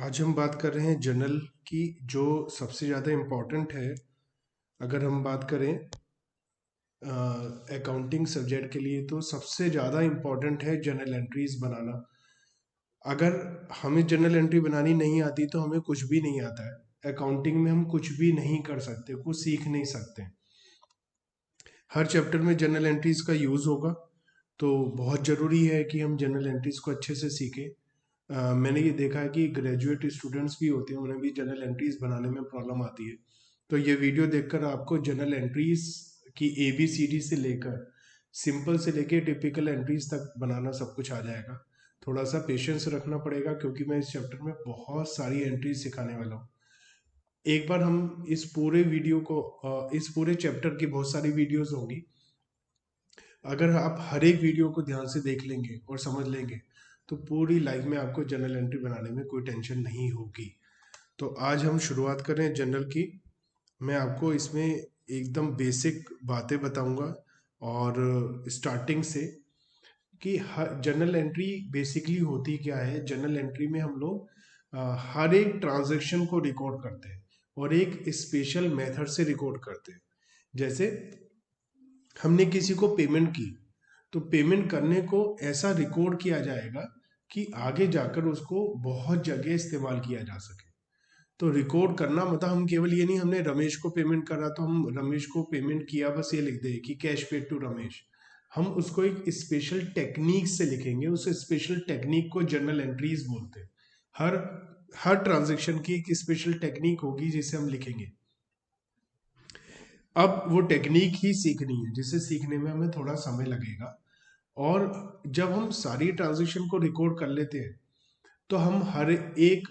आज हम बात कर रहे हैं जर्नल की, जो सबसे ज़्यादा इम्पोर्टेंट है। अगर हम बात करें अकाउंटिंग सब्जेक्ट के लिए, तो सबसे ज़्यादा इम्पोर्टेंट है जर्नल एंट्रीज बनाना। अगर हमें जर्नल एंट्री बनानी नहीं आती तो हमें कुछ भी नहीं आता है। अकाउंटिंग में हम कुछ भी नहीं कर सकते, कुछ सीख नहीं सकते। हर चैप्टर में जर्नल एंट्रीज का यूज़ होगा, तो बहुत ज़रूरी है कि हम जर्नल एंट्रीज को अच्छे से सीखें। मैंने ये देखा है कि ग्रेजुएट स्टूडेंट्स भी होते हैं, उन्हें भी जर्नल एंट्रीज बनाने में प्रॉब्लम आती है। तो ये वीडियो देखकर आपको जर्नल एंट्रीज की ABCD से लेकर सिंपल से लेकर टिपिकल एंट्रीज तक बनाना सब कुछ आ जाएगा। थोड़ा सा पेशेंस रखना पड़ेगा, क्योंकि मैं इस चैप्टर में बहुत सारी एंट्रीज सिखाने वाला हूँ। एक बार हम इस पूरे वीडियो को इस पूरे चैप्टर की बहुत सारी वीडियोस होंगी। अगर आप हर एक वीडियो को ध्यान से देख लेंगे और समझ लेंगे, तो पूरी लाइफ में आपको जर्नल एंट्री बनाने में कोई टेंशन नहीं होगी। तो आज हम शुरुआत करें जर्नल की। मैं आपको इसमें एकदम बेसिक बातें बताऊंगा, और स्टार्टिंग से कि जर्नल एंट्री बेसिकली होती क्या है। जर्नल एंट्री में हम लोग हर एक ट्रांजैक्शन को रिकॉर्ड करते हैं और एक स्पेशल मेथड से रिकॉर्ड करते हैं। जैसे हमने किसी को पेमेंट की, तो पेमेंट करने को ऐसा रिकॉर्ड किया जाएगा कि आगे जाकर उसको बहुत जगह इस्तेमाल किया जा सके। तो रिकॉर्ड करना मतलब हम केवल ये नहीं, हमने रमेश को पेमेंट करा तो हम रमेश को पेमेंट किया बस ये लिख दे कि कैश पेड टू रमेश। हम उसको एक स्पेशल टेक्निक से लिखेंगे, उस स्पेशल टेक्निक को जर्नल एंट्रीज बोलते हैं। हर हर ट्रांजेक्शन की एक स्पेशल टेक्निक होगी जिसे हम लिखेंगे। अब वो टेक्निक ही सीखनी है, जिसे सीखने में हमें थोड़ा समय लगेगा। और जब हम सारी ट्रांजेक्शन को रिकॉर्ड कर लेते हैं, तो हम हर एक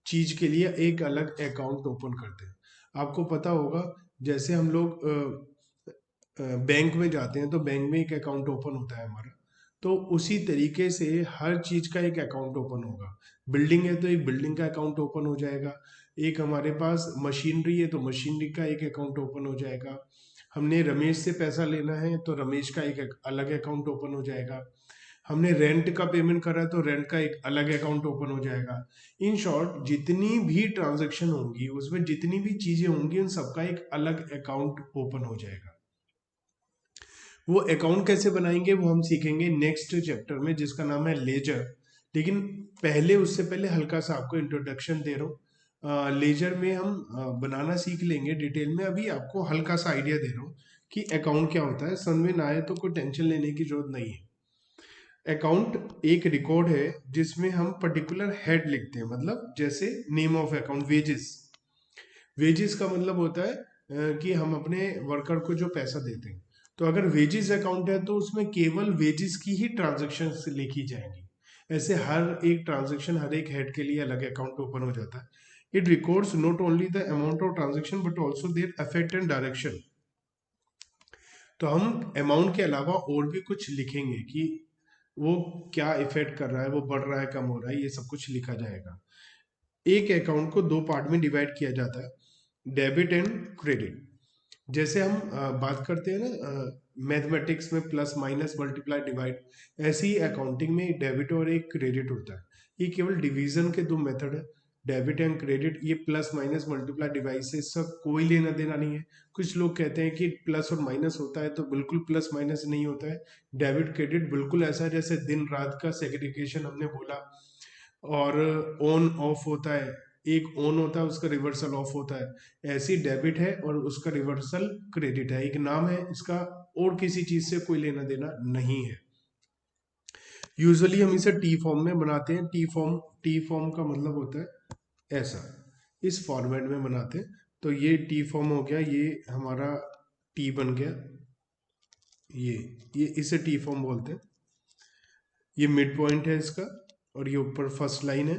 चीज के लिए एक अलग अकाउंट ओपन करते हैं। आपको पता होगा, जैसे हम लोग बैंक में जाते हैं तो बैंक में एक अकाउंट ओपन होता है हमारा, तो उसी तरीके से हर चीज का एक अकाउंट ओपन होगा। बिल्डिंग है तो एक बिल्डिंग का अकाउंट ओपन हो जाएगा। एक हमारे पास मशीनरी है तो मशीनरी का एक अकाउंट ओपन हो जाएगा। हमने रमेश से पैसा लेना है तो रमेश का एक अलग अकाउंट ओपन हो जाएगा। हमने रेंट का पेमेंट करा है तो रेंट का एक अलग अकाउंट ओपन हो जाएगा। इन शॉर्ट, जितनी भी ट्रांजैक्शन होंगी, उसमें जितनी भी चीजें होंगी, उन सबका एक अलग अकाउंट ओपन हो जाएगा। वो अकाउंट कैसे बनाएंगे वो हम सीखेंगे नेक्स्ट चैप्टर में, जिसका नाम है लेजर। लेकिन पहले, उससे पहले हल्का सा आपको इंट्रोडक्शन दे रहा हूँ। लेजर में हम बनाना सीख लेंगे डिटेल में। अभी आपको हल्का सा आइडिया दे रहा हूँ कि अकाउंट क्या होता है। समझ में ना आए तो कोई टेंशन लेने की जरूरत नहीं है। अकाउंट एक रिकॉर्ड है जिसमें हम पर्टिकुलर हेड लिखते हैं, मतलब जैसे name of account wages. Wages का मतलब होता है कि हम अपने वर्कर को जो पैसा देते हैं। तो अगर वेजेस अकाउंट है तो उसमें केवल वेजेस की ही ट्रांजेक्शन लिखी जाएंगी। ऐसे हर एक ट्रांजेक्शन, हर एक हेड के लिए अलग अकाउंट ओपन हो जाता है। It records not only the amount of transaction but also their effect and direction. तो हम अमाउंट के अलावा और भी कुछ लिखेंगे कि वो क्या इफेक्ट कर रहा है, वो बढ़ रहा है, कम हो रहा है, ये सब कुछ लिखा जाएगा। एक अकाउंट को दो पार्ट में डिवाइड किया जाता है, डेबिट एंड क्रेडिट। जैसे हम बात करते हैं ना मैथमेटिक्स में, प्लस माइनस मल्टीप्लाई डिवाइड, ऐसे ही अकाउंटिंग में डेबिट और एक क्रेडिट होता है। ये केवल डिवीजन के दो मेथड है, डेबिट एंड क्रेडिट। ये प्लस माइनस मल्टीप्लाई डिवाइड से इसका कोई लेना देना नहीं है। कुछ लोग कहते हैं कि प्लस और माइनस होता है, तो बिल्कुल प्लस माइनस नहीं होता है। डेबिट क्रेडिट बिल्कुल ऐसा है जैसे दिन रात का सेग्रीगेशन हमने बोला। और ऑन ऑफ होता है, एक ऑन होता है उसका रिवर्सल ऑफ होता है। ऐसी डेबिट है और उसका रिवर्सल क्रेडिट है, एक नाम है इसका, और किसी चीज से कोई लेना देना नहीं है। यूजुअली हम इसे टी फॉर्म में बनाते हैं। टी फॉर्म का मतलब होता है ऐसा, इस फॉर्मेट में बनाते हैं। तो ये टी फॉर्म हो गया, ये हमारा टी बन गया। ये इसे टी फॉर्म बोलते हैं। ये मिड पॉइंट है इसका, और ये ऊपर फर्स्ट लाइन है।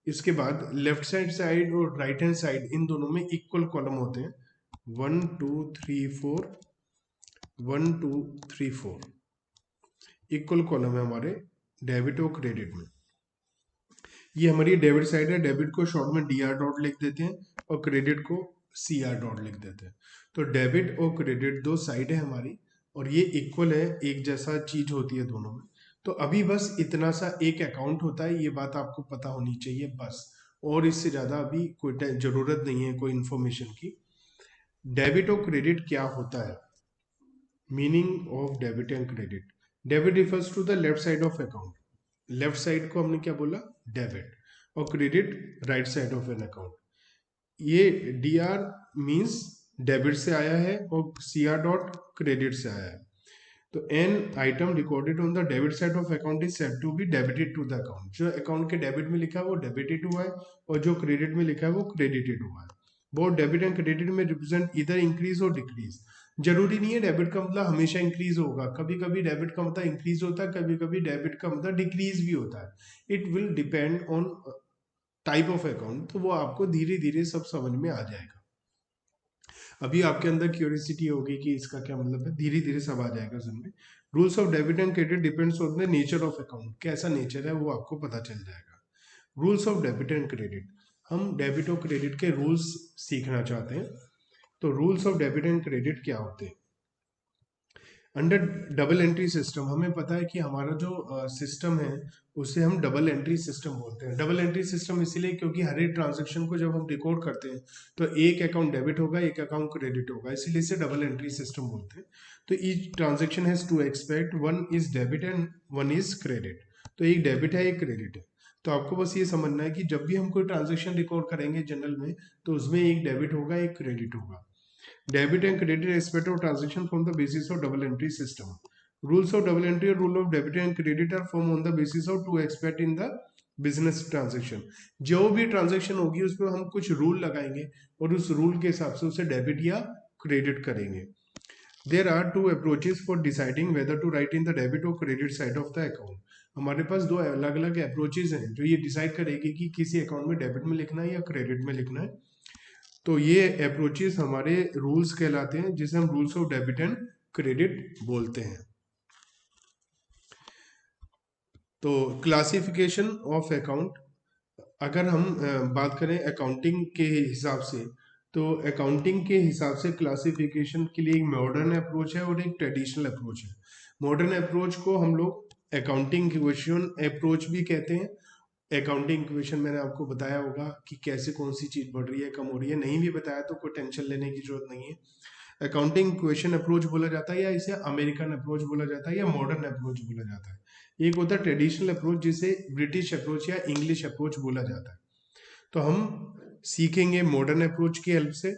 इसके बाद लेफ्ट साइड साइड और राइट हैंड साइड, इन दोनों में इक्वल कॉलम होते हैं। 1 2 3 4, 1 2 3 4 इक्वल कॉलम है हमारे डेबिट और क्रेडिट में। ये हमारी डेबिट साइड है, डेबिट को शॉर्ट में DR डॉट लिख देते हैं और क्रेडिट को CR डॉट लिख देते हैं। तो डेबिट और क्रेडिट दो साइड है हमारी, और ये इक्वल है, एक जैसा चीज होती है दोनों में। तो अभी बस इतना सा एक अकाउंट होता है, ये बात आपको पता होनी चाहिए बस। और इससे ज़्यादा अभी कोई ज़रूरत नहीं है कोई इन्फॉर्मेशन की। डेबिट और क्रेडिट क्या होता है? Meaning of debit and credit. Debit refers to the left side of account. Left side को हमने क्या बोला? डेबिट। और credit right side of an account. ये डी आर मीन्स डेबिट से आया है और सी आर डॉट क्रेडिट से आया है। तो an item recorded on the debit side of account is said to be debited to the account. जो अकाउंट के डेबिट में लिखा है वो डेबिटेड हुआ है और जो क्रेडिट में लिखा है वो क्रेडिटेड हुआ है। बोथ डेबिट एंड क्रेडिट में रिप्रेजेंट इधर इंक्रीज और डिक्रीज। जरूरी नहीं है डेबिट का मतलब हमेशा इंक्रीज होगा, कभी कभी डेबिट का मतलब इंक्रीज होता है, कभी कभी डेबिट का मतलब डिक्रीज भी होता है। It will depend on type of account. तो वो आपको धीरे धीरे सब समझ में आ जाएगा। अभी आपके अंदर क्यूरियोसिटी होगी कि इसका क्या मतलब है, धीरे धीरे सब आ जाएगा समझ। Rules of debit and credit depends on the nature of account. कैसा नेचर है वो आपको पता चल जाएगा। Rules of debit and credit. हम डेबिट और क्रेडिट के रूल्स सीखना चाहते हैं। तो rules of debit and credit क्या होते हैं? अंडर डबल एंट्री सिस्टम हमें पता है कि हमारा जो सिस्टम है उसे हम डबल एंट्री सिस्टम बोलते हैं। डबल एंट्री सिस्टम इसीलिए क्योंकि हर एक ट्रांजेक्शन को जब हम रिकॉर्ड करते हैं तो एक अकाउंट डेबिट होगा, एक अकाउंट क्रेडिट होगा, इसीलिए इसे डबल एंट्री सिस्टम बोलते हैं। तो each transaction has two aspect, one is debit and one is credit. तो एक डेबिट है, एक क्रेडिट है। तो आपको बस ये समझना है कि जब भी हम कोई ट्रांजेक्शन रिकॉर्ड करेंगे जनरल में तो उसमें एक डेबिट होगा, एक क्रेडिट होगा। Debit and credit respect of transaction from the basis of double entry system. Rules of double entry or rule of debit and credit are formed on the basis of two aspect in the business transaction. जो भी transaction होगी उसमें हम कुछ rule लगाएंगे और उस rule के हिसाब से उसे डेबिट या क्रेडिट करेंगे। There are two approaches for deciding whether to write in the debit और credit side of the account. हमारे पास दो अलग अलग अप्रोचेज हैं जो ये डिसाइड करेगी कि किसी अकाउंट में डेबिट में लिखना है या क्रेडिट में लिखना है। तो ये अप्रोचेस हमारे रूल्स कहलाते हैं जिसे हम rules of debit and credit बोलते हैं। तो क्लासिफिकेशन ऑफ अकाउंट, अगर हम बात करें अकाउंटिंग के हिसाब से, तो अकाउंटिंग के हिसाब से क्लासिफिकेशन के लिए एक मॉडर्न अप्रोच है और एक ट्रेडिशनल अप्रोच है। मॉडर्न अप्रोच को हम लोग अकाउंटिंग इक्वेशन अप्रोच भी कहते हैं। अकाउंटिंग इक्वेशन मैंने आपको बताया होगा कि कैसे कौन सी चीज बढ़ रही है, कम हो रही है। नहीं भी बताया तो कोई टेंशन लेने की जरूरत नहीं है। अकाउंटिंग इक्वेशन अप्रोच बोला जाता है या इसे अमेरिकन अप्रोच बोला जाता है या मॉडर्न अप्रोच बोला जाता है। एक होता है ट्रेडिशनल अप्रोच जिसे ब्रिटिश अप्रोच या इंग्लिश अप्रोच बोला जाता है। तो हम सीखेंगे मॉडर्न अप्रोच की हेल्प से।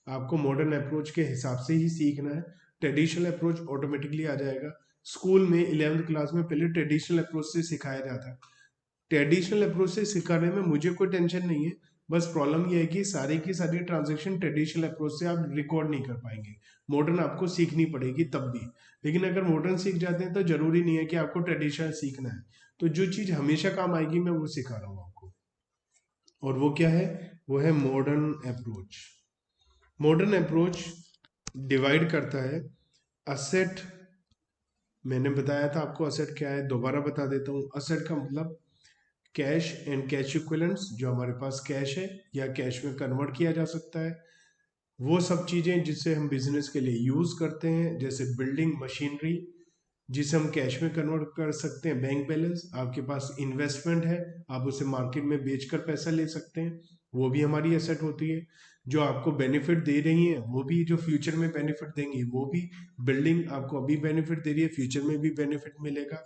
आपको मॉडर्न अप्रोच के हिसाब से ही सीखना है। ट्रेडिशनल अप्रोच ऑटोमेटिकली आ जाएगा। स्कूल में 11th क्लास में पहले ट्रेडिशनल अप्रोच से सिखाया जाता है। ट्रेडिशनल अप्रोच से सिखाने में मुझे कोई टेंशन नहीं है। बस प्रॉब्लम यह है कि सारी की सारी ट्रांजेक्शन ट्रेडिशनल अप्रोच से आप रिकॉर्ड नहीं कर पाएंगे। मॉडर्न आपको सीखनी पड़ेगी तब भी। लेकिन अगर मॉडर्न सीख जाते हैं तो जरूरी नहीं है कि आपको ट्रेडिशनल सीखना है। तो जो चीज हमेशा काम आएगी मैं वो सिखा रहा हूँ आपको। और वो क्या है? वो है modern approach. Modern approach divide करता है असेट। मैंने बताया था आपको असेट क्या है, दोबारा बता देता हूँ। असेट का मतलब कैश एंड कैश इक्विवेलेंट्स, जो हमारे पास कैश है या कैश में कन्वर्ट किया जा सकता है। वो सब चीजें जिससे हम बिजनेस के लिए यूज करते हैं, जैसे बिल्डिंग मशीनरी जिसे हम कैश में कन्वर्ट कर सकते हैं। बैंक बैलेंस, आपके पास इन्वेस्टमेंट है, आप उसे मार्केट में बेचकर पैसा ले सकते हैं, वो भी हमारी एसेट होती है। जो आपको बेनिफिट दे रही है वो भी, जो फ्यूचर में बेनिफिट देंगी वो भी। बिल्डिंग आपको अभी बेनिफिट दे रही है, फ्यूचर में भी बेनिफिट मिलेगा।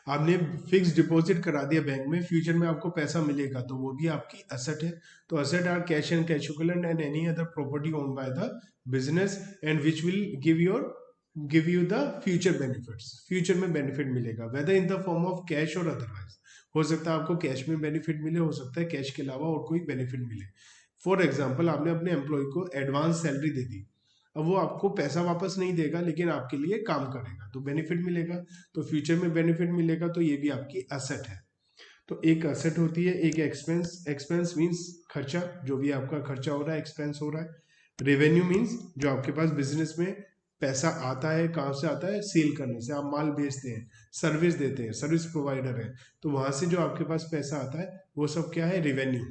आपने फिक्स डिपॉजिट करा दिया बैंक में, फ्यूचर में आपको पैसा मिलेगा, तो वो भी आपकी एसेट है। तो asset are cash and cash equivalent and any other property owned by the business and which will give you the future benefits. Future में बेनिफिट मिलेगा whether in the form of cash और otherwise. हो सकता है आपको cash में benefit मिले, हो सकता है कैश के अलावा और कोई बेनिफिट मिले। फॉर एग्जाम्पल, आपने अपने एम्प्लॉय को एडवांस सैलरी दे दी, अब वो आपको पैसा वापस नहीं देगा लेकिन आपके लिए काम करेगा तो बेनिफिट मिलेगा। तो फ्यूचर में बेनिफिट मिलेगा, तो ये भी आपकी एसेट है। तो एक एसेट होती है, एक एक्सपेंस। एक्सपेंस मीन्स खर्चा, जो भी आपका खर्चा हो रहा है एक्सपेंस हो रहा है। रेवेन्यू मीन्स जो आपके पास बिजनेस में पैसा आता है, कहाँ से आता है? सेल करने से। आप माल बेचते हैं, सर्विस देते हैं, सर्विस प्रोवाइडर है, तो वहां से जो आपके पास पैसा आता है वो सब क्या है? रेवेन्यू।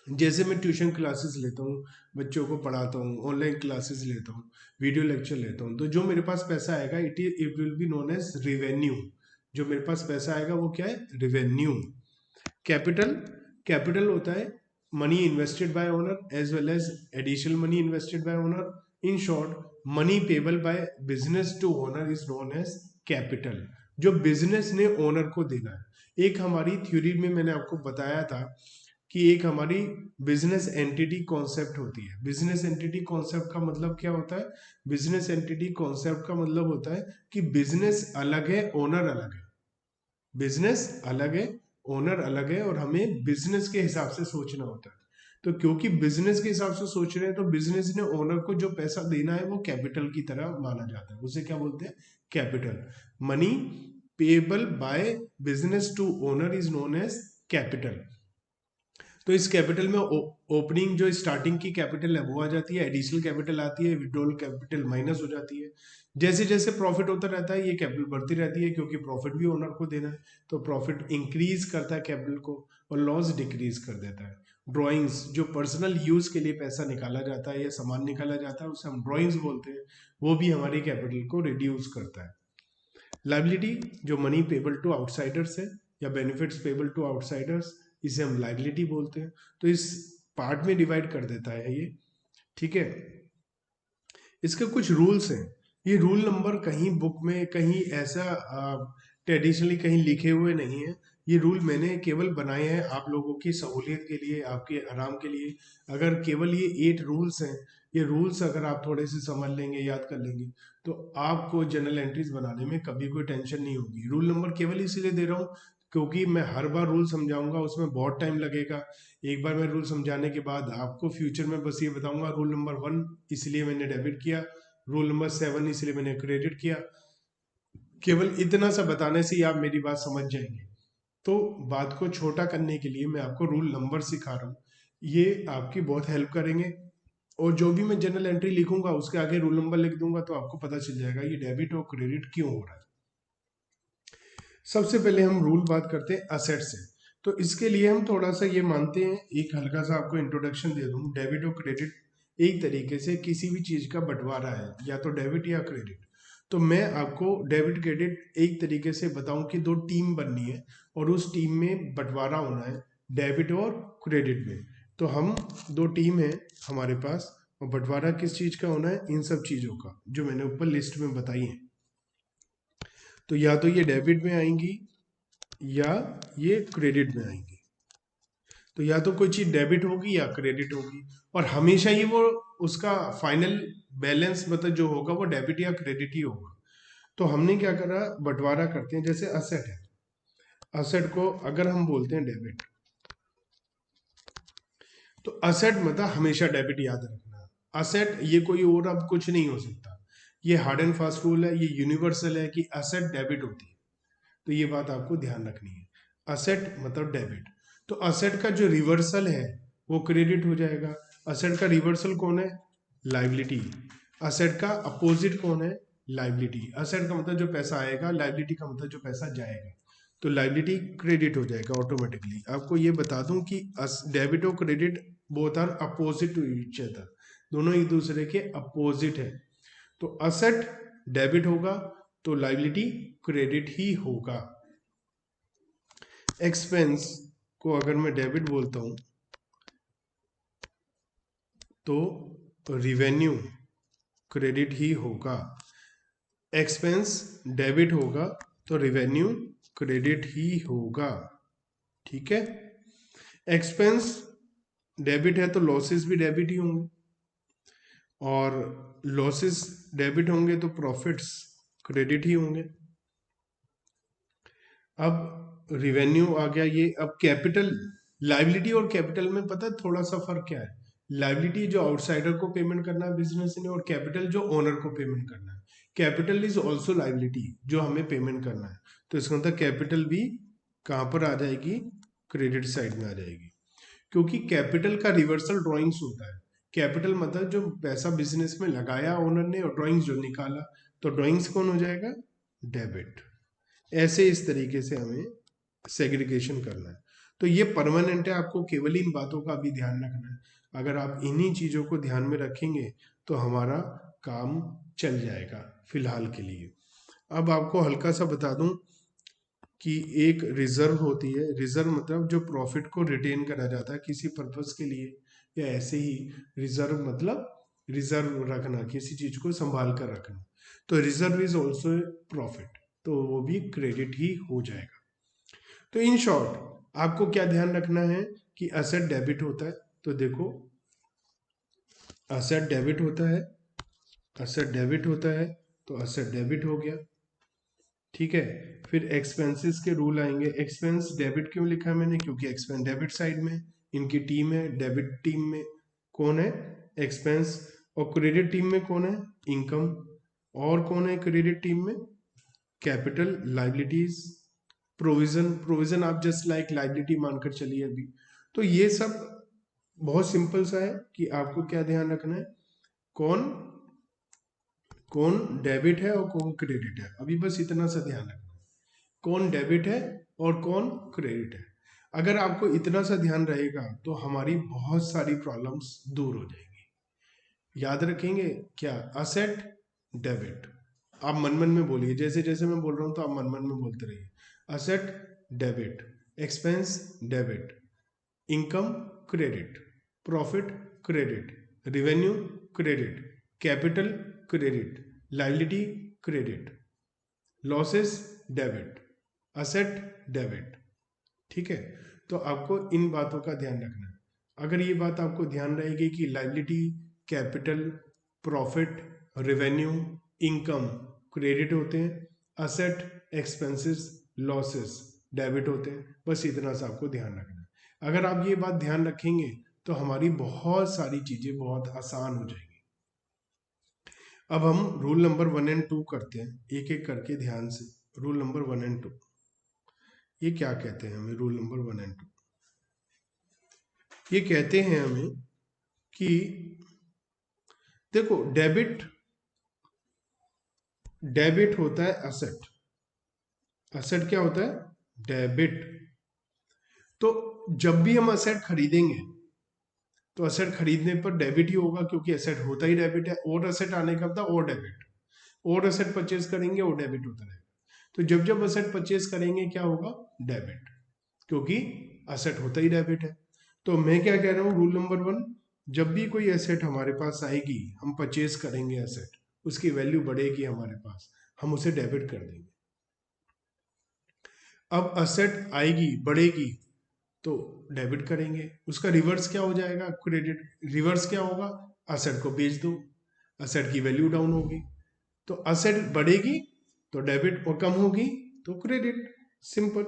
जैसे मैं ट्यूशन क्लासेस लेता हूँ, बच्चों को पढ़ाता हूँ, ऑनलाइन क्लासेस लेता हूँ, वीडियो लेक्चर लेता हूँ, तो जो मेरे पास पैसा आएगा it will be known as revenue. जो मेरे पास पैसा आएगा वो क्या है? रेवेन्यू। कैपिटल, कैपिटल होता है money invested by owner as well as additional money invested by owner. In short, money payable by business to owner is known as capital, जो बिजनेस ने ओनर को देना है। एक हमारी थ्योरी में मैंने आपको बताया था कि एक हमारी बिजनेस एंटिटी कॉन्सेप्ट होती है। बिजनेस एंटिटी कॉन्सेप्ट का मतलब क्या होता है? बिजनेस एंटिटी कॉन्सेप्ट का मतलब होता है कि बिजनेस अलग है, ओनर अलग है। बिजनेस अलग है, ओनर अलग है, और हमें बिजनेस के हिसाब से सोचना होता है। तो क्योंकि बिजनेस के हिसाब से सोच रहे हैं, तो बिजनेस ने ओनर को जो पैसा देना है वो कैपिटल की तरह माना जाता है। उसे क्या बोलते हैं? Capital. Money payable by business to owner is known as capital. तो इस कैपिटल में ओपनिंग जो स्टार्टिंग की कैपिटल है वो आ जाती है, एडिशनल कैपिटल आती है, विड्रॉल कैपिटल माइनस हो जाती है। जैसे जैसे प्रॉफिट होता रहता है ये कैपिटल बढ़ती रहती है, क्योंकि प्रॉफिट भी ओनर को देना है। तो प्रॉफिट इंक्रीज करता है कैपिटल को, और लॉस डिक्रीज कर देता है। ड्रॉइंग्स, जो पर्सनल यूज के लिए पैसा निकाला जाता है या सामान निकाला जाता है, उसे हम ड्रॉइंग्स बोलते हैं, वो भी हमारी कैपिटल को रिड्यूस करता है। लाइबिलिटी, जो मनी पेबल टू आउटसाइडर्स है या बेनिफिट्स पेबल टू आउटसाइडर्स, इसे हम लाइबिलिटी बोलते हैं। तो इस पार्ट में डिवाइड कर देता है ये, ठीक है। इसके कुछ रूल्स हैं। ये रूल नंबर कहीं बुक में, कहीं ऐसा ट्रेडिशनली कहीं लिखे हुए नहीं है। ये रूल मैंने केवल बनाए हैं आप लोगों की सहूलियत के लिए, आपके आराम के लिए। अगर केवल ये 8 रूल्स हैं, ये रूल्स अगर आप थोड़े से समझ लेंगे, याद कर लेंगे, तो आपको जनरल एंट्रीज बनाने में कभी कोई टेंशन नहीं होगी। रूल नंबर केवल इसलिए दे रहा हूँ क्योंकि मैं हर बार रूल समझाऊंगा, उसमें बहुत टाइम लगेगा। एक बार मैं रूल समझाने के बाद आपको फ्यूचर में बस ये बताऊंगा, रूल नंबर 1 इसलिए मैंने डेबिट किया, रूल नंबर 7 इसलिए मैंने क्रेडिट किया। केवल इतना सा बताने से ही आप मेरी बात समझ जाएंगे। तो बात को छोटा करने के लिए मैं आपको रूल नंबर सिखा रहा हूँ, ये आपकी बहुत हेल्प करेंगे। और जो भी मैं जनरल एंट्री लिखूंगा उसके आगे रूल नंबर लिख दूंगा, तो आपको पता चल जाएगा ये डेबिट और क्रेडिट क्यों हो रहा है। सबसे पहले हम रूल बात करते हैं असेट से। तो इसके लिए हम थोड़ा सा ये मानते हैं, एक हल्का सा आपको इंट्रोडक्शन दे दूं। डेबिट और क्रेडिट एक तरीके से किसी भी चीज का बंटवारा है, या तो डेबिट या क्रेडिट। तो मैं आपको डेबिट क्रेडिट एक तरीके से बताऊं कि 2 टीम बननी है और उस टीम में बंटवारा होना है डेबिट और क्रेडिट में। तो हम 2 टीम है हमारे पास, और बंटवारा किस चीज का होना है? इन सब चीजों का जो मैंने ऊपर लिस्ट में बताई है। तो या तो ये डेबिट में आएंगी या ये क्रेडिट में आएंगी। तो या तो कोई चीज डेबिट होगी या क्रेडिट होगी, और हमेशा ही वो उसका फाइनल बैलेंस मतलब जो होगा वो डेबिट या क्रेडिट ही होगा। तो हमने क्या करा, बंटवारा करते हैं। जैसे असेट है, असेट को अगर हम बोलते हैं डेबिट, तो असेट मतलब हमेशा डेबिट याद रखना। असेट ये कोई और अब कुछ नहीं हो सकता, ये हार्ड एंड फास्ट रूल है, ये यूनिवर्सल है कि असेट डेबिट होती है। तो ये बात आपको ध्यान रखनी है, असेट मतलब डेबिट। तो असेट का जो रिवर्सल है वो क्रेडिट हो जाएगा। असेट का रिवर्सल कौन है? लाइबिलिटी। असेट का अपोजिट कौन है? लाइबिलिटी। असेट का मतलब जो पैसा आएगा, लाइबिलिटी का मतलब जो पैसा जाएगा। तो लाइबिलिटी क्रेडिट हो जाएगा ऑटोमेटिकली। आपको ये बता दूं कि डेबिट और credit both are opposite to each other, दोनों एक दूसरे के अपोजिट है। तो असेट डेबिट होगा तो लाइबिलिटी क्रेडिट ही होगा। एक्सपेंस को अगर मैं डेबिट बोलता हूं तो रिवेन्यू क्रेडिट ही होगा। एक्सपेंस डेबिट होगा तो रिवेन्यू क्रेडिट ही होगा, ठीक है। एक्सपेंस डेबिट है तो लॉसेस भी डेबिट ही होंगे, और लॉसेस डेबिट होंगे तो प्रॉफिट्स क्रेडिट ही होंगे। अब रिवेन्यू आ गया ये। अब कैपिटल, लाइबिलिटी और कैपिटल में पता है थोड़ा सा फर्क क्या है? लाइबिलिटी जो आउटसाइडर को पेमेंट करना है बिजनेस ने, और कैपिटल जो ओनर को पेमेंट करना है। कैपिटल इज ऑल्सो लाइबिलिटी जो हमें पेमेंट करना है। तो इसका मतलब कैपिटल भी कहां पर आ जाएगी? क्रेडिट साइड में आ जाएगी, क्योंकि कैपिटल का रिवर्सल ड्रॉइंग्स होता है। कैपिटल मतलब जो पैसा बिजनेस में लगाया ओनर ने, और ड्रॉइंग्स जो निकाला, तो ड्रॉइंग्स कौन हो जाएगा? डेबिट। ऐसे इस तरीके से हमें सेग्रीगेशन करना है। तो ये परमानेंट है, आपको केवल इन बातों का भी ध्यान रखना है। अगर आप इन्हीं चीजों को ध्यान में रखेंगे तो हमारा काम चल जाएगा फिलहाल के लिए। अब आपको हल्का सा बता दूं, कि एक रिजर्व होती है। रिजर्व मतलब जो प्रॉफिट को रिटेन करा जाता है किसी पर्पस के लिए, या ऐसे ही रिजर्व मतलब रिजर्व रखना, किसी चीज को संभाल कर रखना। तो रिजर्व इज ऑल्सो प्रॉफिट, तो वो भी क्रेडिट ही हो जाएगा। तो इन शॉर्ट आपको क्या ध्यान रखना है कि असेट डेबिट होता है, तो देखो असेट डेबिट होता है, असेट डेबिट होता है, तो असेट डेबिट हो गया, ठीक है। फिर एक्सपेंसेस के रूल आएंगे। एक्सपेंस डेबिट क्यों लिखा है मैंने, क्योंकि एक्सपेंस डेबिट साइड में इनकी टीम है। डेबिट टीम में कौन है, एक्सपेंस। और क्रेडिट टीम में कौन है, इनकम। और कौन है क्रेडिट टीम में, कैपिटल, लाइबिलिटीज, प्रोविजन। प्रोविजन आप जस्ट लाइक लाइबिलिटी मानकर चलिए अभी। तो ये सब बहुत सिंपल सा है कि आपको क्या ध्यान रखना है, कौन कौन डेबिट है और कौन क्रेडिट है। अभी बस इतना सा ध्यान रखना है, कौन डेबिट है और कौन क्रेडिट है। अगर आपको इतना सा ध्यान रहेगा तो हमारी बहुत सारी प्रॉब्लम्स दूर हो जाएंगी। याद रखेंगे क्या, असेट डेबिट। आप मन मन में बोलिए, जैसे जैसे मैं बोल रहा हूं तो आप मन मन में बोलते रहिए। Asset debit, expense debit, income credit, profit credit, revenue credit, capital credit, liability credit, losses debit, asset debit, ठीक है। तो आपको इन बातों का ध्यान रखना है। अगर ये बात आपको ध्यान रहेगी कि liability, capital, profit, revenue, income credit होते हैं, असेट, एक्सपेंसेस, लॉसेस डेबिट होते हैं, बस इतना सा आपको ध्यान रखना है। अगर आप ये बात ध्यान रखेंगे तो हमारी बहुत सारी चीजें बहुत आसान हो जाएंगी। अब हम रूल नंबर 1 एंड 2 करते हैं, एक एक करके ध्यान से। रूल नंबर 1 एंड 2 ये क्या कहते हैं हमें, रूल नंबर 1 एंड 2 ये कहते हैं हमें कि देखो डेबिट, डेबिट होता है असेट। असेट क्या होता है, डेबिट। तो जब भी हम असेट खरीदेंगे तो असेट खरीदने पर डेबिट ही होगा, क्योंकि असेट होता ही डेबिट है। और असेट आने का मतलब और डेबिट, और असेट परचेज करेंगे और डेबिट होता रहेगा। तो जब जब असेट परचेज करेंगे क्या होगा, डेबिट, क्योंकि असेट होता ही डेबिट है। तो मैं क्या कह रहा हूं, रूल नंबर 1, जब भी कोई एसेट हमारे पास आएगी, हम परचेज करेंगे एसेट, उसकी वैल्यू बढ़ेगी हमारे पास, हम उसे डेबिट कर देंगे। अब असेट आएगी बढ़ेगी तो डेबिट करेंगे, उसका रिवर्स क्या हो जाएगा, क्रेडिट। रिवर्स क्या होगा, असेट को बेच दो, असेट की वैल्यू डाउन होगी। तो असेट बढ़ेगी तो डेबिट, और कम होगी तो क्रेडिट, सिंपल।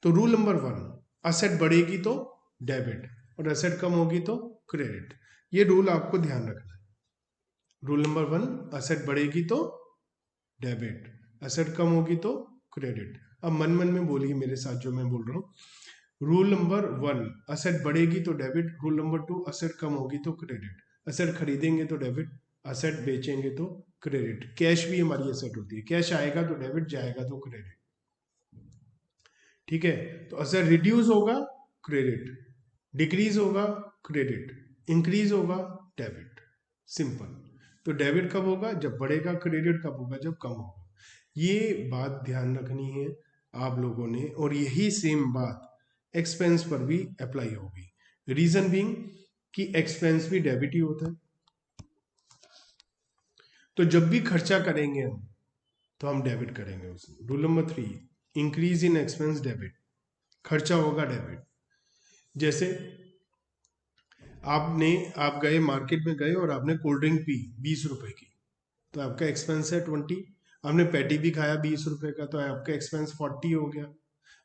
तो रूल नंबर 1, असेट बढ़ेगी तो डेबिट और असेट कम होगी तो क्रेडिट। ये रूल आपको ध्यान रखना है। रूल नंबर 1, असेट बढ़ेगी तो डेबिट, असेट कम होगी तो क्रेडिट। अब मन मन में बोलिए मेरे साथ जो मैं बोल रहा हूं। रूल नंबर 1, असेट बढ़ेगी तो डेबिट। रूल नंबर 2, असेट कम होगी तो क्रेडिट। असेट खरीदेंगे तो डेबिट, असेट बेचेंगे तो क्रेडिट। कैश भी हमारी असेट होती है, कैश आएगा तो डेबिट, जाएगा तो क्रेडिट, ठीक है। तो असेट रिड्यूस होगा क्रेडिट, डिक्रीज होगा क्रेडिट, इंक्रीज होगा डेबिट, सिंपल। तो डेबिट कब होगा, जब बढ़ेगा, क्रेडिट कब होगा, जब कम होगा। ये बात ध्यान रखनी है आप लोगों ने, और यही सेम बात एक्सपेंस पर भी अप्लाई होगी। रीजन बीइंग कि एक्सपेंस भी डेबिट ही होता है। तो जब भी खर्चा करेंगे हम तो हम डेबिट करेंगे उसे। Rule number 3, increase in expense debit, खर्चा होगा डेबिट। जैसे आप गए मार्केट में गए और आपने कोल्ड ड्रिंक पी 20 रुपए की, तो आपका एक्सपेंस है 20। आपने पैटी भी खाया 20 रुपए का, तो आपका एक्सपेंस 40 हो गया।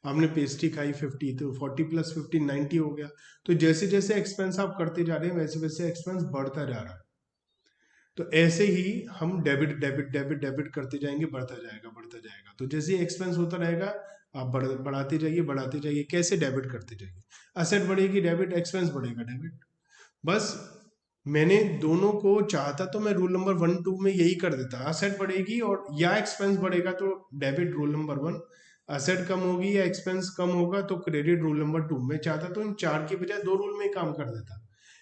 आपने पेस्ट्री खाई 50, तो 40 + 15 90 हो गया। तो जैसे जैसे एक्सपेंस आप करते जा रहे हैं वैसे वैसे एक्सपेंस बढ़ता जा रहा है। तो ऐसे ही हम डेबिट डेबिट डेबिट डेबिट करते जाएंगे, बढ़ता जाएगा बढ़ता जाएगा। तो जैसे एक्सपेंस होता रहेगा आप बढ़ाते जाइए बढ़ाते जाइए। कैसे, डेबिट करते जाइए। असेट बढ़ेगी डेबिट, एक्सपेंस बढ़ेगा डेबिट, बस। मैंने दोनों को चाहता तो मैं रूल नंबर 1 2 में यही कर देता, असेट बढ़ेगी और या एक्सपेंस बढ़ेगा तो डेबिट रूल नंबर 1, असेट कम होगी या एक्सपेंस कम होगा तो क्रेडिट रूल नंबर 2। मैं चाहता तो इन 4 के बजाय 2 रूल में ही काम कर देता,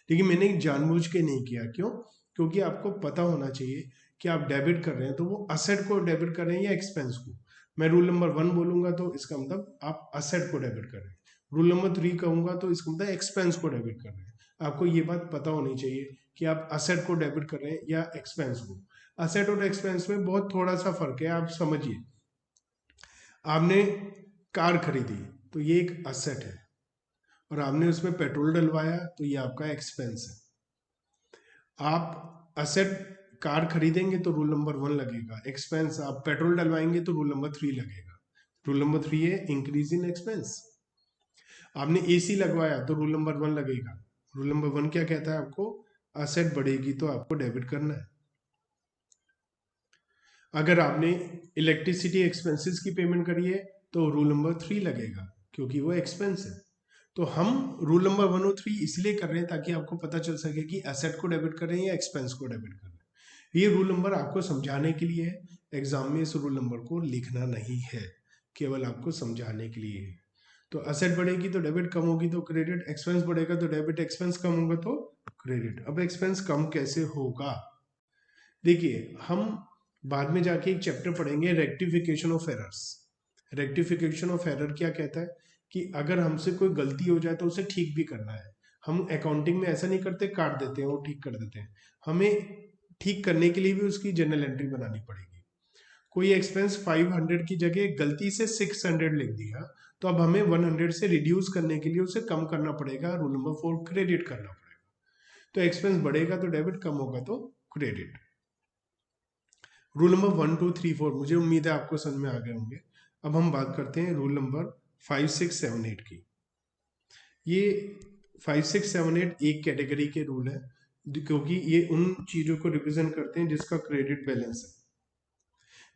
लेकिन मैंने जानबूझ के नहीं किया। क्यों, क्योंकि आपको पता होना चाहिए कि आप डेबिट कर रहे हैं तो वो असेट को डेबिट कर रहे हैं या एक्सपेंस को। मैं रूल नंबर 1 बोलूंगा तो इसका मतलब आप असेट को डेबिट कर रहे हैं, रूल नंबर 3 कहूंगा तो इसका मतलब एक्सपेंस को डेबिट कर रहे हैं। आपको ये बात पता होनी चाहिए कि आप असेट को डेबिट कर रहे हैं या एक्सपेंस को। असेट और एक्सपेंस में बहुत थोड़ा सा फर्क है, आप समझिए। आपने कार खरीदी तो ये एक असेट है, और आपने उसमें पेट्रोल डलवाया तो ये आपका एक्सपेंस है। आप असेट कार खरीदेंगे तो रूल नंबर 1 लगेगा, एक्सपेंस आप पेट्रोल डलवाएंगे तो रूल नंबर 3 लगेगा। रूल नंबर 3 है इंक्रीज इन एक्सपेंस। आपने एसी लगवाया तो रूल नंबर 1 लगेगा। रूल नंबर 1 क्या कहता है आपको, असेट बढ़ेगी तो आपको डेबिट करना है। अगर आपने इलेक्ट्रिसिटी एक्सपेंसेस की पेमेंट करी है तो रूल नंबर 3 लगेगा, क्योंकि वो एक्सपेंस है। तो हम रूल नंबर 1 और 3 इसलिए कर रहे हैं ताकि आपको पता चल सके कि एसेट को डेबिट कर रहे हैं या एक्सपेंस को डेबिट कर रहे हैं। ये रूल नंबर आपको समझाने के लिए है, एग्जाम में इस रूल नंबर को लिखना नहीं है, केवल आपको समझाने के लिए है। तो एसेट बढ़ेगी तो डेबिट, कम होगी तो क्रेडिट, एक्सपेंस बढ़ेगा तो डेबिट, एक्सपेंस कम होगा तो क्रेडिट। अब एक्सपेंस कम कैसे होगा, देखिए हम बाद में जाके एक चैप्टर पढ़ेंगे rectification of errors. Rectification of error क्या कहता है कि अगर हमसे कोई गलती हो जाए तो उसे ठीक भी करना है। हम अकाउंटिंग में ऐसा नहीं करते काट देते हैं और ठीक कर देते हैं, हमें ठीक करने के लिए भी उसकी जर्नल एंट्री बनानी पड़ेगी। कोई एक्सपेंस 500 की जगह गलती से 600 लिख दिया, तो अब हमें 100 से रिड्यूस करने के लिए उसे कम करना पड़ेगा, रूल नंबर 4 क्रेडिट करना पड़ेगा। तो एक्सपेंस बढ़ेगा तो डेबिट, कम होगा तो क्रेडिट। रूल नंबर 1 2 3 4 मुझे उम्मीद है आपको समझ में आ गए होंगे। अब हम बात करते हैं रूल नंबर 5 6 7 8 की। ये 5 6 7 8 एक कैटेगरी के रूल है, क्योंकि ये उन चीजों को रिप्रेजेंट करते हैं जिसका क्रेडिट बैलेंस है।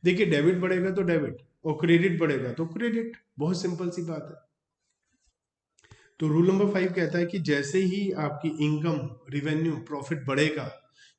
देखिए डेबिट बढ़ेगा तो डेबिट, और क्रेडिट बढ़ेगा तो क्रेडिट, बहुत सिंपल सी बात है। तो रूल नंबर 5 कहता है कि जैसे ही आपकी इनकम, रिवेन्यू, प्रॉफिट बढ़ेगा,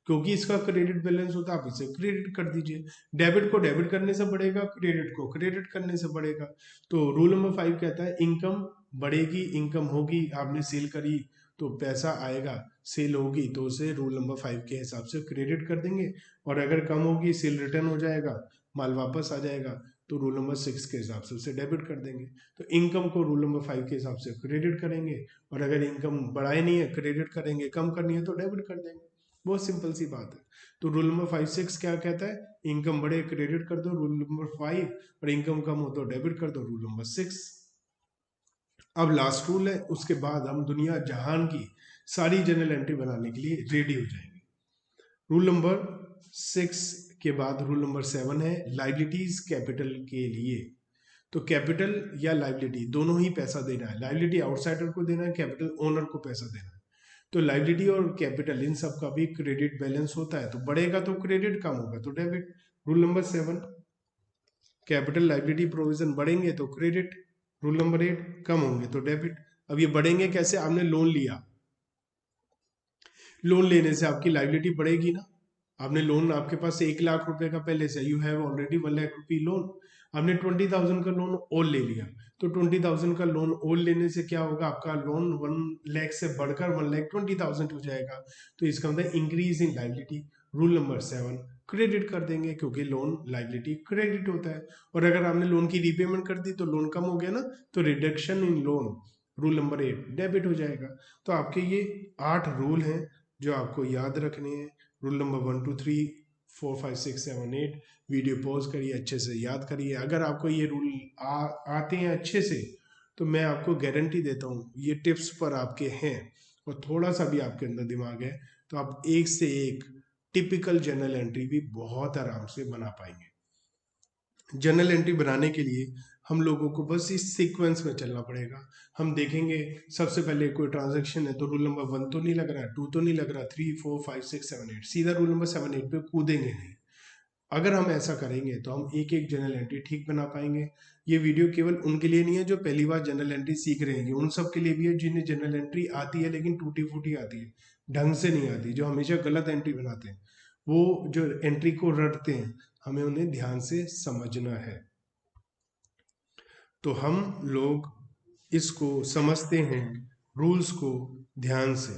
क्योंकि इसका क्रेडिट बैलेंस होता है, आप इसे क्रेडिट कर दीजिए। डेबिट को डेबिट करने से बढ़ेगा, क्रेडिट को क्रेडिट करने से बढ़ेगा। तो रूल नंबर 5 कहता है इनकम बढ़ेगी, इनकम होगी, आपने सेल करी तो पैसा आएगा, सेल होगी तो उसे रूल नंबर 5 के हिसाब से क्रेडिट कर देंगे, और अगर कम होगी, सेल रिटर्न हो जाएगा, माल वापस आ जाएगा, तो रूल नंबर 6 के हिसाब से उसे डेबिट कर देंगे। तो इनकम को रूल नंबर 5 के हिसाब से क्रेडिट करेंगे, और अगर इनकम बढ़ाए नहीं है क्रेडिट करेंगे, कम करनी है तो डेबिट कर देंगे। बहुत सिंपल सी बात है। तो रूल नंबर 5 6 क्या कहता है, इनकम बढ़े क्रेडिट कर दो, रूल नंबर 5, और इनकम कम हो तो डेबिट कर दो, रूल नंबर 6। अब लास्ट रूल है, उसके बाद हम दुनिया जहान की सारी जनरल एंट्री बनाने के लिए रेडी हो जाएंगे। रूल नंबर 6 के बाद रूल नंबर 7 है लाइबिलिटीज कैपिटल के लिए। तो कैपिटल या लाइबिलिटी दोनों ही पैसा देना है, लाइबिलिटी आउटसाइडर को देना है, कैपिटल ओनर को पैसा देना है। तो लाइबिलिटी और कैपिटल इन सब का भी क्रेडिट बैलेंस होता है, तो बढ़ेगा तो क्रेडिट, कम होगा तो debit. Rule number 7, capital liability provision बढ़ेंगे तो क्रेडिट, रूल नंबर 8 कम होंगे तो डेबिट। अब ये बढ़ेंगे कैसे, आपने लोन लिया, लोन लेने से आपकी लाइबिलिटी बढ़ेगी ना। आपने लोन, आपके पास 1 लाख रुपए का पहले से, you have already 1 lakh rupee loan, आपने 20,000 का लोन और ले लिया, तो 20,000 का लोन और लेने से क्या होगा, आपका लोन 1 लाख से बढ़कर 1,20,000 हो जाएगा। तो इसका मतलब increase in liability. Rule number 7 credit कर देंगे, क्योंकि लोन लाइबिलिटी क्रेडिट होता है। और अगर आपने लोन की रीपेमेंट कर दी तो लोन कम हो गया ना, तो reduction in loan, rule number 8 debit हो जाएगा। तो आपके ये 8 रूल हैं जो आपको याद रखने हैं। Rule number 1 2 3 4 5 6 7 8। वीडियो पॉज करिए, अच्छे से याद करिए। अगर आपको ये रूल आते हैं अच्छे से, तो मैं आपको गारंटी देता हूँ ये टिप्स पर आपके हैं, और थोड़ा सा भी आपके अंदर दिमाग है तो आप एक से एक टिपिकल जर्नल एंट्री भी बहुत आराम से बना पाएंगे। जर्नल एंट्री बनाने के लिए हम लोगों को बस इस सीक्वेंस में चलना पड़ेगा। हम देखेंगे सबसे पहले कोई ट्रांजैक्शन है तो रूल नंबर 1 तो नहीं लग रहा, 2 तो नहीं लग रहा, 3 4 5 6 7 8, सीधा रूल नंबर 7 8 पे कूदेंगे नहीं। अगर हम ऐसा करेंगे तो हम एक एक जर्नल एंट्री ठीक बना पाएंगे। ये वीडियो केवल उनके लिए नहीं है जो पहली बार जर्नल एंट्री सीख रहे हैं, उन सब के लिए भी है जिन्हें जर्नल एंट्री आती है लेकिन टूटी फूटी आती है, ढंग से नहीं आती, जो हमेशा गलत एंट्री बनाते हैं, वो जो एंट्री को रटते हैं, हमें उन्हें ध्यान से समझना है। तो हम लोग इसको समझते हैं, रूल्स को ध्यान से,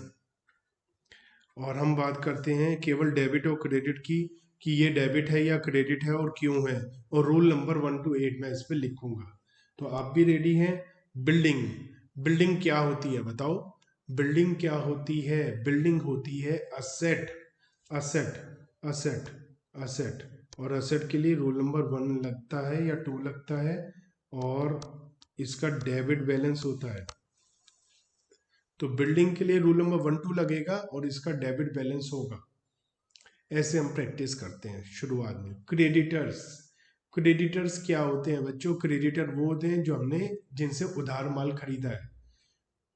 और हम बात करते हैं केवल डेबिट और क्रेडिट की। कि ये डेबिट है या क्रेडिट है और क्यों है, और रूल नंबर 1 to 8 मैं इस पे लिखूंगा। तो आप भी रेडी हैं? बिल्डिंग, बिल्डिंग क्या होती है बताओ? बिल्डिंग क्या होती है? बिल्डिंग होती है असेट, असेट, असेट, असेट। और असेट के लिए रूल नंबर 1 लगता है या 2 लगता है, और इसका डेबिट बैलेंस होता है। तो बिल्डिंग के लिए रूल नंबर 1 2 लगेगा और इसका डेबिट बैलेंस होगा। ऐसे हम प्रैक्टिस करते हैं शुरुआत में। क्रेडिटर्स, क्रेडिटर्स क्या होते हैं बच्चों? क्रेडिटर वो होते हैं जो हमने जिनसे उधार माल खरीदा है।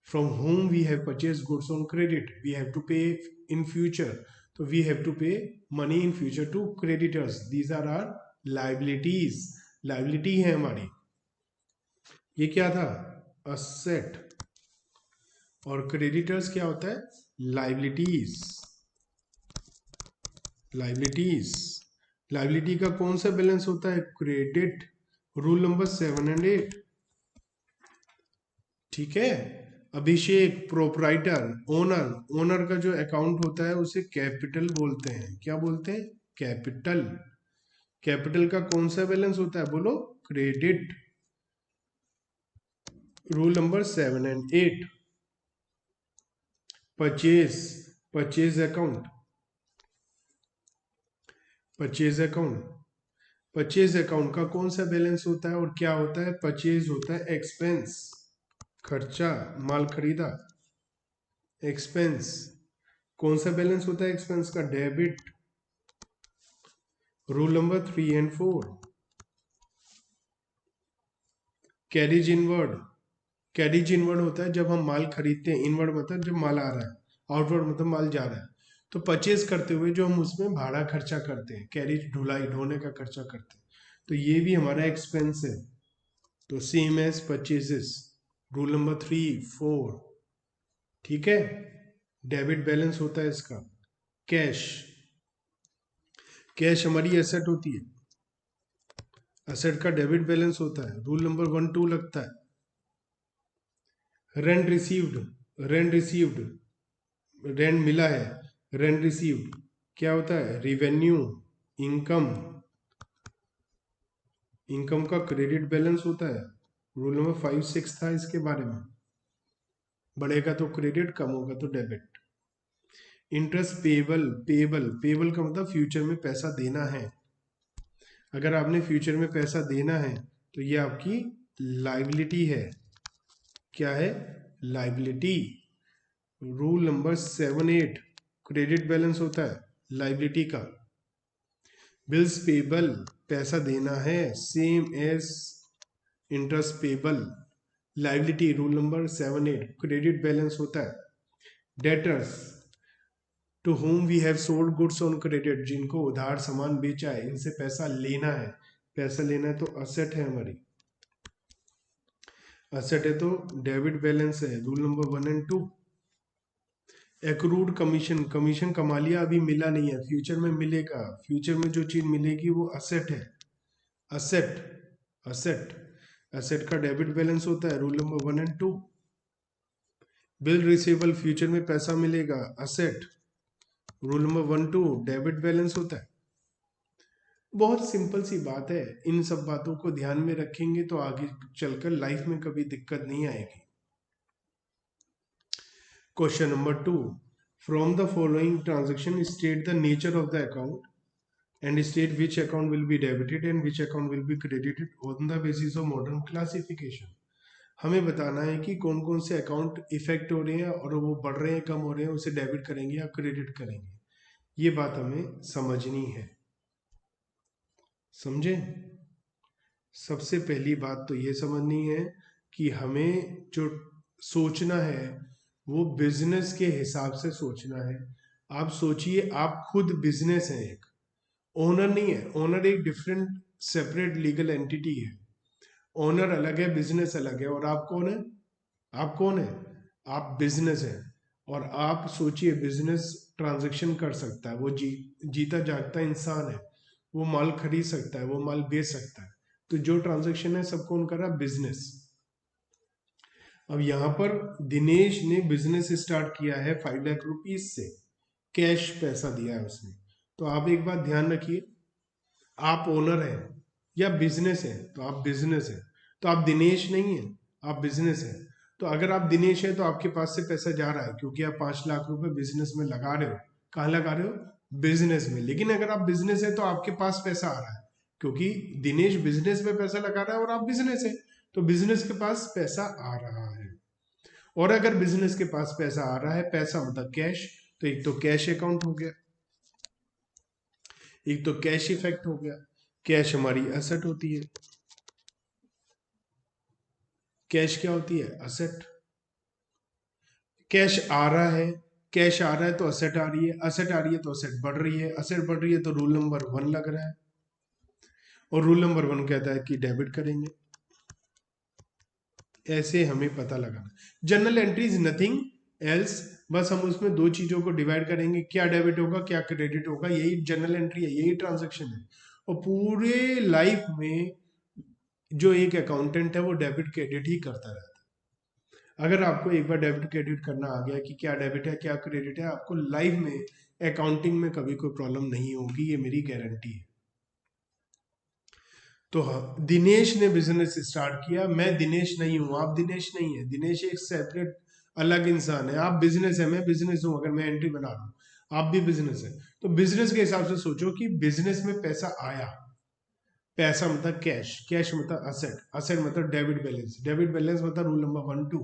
From whom we have purchase goods on credit, we have to pay in future, तो we have to pay money in future to creditors, these are are liabilities, liability है हमारी। ये क्या था? असेट। और क्रेडिटर्स क्या होता है? Liabilities, liabilities. लाइबिलिटी का कौन सा बैलेंस होता है? Credit, rule number 7 and 8। ठीक है। अभिषेक प्रोपराइटर, ओनर, ओनर का जो अकाउंट होता है उसे कैपिटल बोलते हैं। क्या बोलते हैं? कैपिटल। कैपिटल का कौन सा बैलेंस होता है बोलो? Credit, rule number 7 and 8। Purchase, purchase account, purchase account, purchase account का कौन सा बैलेंस होता है और क्या होता है? परचेज होता है एक्सपेंस, खर्चा, माल खरीदा, एक्सपेंस। कौन सा बैलेंस होता है एक्सपेंस का? Debit, rule number 3 and 4। Carriage inward, carriage inward होता है जब हम माल खरीदते हैं, इनवर्ड मतलब जब माल आ रहा है, आउटवर्ड मतलब माल जा रहा है। तो परचेज करते हुए जो हम उसमें भाड़ा खर्चा करते हैं, कैरिज ढुलाई ढोने का खर्चा करते हैं, तो ये भी हमारा एक्सपेंस है। तो same as purchases, rule number 3 4। ठीक है। डेबिट बैलेंस होता है इसका। कैश, कैश हमारी एसेट होती है, एसेट का डेबिट बैलेंस होता है, रूल नंबर 1 2 लगता है। Rent received, rent received, rent मिला है, रेंट रिसीव्ड क्या होता है? रिवेन्यू, इनकम, इनकम का क्रेडिट बैलेंस होता है। रूल नंबर 5 6 था इसके बारे में। बढ़ेगा तो क्रेडिट, कम होगा तो debit. Interest payable, payable, payable का मतलब फ्यूचर में पैसा देना है। अगर आपने फ्यूचर में पैसा देना है तो ये आपकी लाइबिलिटी है। क्या है? Liability. Rule number 7 8, credit balance होता है लाइबिलिटी का। बिल्स पेबल, पैसा देना है, same as interest payable, liability, rule number 7 8, credit balance होता है। Debtors, to whom we have sold goods on credit, जिनको उधार सामान बेचा है, इनसे पैसा लेना है, पैसा लेना है, तो असेट है हमारी, असेट है तो डेबिट बैलेंस है, rule number 1 and 2। Accrued commission, commission कमा लिया अभी मिला नहीं है, फ्यूचर में मिलेगा, फ्यूचर में जो चीज मिलेगी वो असेट है, असेट, असेट, असेट का डेबिट बैलेंस होता है, rule number 1 and 2। Bill receivable, future में पैसा मिलेगा, asset, rule number 1 2, debit balance होता है। बहुत सिंपल सी बात है, इन सब बातों को ध्यान में रखेंगे तो आगे चलकर लाइफ में कभी दिक्कत नहीं आएगी। Question number 2, from the following transaction state the nature of the account and state which account will be debited and which account will be credited on the basis of modern classification। हमें बताना है कि कौन कौन से account effect हो रहे हैं और वो बढ़ रहे हैं, कम हो रहे हैं, उसे डेबिट करेंगे या क्रेडिट करेंगे। ये बात हमें समझनी है। समझे? सबसे पहली बात तो ये समझनी है कि हमें जो सोचना है वो बिजनेस के हिसाब से सोचना है। आप सोचिए, आप खुद बिजनेस है, एक ओनर नहीं है। ओनर एक डिफरेंट सेपरेट लीगल एंटिटी है। ओनर अलग है, बिजनेस अलग है। और आप कौन है? आप कौन है? आप बिजनेस है। और आप सोचिए, बिजनेस ट्रांजैक्शन कर सकता है, वो जीता जागता इंसान है, वो माल खरीद सकता है, वो माल बेच सकता है। तो जो ट्रांजैक्शन है सब कौन कर रहा है? बिजनेस। अब यहां पर दिनेश ने बिजनेस स्टार्ट किया है 5 लाख रुपीज से, कैश पैसा दिया है उसने, तो आप एक बात ध्यान रखिए, आप ओनर हैं या बिजनेस है, तो आप बिजनेस है, तो आप दिनेश नहीं है, आप बिजनेस है। तो अगर आप दिनेश है तो आपके पास से पैसा जा रहा है क्योंकि आप 5 लाख रुपए बिजनेस में लगा रहे हो। कहाँ लगा रहे हो? बिजनेस में। लेकिन अगर आप बिजनेस है तो आपके पास पैसा आ रहा है क्योंकि दिनेश बिजनेस में पैसा लगा रहा है और आप बिजनेस है, तो बिजनेस के पास पैसा आ रहा है। और अगर बिजनेस के पास पैसा आ रहा है, पैसा मतलब कैश, तो एक तो कैश अकाउंट हो गया, एक तो कैश इफेक्ट हो गया। कैश हमारी एसेट होती है। कैश क्या होती है? एसेट। कैश आ रहा है, कैश आ रहा है तो असेट आ रही है, असेट आ रही है तो असेट बढ़ रही है, असेट बढ़ रही है तो रूल नंबर 1 लग रहा है। और रूल नंबर 1 कहता है कि डेबिट करेंगे। ऐसे हमें पता लगाना। General entry is nothing else, बस हम उसमें दो चीजों को डिवाइड करेंगे, क्या डेबिट होगा क्या क्रेडिट होगा, यही जनरल एंट्री है, यही ट्रांजेक्शन है। और पूरे लाइफ में जो एक अकाउंटेंट है वो डेबिट क्रेडिट ही करता रहता है। अगर आपको एक बार डेबिट क्रेडिट करना आ गया कि क्या डेबिट है क्या क्रेडिट है, आपको लाइफ में अकाउंटिंग में कभी कोई प्रॉब्लम नहीं होगी, ये मेरी गारंटी है। तो हाँ, दिनेश ने बिजनेस स्टार्ट किया, मैं दिनेश नहीं हूं, आप दिनेश नहीं है, दिनेश एक सेपरेट अलग इंसान है। आप बिजनेस है, मैं बिजनेस हूं, अगर मैं एंट्री बना रहा हूं, आप भी बिजनेस है। तो बिजनेस के हिसाब से सोचो कि बिजनेस में पैसा आया, पैसा मतलब कैश, कैश मतलब असेट, असेट मतलब डेबिट बैलेंस, डेबिट बैलेंस मतलब रूल नंबर 1 2,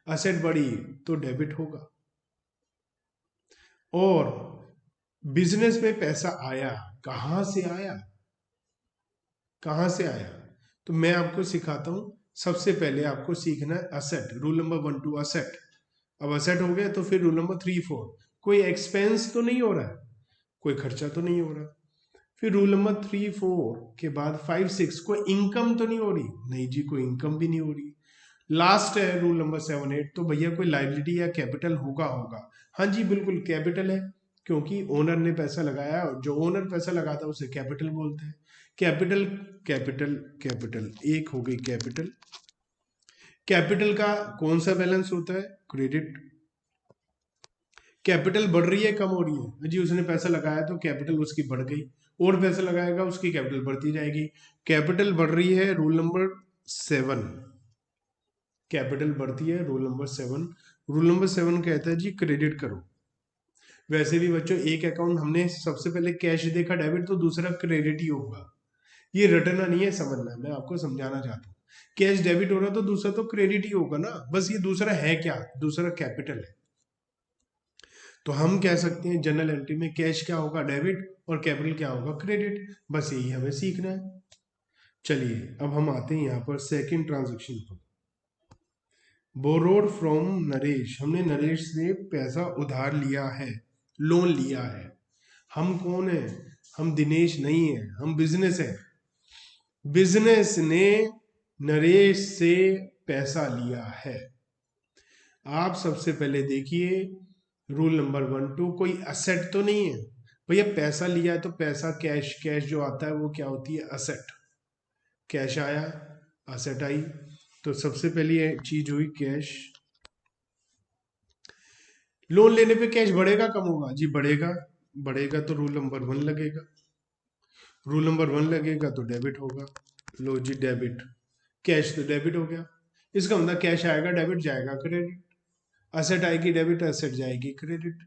असेट बढ़ी तो डेबिट होगा। और बिजनेस में पैसा आया, कहां से आया, कहां से आया? तो मैं आपको सिखाता हूं। सबसे पहले आपको सीखना है असेट, रूल नंबर 1 2 असेट। अब असेट हो गया तो फिर रूल नंबर 3 4, कोई एक्सपेंस तो नहीं हो रहा है, कोई खर्चा तो नहीं हो रहा। फिर रूल नंबर 3 4 के बाद 5 6, कोई इनकम तो नहीं हो रही, नहीं जी कोई इनकम भी नहीं हो रही। लास्ट है रूल नंबर 7 8, तो भैया कोई लाइबिलिटी या कैपिटल होगा होगा। हाँ जी बिल्कुल कैपिटल है, क्योंकि ओनर ने पैसा लगाया, और जो ओनर पैसा लगाता है उसे कैपिटल बोलते हैं। कैपिटल कैपिटल कैपिटल, एक हो गई कैपिटल। कैपिटल का कौन सा बैलेंस होता है? क्रेडिट। कैपिटल बढ़ रही है कम हो रही है? जी उसने पैसा लगाया तो कैपिटल उसकी बढ़ गई, और पैसा लगाएगा उसकी कैपिटल बढ़ती जाएगी। कैपिटल बढ़ रही है, रूल नंबर 7, कैपिटल बढ़ती है, रूल नंबर 7। रूल नंबर 7 कहता है जी क्रेडिट करो। वैसे भी बच्चों एक अकाउंट हमने सबसे पहले कैश देखा डेबिट, तो दूसरा क्रेडिट ही होगा। ये रटना नहीं है, समझना है, मैं आपको समझाना चाहता हूँ। कैश डेबिट हो रहा तो दूसरा तो क्रेडिट ही होगा ना, बस ये दूसरा है क्या? दूसरा कैपिटल है। तो हम कह सकते हैं जनरल एंट्री में कैश क्या होगा? डेबिट, और कैपिटल क्या होगा? क्रेडिट। बस यही हमें सीखना है। चलिए अब हम आते हैं यहाँ पर सेकंड ट्रांजेक्शन पर। बोरोड फ्रॉम नरेश, हमने नरेश से पैसा उधार लिया है, लोन लिया है। हम कौन है? हम दिनेश नहीं है, हम बिजनेस है। बिजनेस ने नरेश से पैसा लिया है। आप सबसे पहले देखिए रूल नंबर 1 2, कोई असेट तो नहीं है भैया, पैसा लिया है तो पैसा कैश, कैश जो आता है वो क्या होती है? असेट। कैश आया, असेट आई, तो सबसे पहली चीज हुई कैश। लोन लेने पे कैश बढ़ेगा कम होगा? जी बढ़ेगा, बढ़ेगा तो रूल नंबर 1 लगेगा, रूल नंबर 1 लगेगा तो डेबिट होगा। लो जी डेबिट, कैश तो डेबिट हो गया। इसका मतलब कैश आएगा डेबिट जाएगा क्रेडिट, असेट आएगी डेबिट असेट जाएगी क्रेडिट।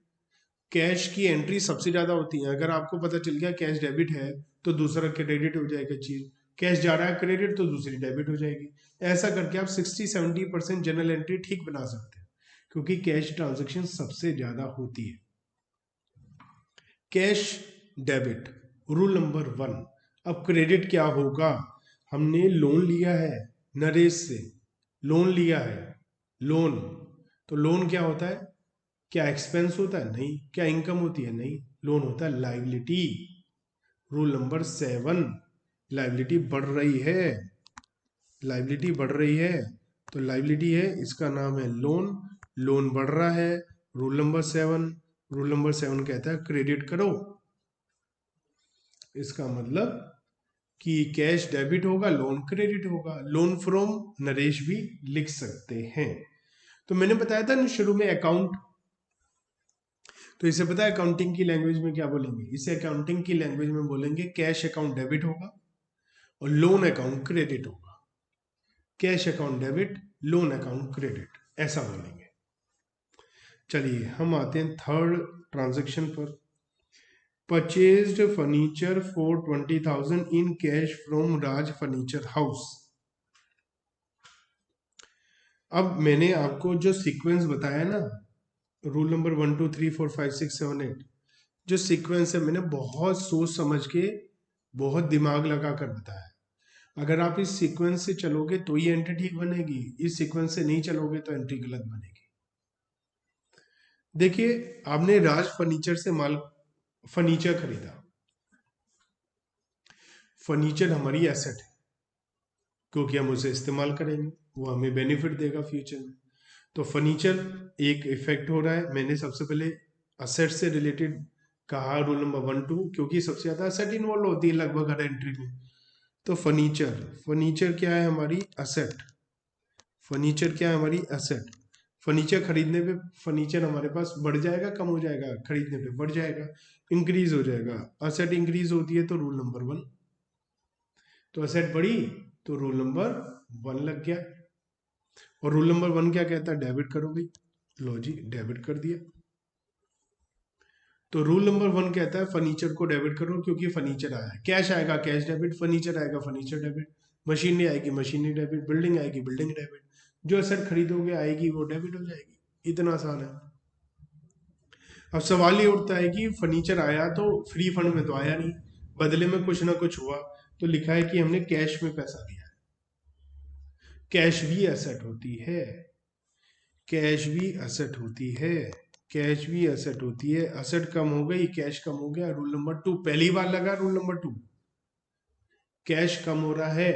कैश की एंट्री सबसे ज्यादा होती है। अगर आपको पता चल गया कैश डेबिट है तो दूसरा क्रेडिट हो जाएगा चीज, कैश जा रहा है क्रेडिट तो दूसरी डेबिट हो जाएगी। ऐसा करके आप 60 70% जनरल एंट्री ठीक बना सकते हैं, क्योंकि कैश ट्रांजेक्शन सबसे ज्यादा होती है। Cash debit, rule number 1। अब क्रेडिट क्या होगा? हमने लोन लिया है नरेश से, लोन लिया है, लोन, तो लोन क्या होता है? क्या एक्सपेंस होता है? नहीं। क्या इनकम होती है? नहीं। लोन होता है लाइबिलिटी, रूल नंबर 7। लाइबिलिटी बढ़ रही है, लाइबिलिटी बढ़ रही है, तो लाइबिलिटी है, इसका नाम है लोन, लोन बढ़ रहा है, रूल नंबर 7। रूल नंबर 7 कहता है क्रेडिट करो। इसका मतलब कि कैश डेबिट होगा, लोन क्रेडिट होगा। लोन फ्रॉम नरेश भी लिख सकते हैं। तो मैंने बताया था ना शुरू में अकाउंट, तो इसे पता है अकाउंटिंग की लैंग्वेज में क्या बोलेंगे? इसे अकाउंटिंग की लैंग्वेज में बोलेंगे कैश अकाउंट डेबिट होगा और लोन अकाउंट क्रेडिट होगा। Cash account debit, loan account credit, ऐसा बोलेंगे। चलिए हम आते हैं थर्ड ट्रांजेक्शन पर। Purchased furniture for 20,000 in cash from Raj furniture house. अब मैंने आपको जो सीक्वेंस बताया ना, रूल नंबर 1 2 3 4 5 6 7 8, जो सीक्वेंस है मैंने बहुत सोच समझ के, बहुत दिमाग लगा कर बताया। अगर आप इस सीक्वेंस से चलोगे तो ये एंट्री ठीक बनेगी, इस सीक्वेंस से नहीं चलोगे तो एंट्री गलत बनेगी। देखिए आपने राज फर्नीचर से माल फर्नीचर खरीदा। फर्नीचर हमारी एसेट है क्योंकि हम उसे इस्तेमाल करेंगे, वो हमें बेनिफिट देगा फ्यूचर में। तो फर्नीचर एक इफेक्ट हो रहा है। मैंने सबसे पहले असेट से रिलेटेड कहा रूल नंबर 1 2, क्योंकि सबसे ज्यादा असेट इन्वॉल्व होती है लगभग हर एंट्री में। तो फर्नीचर, फर्नीचर क्या है? हमारी असेट। फर्नीचर क्या है? हमारी असेट। फर्नीचर खरीदने पे फर्नीचर हमारे पास बढ़ जाएगा कम हो जाएगा? खरीदने पे बढ़ जाएगा, इंक्रीज हो जाएगा। असेट इंक्रीज होती है तो रूल नंबर 1। तो असेट बढ़ी तो रूल नंबर 1 लग गया। और रूल नंबर 1 क्या कहता है? डेबिट करो भाई। लो जी, डेबिट कर दिया। तो रूल नंबर 1 कहता है फर्नीचर को डेबिट करो क्योंकि फर्नीचर आया है। कैश आएगा कैश डेबिट, फर्नीचर आएगा फर्नीचर डेबिट, मशीनरी आएगी मशीनरी डेबिट, बिल्डिंग आएगी बिल्डिंग डेबिट। जो एसेट खरीदोगे आएगी वो डेबिट हो जाएगी। इतना आसान है। अब सवाल ये उठता है कि फर्नीचर आया तो फ्री फंड में तो आया नहीं, बदले में कुछ ना कुछ हुआ। तो लिखा है कि हमने कैश में पैसा दिया है। कैश भी एसेट होती है, कैश भी एसेट होती है, कैश भी एसेट होती है। एसेट कम हो गई, कैश कम हो गया। रूल नंबर 2 पहली बार लगा। रूल नंबर 2, कैश कम हो रहा है,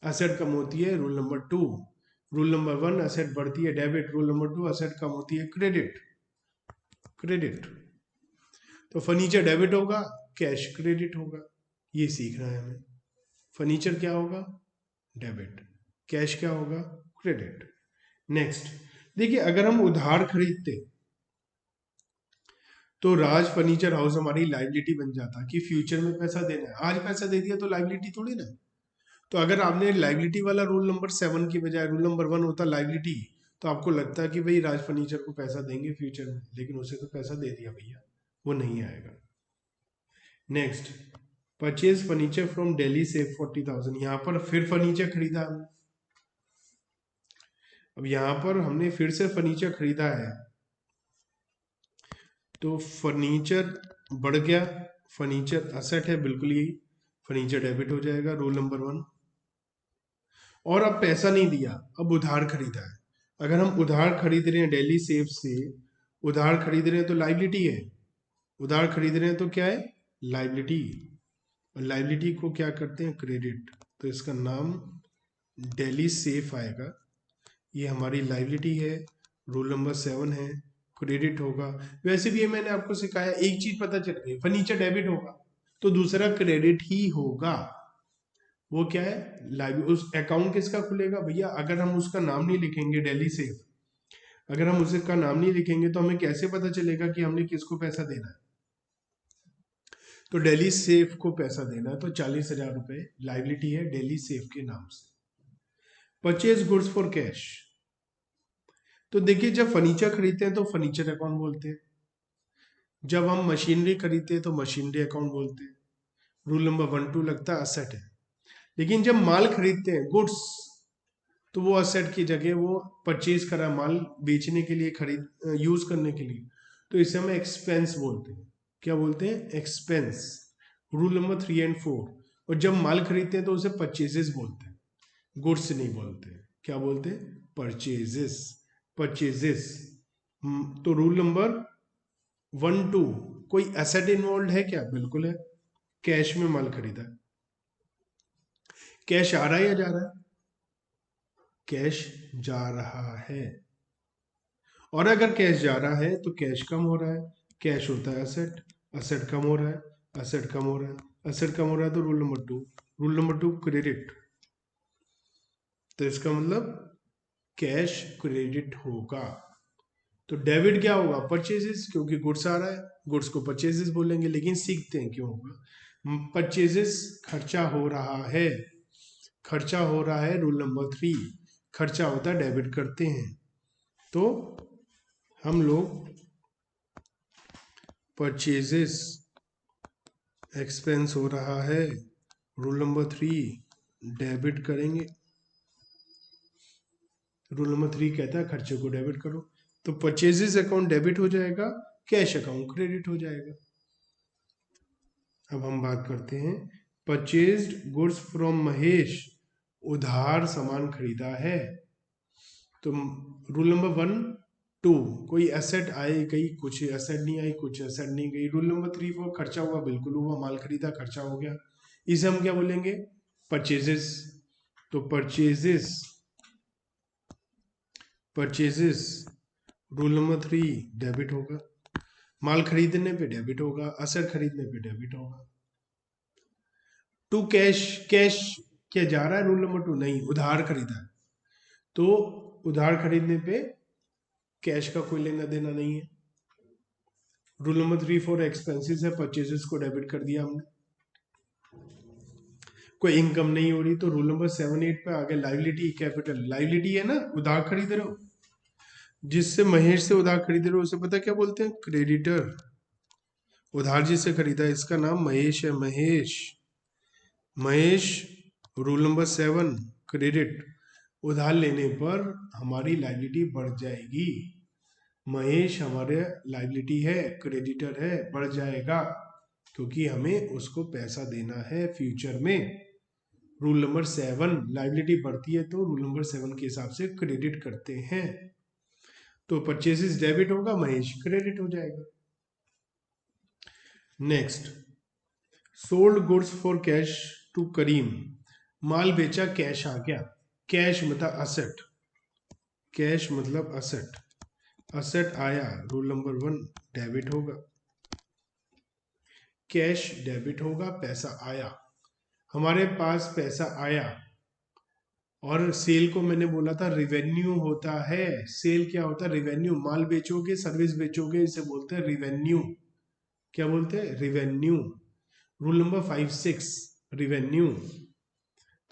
एसेट कम होती है। Rule number 2। Rule number 1 asset बढ़ती है डेबिट, रूल नंबर 2 एसेट कम होती है क्रेडिट। क्रेडिट। तो फर्नीचर डेबिट होगा, कैश क्रेडिट होगा। ये सीखना है हमें। फर्नीचर क्या होगा? डेबिट। कैश क्या होगा? क्रेडिट। नेक्स्ट देखिए, अगर हम उधार खरीदते तो राज फर्नीचर हाउस हमारी लाइबिलिटी बन जाता कि फ्यूचर में पैसा देना है। आज पैसा दे दिया तो लाइबिलिटी थोड़ी ना। तो अगर आपने लाइबिलिटी वाला रूल नंबर 7 की बजाय रूल नंबर 1 होता लाइबिलिटी, तो आपको लगता है कि भाई राज फर्नीचर को पैसा देंगे फ्यूचर में, लेकिन उसे तो पैसा दे दिया भैया, वो नहीं आएगा। Next, purchase furniture from Delhi save 40,000। यहाँ पर फिर फर्नीचर खरीदा हमने। अब यहाँ पर हमने फिर से फर्नीचर खरीदा है तो फर्नीचर बढ़ गया। फर्नीचर असेट है बिल्कुल यही, फर्नीचर डेबिट हो जाएगा रूल नंबर 1। और अब पैसा नहीं दिया, अब उधार खरीदा है। अगर हम उधार खरीद रहे हैं दिल्ली सेफ से, उधार खरीद रहे हैं तो लाइबिलिटी है। उधार खरीद रहे हैं तो क्या है? लाइबिलिटी। और लाइबिलिटी को क्या करते हैं? क्रेडिट। तो इसका नाम दिल्ली सेफ आएगा। ये हमारी लाइबिलिटी है, रूल नंबर 7 है, क्रेडिट होगा। वैसे भी ये मैंने आपको सिखाया, एक चीज पता चल गई, फर्नीचर डेबिट होगा तो दूसरा क्रेडिट ही होगा। वो क्या है? लाइव। उस अकाउंट किसका खुलेगा भैया? अगर हम उसका नाम नहीं लिखेंगे दिल्ली सेफ, अगर हम उसका नाम नहीं लिखेंगे तो हमें कैसे पता चलेगा कि हमने किसको पैसा देना है? तो दिल्ली सेफ को पैसा देना है तो 40,000 रुपए लाइबिलिटी है दिल्ली सेफ के नाम से। Purchase goods for cash. तो देखिए, जब फर्नीचर खरीदते हैं तो फर्नीचर अकाउंट बोलते हैं, जब हम मशीनरी खरीदते हैं तो मशीनरी अकाउंट बोलते हैं। रूल नंबर 1 2 लगता है असेट है। लेकिन जब माल खरीदते हैं गुड्स, तो वो असेट की जगह वो परचेज करा माल बेचने के लिए, खरीद यूज करने के लिए, तो इसे हम एक्सपेंस बोलते हैं। क्या बोलते हैं? एक्सपेंस। Rule number 3 and 4। और जब माल खरीदते हैं तो उसे परचेजेस बोलते हैं, गुड्स नहीं बोलते। क्या बोलते हैं? परचेजेस। परचेजेस। तो रूल नंबर 1 2, कोई एसेट इन्वॉल्व है क्या? बिल्कुल है। कैश में माल खरीदा, कैश आ रहा है या जा रहा है? कैश जा रहा है। और अगर कैश जा रहा है तो कैश कम हो रहा है। कैश होता है असेट, असेट कम हो रहा है, असेट कम हो रहा है, असेट कम हो रहा है तो rule number 2। Rule number 2 credit. तो इसका मतलब कैश क्रेडिट होगा। तो डेबिट क्या होगा, परचेजेस, क्योंकि गुड्स आ रहा है, गुड्स को परचेजेस बोलेंगे। लेकिन सीखते हैं क्यों होगा। परचेजेस खर्चा हो रहा है, खर्चा हो रहा है, रूल नंबर 3, खर्चा होता है डेबिट करते हैं। तो हम लोग परचेजेस एक्सपेंस हो रहा है, रूल नंबर 3 डेबिट करेंगे। रूल नंबर 3 कहता है खर्चे को डेबिट करो। तो परचेजेस अकाउंट डेबिट हो जाएगा, कैश अकाउंट क्रेडिट हो जाएगा। अब हम बात करते हैं, परचेज्ड गुड्स फ्रॉम महेश, उधार सामान खरीदा है। तो रूल नंबर 1 2, कोई एसेट आई गई, कुछ एसेट नहीं आई, कुछ एसेट नहीं गई। रूल नंबर 3 4, खर्चा हुआ, बिल्कुल हुआ, माल खरीदा, खर्चा हो गया, इसे हम क्या बोलेंगे, परचेजेस। तो purchases, purchases rule number 3 debit होगा, माल खरीदने पे डेबिट होगा, असेट खरीदने पे डेबिट होगा। टू कैश, कैश क्या जा रहा है, रूल नंबर 2 नहीं, उधार खरीदा है, तो उधार खरीदने पे कैश का कोई लेना देना नहीं है। रूल नंबर 3 4 एक्सपेंसेस है, परचेजेस को डेबिट कर दिया हमने। कोई इनकम नहीं हो रही, तो रूल नंबर 7 8 पे आगे लाइबिलिटी कैपिटल, लाइबिलिटी है ना, उधार खरीद रहे हो, जिससे महेश से उधार खरीद रहे हो उसे पता क्या बोलते हैं, क्रेडिटर। उधार जिससे खरीदा है इसका नाम महेश है, Mahesh, Mahesh. Rule number 7 credit, उधार लेने पर हमारी लाइबिलिटी बढ़ जाएगी। महेश हमारे लाइबिलिटी है, क्रेडिटर है, बढ़ जाएगा, क्योंकि हमें उसको पैसा देना है फ्यूचर में। रूल नंबर 7, लाइबिलिटी बढ़ती है तो रूल नंबर 7 के हिसाब से क्रेडिट करते हैं। तो परचेजेस डेबिट होगा, महेश क्रेडिट हो जाएगा। Next, sold goods for cash to Karim, माल बेचा, कैश आ गया। कैश मतलब असेट, कैश मतलब असेट, असेट आया, रूल नंबर 1 डेबिट होगा, कैश डेबिट होगा, पैसा आया, हमारे पास पैसा आया। और सेल को मैंने बोला था रिवेन्यू होता है, सेल क्या होता है, रिवेन्यू, माल बेचोगे, सर्विस बेचोगे, इसे बोलते हैं रिवेन्यू। क्या बोलते हैं, रिवेन्यू। Rule number 5 6 revenue.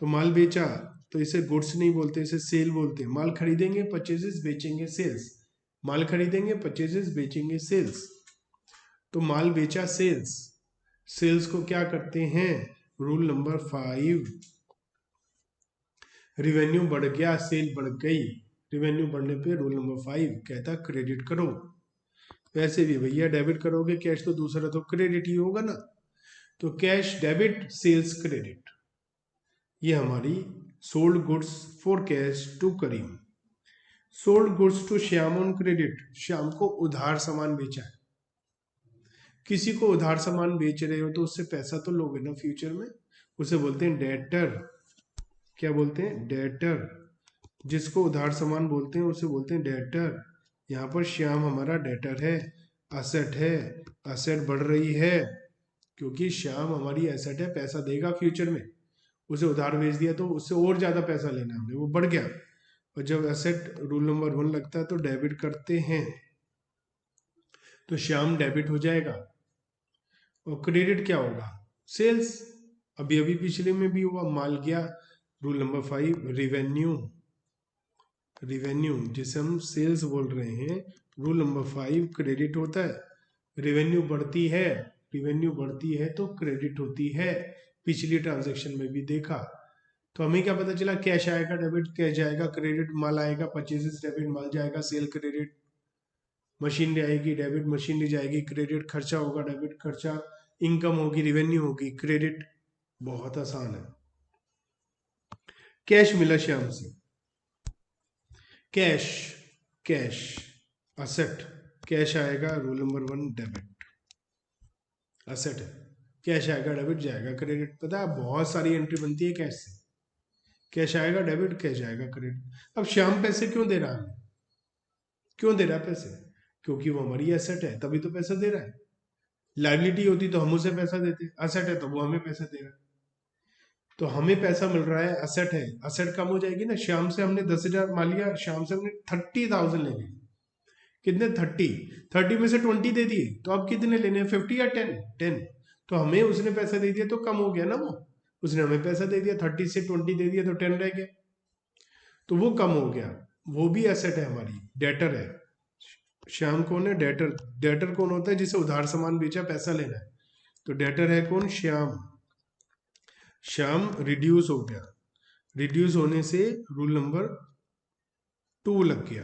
तो माल बेचा तो इसे गुड्स नहीं बोलते, इसे सेल बोलते हैं। माल खरीदेंगे, परचेजेस, बेचेंगे, सेल्स, माल खरीदेंगे, परचेजेस, बेचेंगे, सेल्स। तो माल बेचा, सेल्स, सेल्स को क्या करते हैं, रूल नंबर 5, रिवेन्यू बढ़ गया, सेल बढ़ गई, रिवेन्यू बढ़ने पे रूल नंबर 5 कहता क्रेडिट करो। वैसे भी भैया डेबिट करोगे कैश तो दूसरा तो क्रेडिट ही होगा ना, तो कैश डेबिट, सेल्स क्रेडिट। ये हमारी sold goods for cash to Karim. Sold goods to Shyam on credit, Shyam को उधार सामान बेचा है। किसी को उधार सामान बेच रहे हो तो उससे पैसा तो लोगे ना फ्यूचर में, उसे बोलते हैं डेटर। क्या बोलते हैं, डेटर। जिसको उधार सामान बोलते हैं उसे बोलते हैं डेटर। यहाँ पर श्याम हमारा डेटर है, असेट है, असेट बढ़ रही है, क्योंकि श्याम हमारी एसेट है, पैसा देगा फ्यूचर में। उसे उधार बेच दिया तो उससे और ज्यादा पैसा लेना हमने, वो बढ़ गया। और जब एसेट रूल नंबर 1 लगता है तो डेबिट करते हैं, तो श्याम डेबिट हो जाएगा। और क्रेडिट क्या होगा, सेल्स। अभी अभी पिछले में भी हुआ, माल गया, रूल नंबर 5 रिवेन्यू, रिवेन्यू जिसे हम सेल्स बोल रहे हैं, रूल नंबर 5 क्रेडिट होता है। रिवेन्यू बढ़ती है, रिवेन्यू बढ़ती है तो क्रेडिट होती है, पिछली ट्रांजैक्शन में भी देखा। तो हमें क्या पता चला, कैश आएगा डेबिट, कैश जाएगा क्रेडिट, माल आएगा परचेजेस डेबिट, माल जाएगा सेल क्रेडिट, मशीनरी आएगी डेबिट, मशीनरी जाएगी क्रेडिट, खर्चा होगा डेबिट, खर्चा, इनकम होगी रिवेन्यू होगी क्रेडिट। बहुत आसान है। कैश मिला श्याम से, कैश, कैश असेट, कैश आएगा, रूल नंबर 1 डेबिट, असेट है, कैश आएगा डेबिट, जाएगा क्रेडिट। पता है बहुत सारी एंट्री बनती है कैश से, कैश आएगा डेबिट, कैश आएगा क्रेडिट। अब श्याम पैसे क्यों दे रहा है, क्यों दे रहा है पैसे, क्योंकि वो हमारी एसेट है तभी तो पैसा दे रहा है। लाइबिलिटी होती तो हम उसे पैसा देते, असेट है तो वो हमें पैसा दे रहा है। तो हमें पैसा मिल रहा है, असेट है, असेट कम हो जाएगी ना। श्याम से हमने 10,000 मान लिया, श्याम से हमने 30,000 ले ली, कितने 30 में से 20 दे दिए, तो अब कितने लेने हैं 50 या 10? तो हमें उसने पैसा दे दिया तो कम हो गया ना, वो उसने हमें पैसा दे दिया 30 से 20 दे दिया तो 10 रह गया, तो वो कम हो गया, वो भी एसेट है हमारी, डेटर है। श्याम कौन है? डेटर। डेटर कौन होता है? जिसे उधार सामान बेचा पैसा लेना है, तो डेटर है कौन? श्याम। श्याम रिड्यूस हो गया, रिड्यूस होने से रूल नंबर 2 लग गया।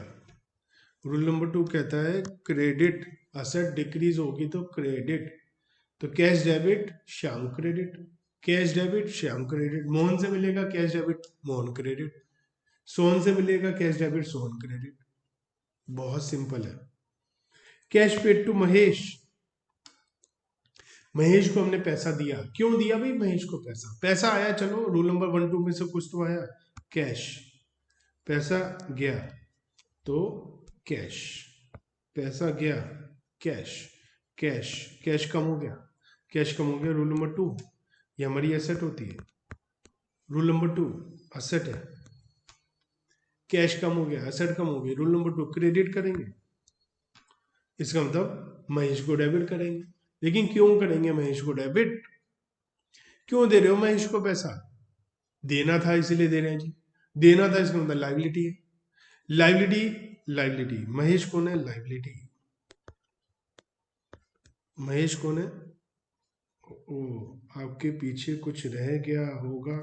रूल नंबर 2 कहता है क्रेडिट, असेट डिक्रीज होगी तो क्रेडिट, तो cash debit Shyam credit, cash debit Shyam credit, Mohan से मिलेगा cash debit Mohan credit, Sohan से मिलेगा कैश डेबिट सोहन क्रेडिट। बहुत सिंपल है। Cash paid to Mahesh, Mahesh को हमने पैसा दिया, क्यों दिया भाई महेश को पैसा? पैसा आया, चलो रूल नंबर 1 2 में से कुछ तो आया, कैश, पैसा गया तो कैश, पैसा गया कैश, कैश, कैश कम हो गया, कैश कम हो गया, रूल नंबर 2, ये हमारी एसेट होती है। रूल नंबर 2 एसेट है, कैश कम हो गया, एसेट कम हो गई, रूल नंबर 2 क्रेडिट करेंगे, इसका मतलब महेश को डेबिट करेंगे। लेकिन क्यों करेंगे महेश को डेबिट? क्यों दे रहे हो महेश को पैसा? देना था इसीलिए दे रहे हैं जी, देना था इसका मतलब लाइबिलिटी है, लाइबिलिटी, लाइबिलिटी, महेश कौन है? लाइबिलिटी, महेश कौन है? ओ, आपके पीछे कुछ रह गया होगा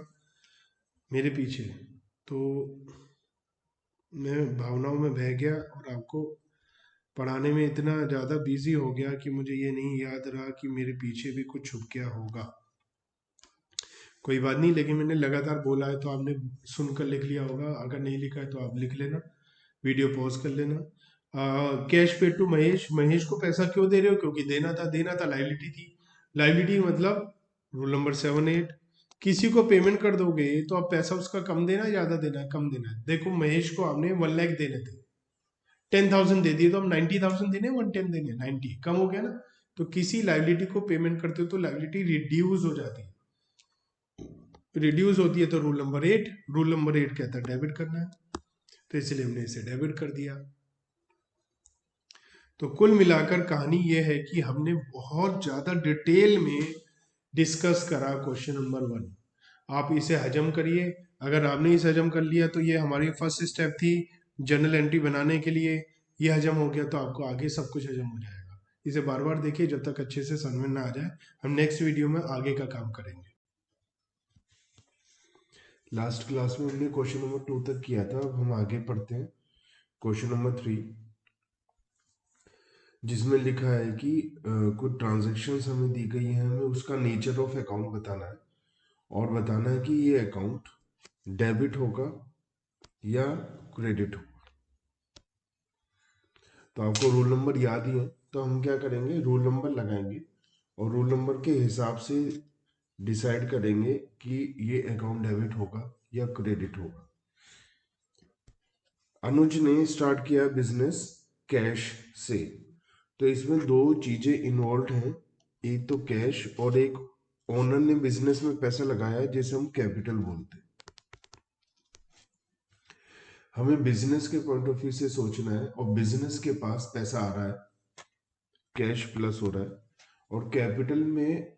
मेरे पीछे, तो मैं भावनाओं में बह गया और आपको पढ़ाने में इतना ज़्यादा बिजी हो गया कि मुझे ये नहीं याद रहा कि मेरे पीछे भी कुछ छुप गया होगा। कोई बात नहीं, लेकिन मैंने लगातार बोला है तो आपने सुनकर लिख लिया होगा, अगर नहीं लिखा है तो आप लिख लेना, वीडियो पॉज कर लेना। Cash paid to Mahesh, Mahesh को पैसा क्यों दे रहे हो? क्योंकि देना था, देना था लाइबिलिटी थी, लाइबिलिटी मतलब रूल नंबर 7 8, किसी को पेमेंट कर दोगे तो आप पैसा उसका कम देना है ज्यादा देना है? कम देना है। देखो महेश को आपने 1 लाख देने थे, 10,000 दे दिए तो अब 90,000 देने, 110 देने, 90 कम हो गया ना। तो किसी लाइबिलिटी को पेमेंट करते हो तो लाइबिलिटी रिड्यूस हो जाती है, रिड्यूस होती है तो रूल नंबर 8, रूल नंबर 8 कहता है डेबिट करना है, तो इसलिए हमने इसे डेबिट कर दिया। तो कुल मिलाकर कहानी यह है कि हमने बहुत ज्यादा डिटेल में डिस्कस करा क्वेश्चन नंबर 1। आप इसे हजम करिए, अगर आपने इसे हजम कर लिया तो ये हमारी फर्स्ट स्टेप थी जर्नल एंट्री बनाने के लिए, ये हजम हो गया तो आपको आगे सब कुछ हजम हो जाएगा। इसे बार बार देखिए जब तक अच्छे से समझ में ना आ जाए, हम नेक्स्ट वीडियो में आगे का काम करेंगे। लास्ट क्लास में हमने क्वेश्चन नंबर 2 तक किया था, अब हम आगे पढ़ते हैं क्वेश्चन नंबर 3, जिसमें लिखा है कि कुछ ट्रांजैक्शंस हमें दी गई हैं, हमें उसका नेचर ऑफ अकाउंट बताना है और बताना है कि ये अकाउंट डेबिट होगा या क्रेडिट होगा। तो आपको रूल नंबर याद ही है, तो हम क्या करेंगे, रूल नंबर लगाएंगे और रूल नंबर के हिसाब से डिसाइड करेंगे कि ये अकाउंट डेबिट होगा या क्रेडिट होगा। अनुज ने स्टार्ट किया बिजनेस कैश से, तो इसमें दो चीजें इन्वॉल्व हैं, एक तो कैश और एक ओनर ने बिजनेस में पैसा लगाया है जिसे हम कैपिटल बोलते हैं। हमें बिजनेस के पॉइंट ऑफ व्यू से सोचना है और बिजनेस के पास पैसा आ रहा है, कैश प्लस हो रहा है, और कैपिटल में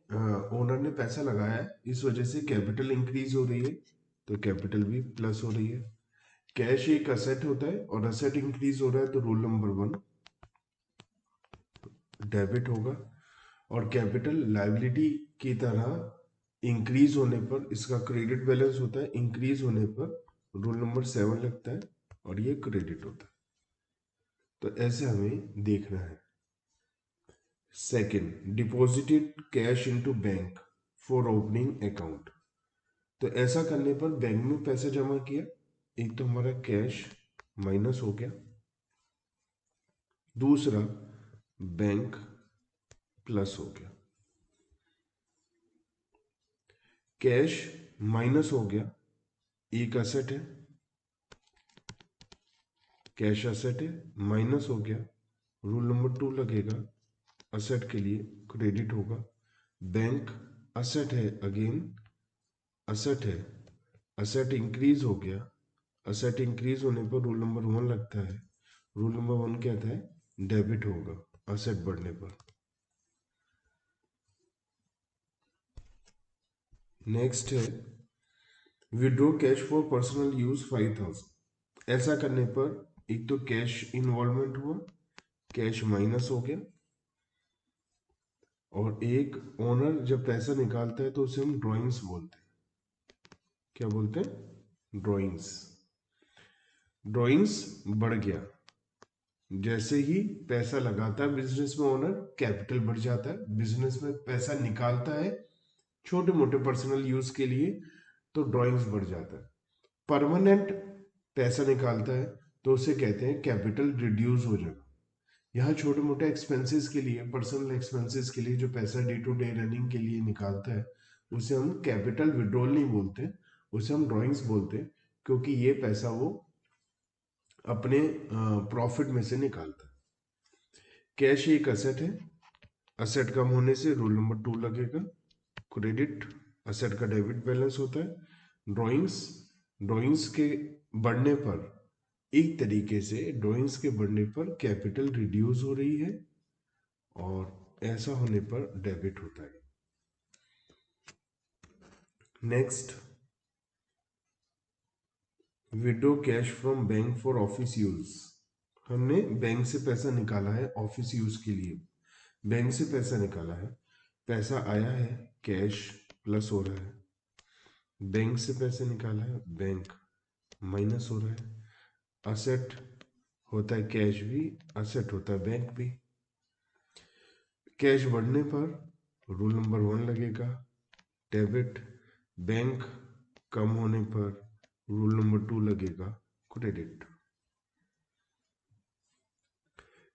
ओनर ने पैसा लगाया है, इस वजह से कैपिटल इंक्रीज हो रही है, तो कैपिटल भी प्लस हो रही है। कैश एक असेट होता है और असेट इंक्रीज हो रहा है तो रूल नंबर 1 डेबिट होगा, और कैपिटल लायबिलिटी की तरह इंक्रीज होने पर इसका क्रेडिट बैलेंस होता है, इंक्रीज होने पर रूल नंबर 7 लगता है और ये क्रेडिट होता है। तो ऐसे हमें देखना है। Second, deposited cash into bank for opening account, तो ऐसा करने पर बैंक में पैसा जमा किया, एक तो हमारा कैश माइनस हो गया, दूसरा बैंक प्लस हो गया। कैश माइनस हो गया, एक असेट है, कैश असेट है, माइनस हो गया, रूल नंबर 2 लगेगा, असेट के लिए क्रेडिट होगा। बैंक असेट है, अगेन असेट है, असेट इंक्रीज हो गया, असेट इंक्रीज होने पर रूल नंबर 1 लगता है, रूल नंबर 1 कहता है डेबिट होगा असेट बढ़ने पर। नेक्स्ट है withdraw cash for personal use 5000। ऐसा करने पर एक तो कैश इन्वॉल्वमेंट हुआ, कैश माइनस हो गया, और एक ओनर जब पैसा निकालता है तो उसे हम ड्राइंग्स बोलते हैं। क्या बोलते हैं? ड्राइंग्स। ड्राइंग्स बढ़ गया। जैसे ही पैसा लगाता है बिजनेस में ओनर, कैपिटल बढ़ जाता है। बिजनेस में पैसा निकालता है छोटे मोटे पर्सनल यूज के लिए तो ड्राइंग्स बढ़ जाता है। परमानेंट पैसा निकालता है तो उसे कहते हैं कैपिटल रिड्यूस हो जाना। यहाँ छोटे मोटे एक्सपेंसेस के लिए, पर्सनल एक्सपेंसेस के लिए जो पैसा डे टू डे रनिंग के लिए निकालता है उसे हम कैपिटल विड्रॉल नहीं बोलते, उसे हम ड्राइंग्स बोलते हैं, क्योंकि ये पैसा वो अपने प्रॉफिट में से निकालता है। कैश एक असेट है। असेट कम होने से रूल नंबर 2 लगेगा, क्रेडिट। असेट का डेबिट बैलेंस होता है। ड्राइंग्स, ड्राइंग्स के बढ़ने पर, एक तरीके से ड्राइंग्स के बढ़ने पर कैपिटल रिड्यूस हो रही है और ऐसा होने पर डेबिट होता है। Next, withdraw cash from bank for office use. हमने बैंक से पैसा निकाला है ऑफिस यूज के लिए। बैंक से पैसा निकाला है, पैसा आया है, कैश प्लस हो रहा है। बैंक से पैसे निकाला है, बैंक माइनस हो रहा है। असेट होता है कैश भी, असेट होता है बैंक भी। कैश बढ़ने पर रूल नंबर 1 लगेगा, डेबिट। बैंक कम होने पर रूल नंबर 2 लगेगा, credit.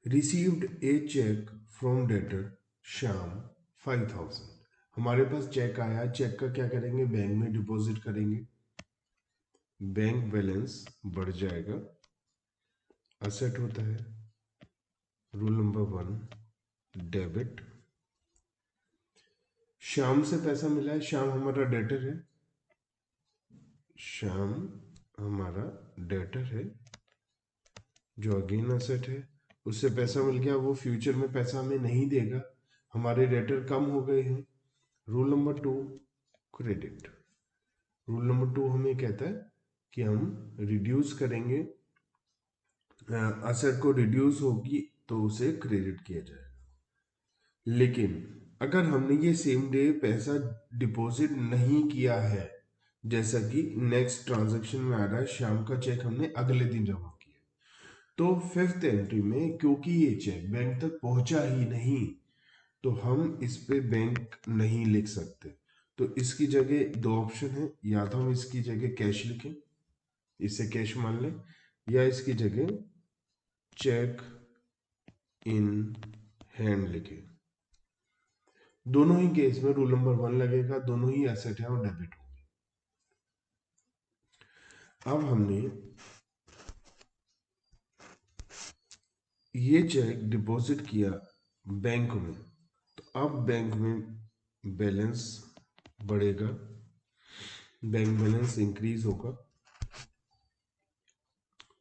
Received a cheque from debtor Shyam 5000। हमारे पास चेक आया, चेक का क्या करेंगे? बैंक में डिपॉजिट करेंगे, बैंक बैलेंस बढ़ जाएगा, असेट होता है। Rule number 1 debit. श्याम से पैसा मिला है, श्याम हमारा डेटर है, श्याम हमारा डेटर है जो अगेन असेट है। उससे पैसा मिल गया, वो फ्यूचर में पैसा हमें नहीं देगा, हमारे डेटर कम हो गए हैं। Rule number 2 credit. Rule number 2 हमें कहता है कि हम रिड्यूस करेंगे, असेट को रिड्यूस होगी तो उसे क्रेडिट किया जाएगा। लेकिन अगर हमने ये सेम डे पैसा डिपॉजिट नहीं किया है, जैसा कि नेक्स्ट ट्रांजैक्शन में आ रहा है, शाम का चेक हमने अगले दिन जमा किया, तो फिफ्थ एंट्री में क्योंकि ये चेक बैंक तक पहुंचा ही नहीं तो हम इस पे बैंक नहीं लिख सकते। तो इसकी जगह दो ऑप्शन है, या तो हम इसकी जगह कैश लिखें, इसे कैश मान लें, या इसकी जगह चेक इन हैंड लिखें। दोनों ही केस में रूल नंबर 1 लगेगा, दोनों ही एसेट है और डेबिट होंगे। अब हमने ये चेक डिपॉजिट किया बैंक में, तो अब बैंक में बैलेंस बढ़ेगा, बैंक बैलेंस इंक्रीज होगा,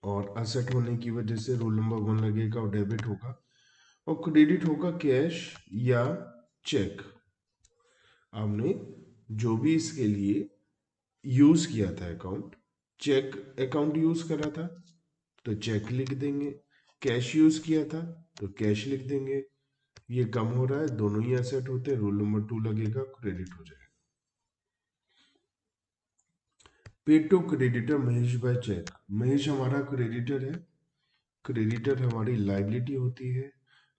और असेट होने की वजह से रूल नंबर 1 लगेगा और डेबिट होगा, और क्रेडिट होगा कैश या चेक। आपने जो भी इसके लिए यूज किया था अकाउंट, चेक अकाउंट यूज करा था तो चेक लिख देंगे, कैश यूज किया था तो कैश लिख देंगे। ये कम हो रहा है, दोनों ही एसेट होते हैं, रूल नंबर 2 लगेगा, क्रेडिट हो जाएगा। Paid to creditor Mahesh by cheque. Mahesh हमारा क्रेडिटर है, क्रेडिटर हमारी लाइबिलिटी होती है,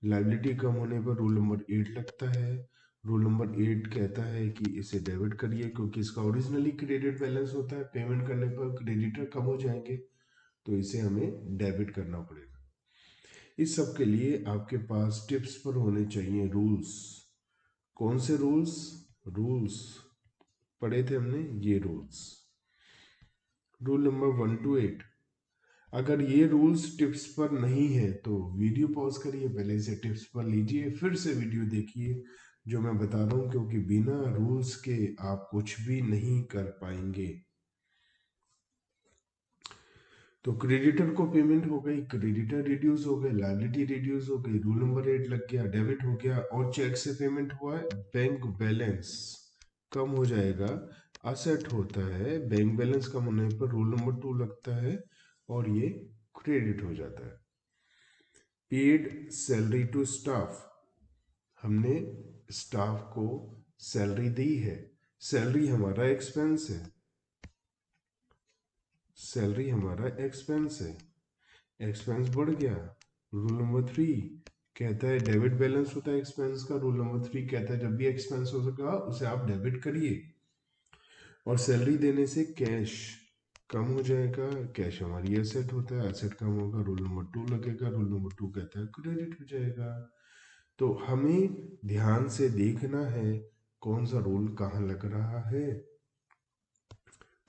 लाइबिलिटी कम होने पर रूल नंबर 8 लगता है। रूल नंबर 8 कहता है कि इसे डेबिट करिए, क्योंकि इसका ओरिजिनली क्रेडिट बैलेंस होता है, पेमेंट करने पर क्रेडिटर कम हो जाएंगे तो इसे हमें डेबिट करना पड़ेगा। इस सब के लिए आपके पास टिप्स पर होने चाहिए रूल्स। कौन से रूल्स? रूल्स पढ़े थे हमने, ये रूल्स, रूल नंबर 1 to 8। अगर ये रूल्स टिप्स पर नहीं है तो वीडियो पॉज करिए, पहले इसे टिप्स पर लीजिए, फिर से वीडियो देखिए जो मैं बता रहा हूँ, क्योंकि बिना रूल्स के आप कुछ भी नहीं कर पाएंगे। तो क्रेडिटर को पेमेंट हो गई, क्रेडिटर रिड्यूस हो गए, लायबिलिटी रिड्यूस हो गई, रूल नंबर 8 लग गया, डेबिट हो गया। और चेक से पेमेंट हुआ है, बैंक बैलेंस कम हो जाएगा, असेट होता है, बैंक बैलेंस कम होने पर रूल नंबर 2 लगता है और ये क्रेडिट हो जाता है। पेड सैलरी टू स्टाफ, हमने स्टाफ को सैलरी दी है, सैलरी हमारा एक्सपेंस है, सैलरी हमारा एक्सपेंस है, एक्सपेंस बढ़ गया। रूल नंबर 3 कहता है डेबिट बैलेंस होता है एक्सपेंस का, रूल नंबर 3 कहता है जब भी एक्सपेंस हो सका उसे आप डेबिट करिए। और सैलरी देने से कैश कम हो जाएगा, कैश हमारी एसेट होता है, एसेट कम होगा, रूल नंबर 2 लगेगा, रूल नंबर 2 कहता है क्रेडिट हो जाएगा। तो हमें ध्यान से देखना है कौन सा रूल कहाँ लग रहा है।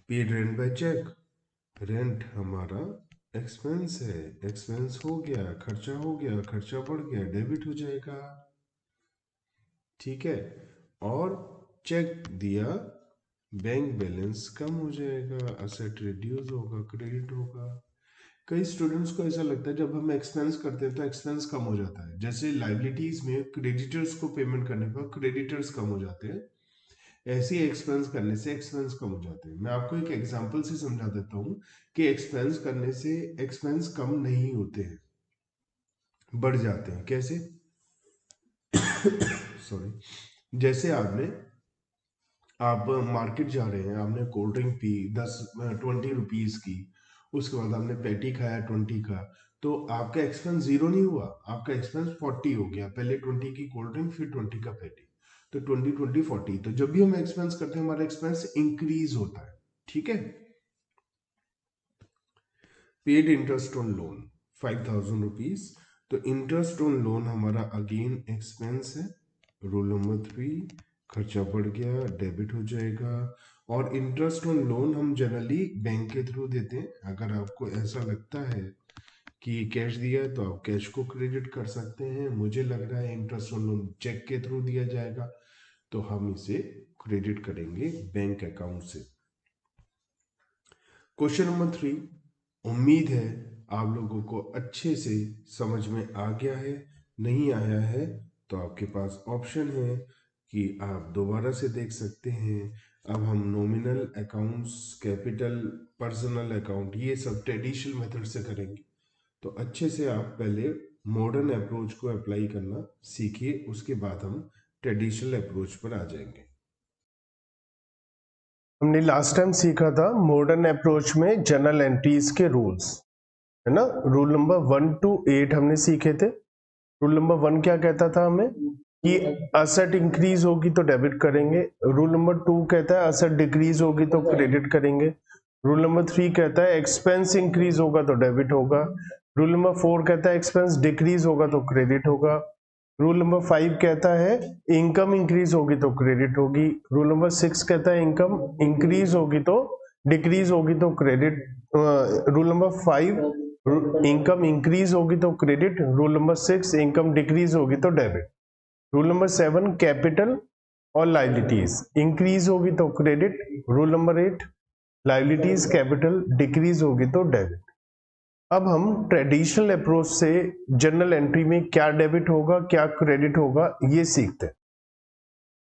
Paid rent by cheque, rent हमारा एक्सपेंस है, एक्सपेंस हो गया, खर्चा हो गया, खर्चा बढ़ गया, डेबिट हो जाएगा, ठीक है। और चेक दिया, बैंक बैलेंस कम हो जाएगा, असेट रिड्यूस होगा, क्रेडिट होगा। कई स्टूडेंट्स को ऐसा लगता है जब हम एक्सपेंस करते हैं तो एक्सपेंस कम हो जाता है, जैसे लाइबिलिटीज में क्रेडिटर्स को पेमेंट करने पर क्रेडिटर्स कम हो जाते हैं, ऐसे ही एक्सपेंस करने से एक्सपेंस कम हो जाते हैं। मैं आपको एक एग्जांपल से समझा देता हूं कि एक्सपेंस करने से एक्सपेंस कम नहीं होते हैं, बढ़ जाते हैं। कैसे? सॉरी, जैसे आप मार्केट जा रहे हैं, आपने कोल्ड ड्रिंक पी 20 रुपीज की, उसके बाद आपने पैटी खाया 20 का, तो आपका एक्सपेंस 0 नहीं हुआ, आपका एक्सपेंस 40 हो गया। पहले 20 की कोल्ड ड्रिंक, फिर 20 का पैटी, तो 20 20 40। तो जब भी हम एक्सपेंस करते हैं हमारा एक्सपेंस इंक्रीज होता है, ठीक है। Paid interest on loan 5000 rupees, तो इंटरेस्ट ऑन लोन हमारा अगेन एक्सपेंस है, रूल नंबर 3 खर्चा बढ़ गया, डेबिट हो जाएगा। और इंटरेस्ट ऑन लोन हम जनरली बैंक के थ्रू देते हैं। अगर आपको ऐसा लगता है कि कैश दिया है तो आप कैश को क्रेडिट कर सकते हैं, मुझे लग रहा है इंटरेस्ट ऑन लोन चेक के थ्रू दिया जाएगा तो हम इसे क्रेडिट करेंगे बैंक अकाउंट से। क्वेश्चन नंबर 3, उम्मीद है आप लोगों को अच्छे से समझ में आ गया है। नहीं आया है तो आपके पास ऑप्शन है कि आप दोबारा से देख सकते हैं। अब हम nominal accounts, capital, personal account, ये सब ट्रेडिशनल मेथड से करेंगे। तो अच्छे से आप पहले मॉडर्न अप्रोच को अप्लाई करना सीखिए, उसके बाद हम ट्रेडिशनल अप्रोच पर आ जाएंगे। हमने लास्ट टाइम सीखा था मॉडर्न अप्रोच में जर्नल एंट्रीज के रूल्स, है ना। रूल नंबर 1 to 8 हमने सीखे थे। रूल नंबर 1 क्या कहता था हमें कि असेट इंक्रीज होगी तो डेबिट करेंगे। रूल नंबर 2 कहता है असेट डिक्रीज होगी तो क्रेडिट करेंगे। रूल नंबर 3 कहता है एक्सपेंस इंक्रीज होगा तो डेबिट होगा। रूल नंबर 4 कहता है एक्सपेंस डिक्रीज होगा तो क्रेडिट होगा। रूल नंबर 5 कहता है इनकम इंक्रीज होगी तो क्रेडिट होगी। रूल नंबर 6 कहता है इनकम इंक्रीज होगी तो डिक्रीज होगी तो credit. Rule number 5 income increase होगी तो credit. Rule number 6 income decrease होगी तो डेबिट। रूल नंबर 7 कैपिटल और लाइबिलिटीज इंक्रीज होगी तो credit. Rule number 8 liabilities capital decrease होगी तो डेबिट। अब हम ट्रेडिशनल अप्रोच से जर्नल एंट्री में क्या डेबिट होगा क्या क्रेडिट होगा ये सीखते हैं।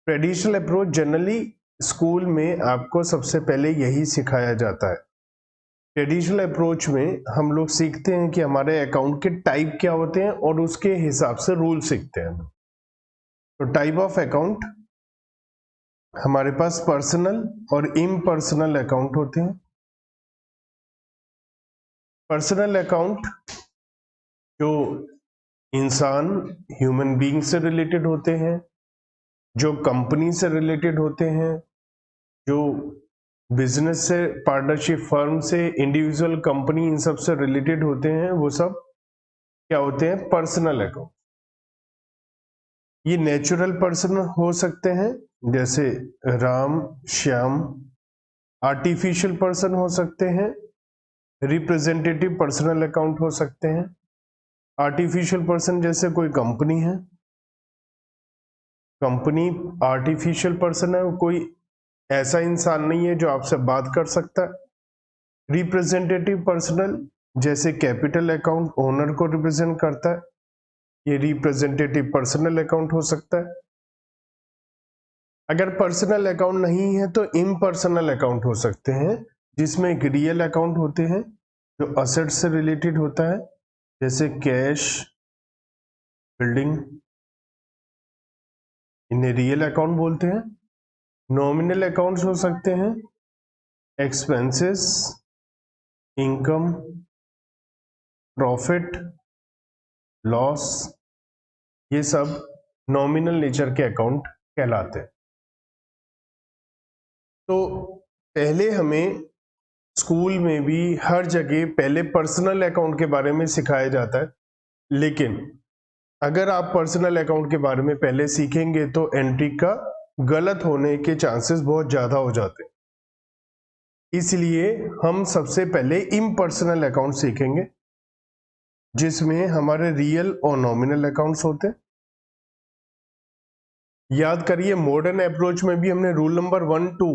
ट्रेडिशनल अप्रोच जनरली स्कूल में आपको सबसे पहले यही सिखाया जाता है। ट्रेडिशनल अप्रोच में हम लोग सीखते हैं कि हमारे अकाउंट के टाइप क्या होते हैं और उसके हिसाब से रूल सीखते हैं। तो टाइप ऑफ अकाउंट हमारे पास पर्सनल और इम्पर्सनल अकाउंट होते हैं। पर्सनल अकाउंट जो इंसान, ह्यूमन बीइंग से रिलेटेड होते हैं, जो कंपनी से रिलेटेड होते हैं, जो बिजनेस से, पार्टनरशिप फर्म से, इंडिविजुअल कंपनी, इन सब से रिलेटेड होते हैं, वो सब क्या होते हैं? Personal account. ये नेचुरल पर्सन हो सकते हैं जैसे राम, श्याम। आर्टिफिशियल पर्सन हो सकते हैं, रिप्रेजेंटेटिव पर्सनल अकाउंट हो सकते हैं। आर्टिफिशियल पर्सन जैसे कोई कंपनी है, कंपनी आर्टिफिशियल पर्सन है, कोई ऐसा इंसान नहीं है जो आपसे बात कर सकता है। रिप्रेजेंटेटिव पर्सनल, जैसे कैपिटल अकाउंट ओनर को रिप्रेजेंट करता है, ये रिप्रेजेंटेटिव पर्सनल अकाउंट हो सकता है। अगर पर्सनल अकाउंट नहीं है तो इम्पर्सनल अकाउंट हो सकते हैं, जिसमें एक रियल अकाउंट होते हैं जो असेट से रिलेटेड होता है, जैसे कैश, बिल्डिंग, इन्हें रियल अकाउंट बोलते हैं। नॉमिनल अकाउंट्स हो सकते हैं एक्सपेंसेस, इनकम, प्रॉफिट, लॉस, ये सब नॉमिनल नेचर के अकाउंट कहलाते हैं। तो पहले हमें स्कूल में भी हर जगह पहले पर्सनल अकाउंट के बारे में सिखाया जाता है, लेकिन अगर आप पर्सनल अकाउंट के बारे में पहले सीखेंगे तो एंट्री का गलत होने के चांसेस बहुत ज्यादा हो जाते हैं। इसलिए हम सबसे पहले इम्पर्सनल अकाउंट सीखेंगे, जिसमें हमारे रियल और नॉमिनल अकाउंट्स होते हैं। याद करिए, मॉडर्न अप्रोच में भी हमने रूल नंबर 1, 2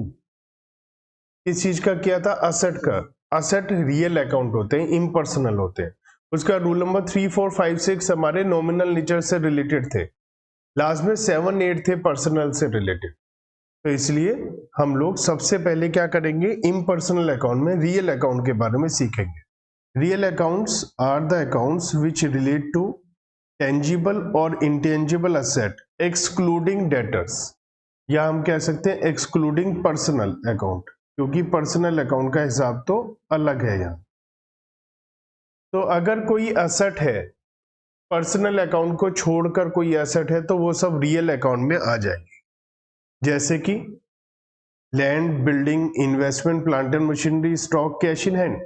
इस चीज का किया था, असेट का। असेट रियल अकाउंट होते हैं, इम्पर्सनल होते हैं। उसका रूल नंबर 3, 4, 5, 6 हमारे नॉमिनल नेचर से रिलेटेड थे। लास्ट में 7, 8 थे पर्सनल से रिलेटेड। तो इसलिए हम लोग सबसे पहले क्या करेंगे, इम्पर्सनल अकाउंट में रियल अकाउंट के बारे में सीखेंगे। Real accounts are the accounts which relate to tangible और इंटेंजिबल असेट एक्सक्लूडिंग डेटर्स, या हम कह सकते हैं एक्सक्लूडिंग पर्सनल अकाउंट, क्योंकि पर्सनल अकाउंट का हिसाब तो अलग है यहाँ। तो अगर कोई असेट है, पर्सनल अकाउंट को छोड़कर कोई एसेट है, तो वो सब रियल अकाउंट में आ जाएंगे, जैसे कि land, building, investment, plant and machinery, stock, cash in hand.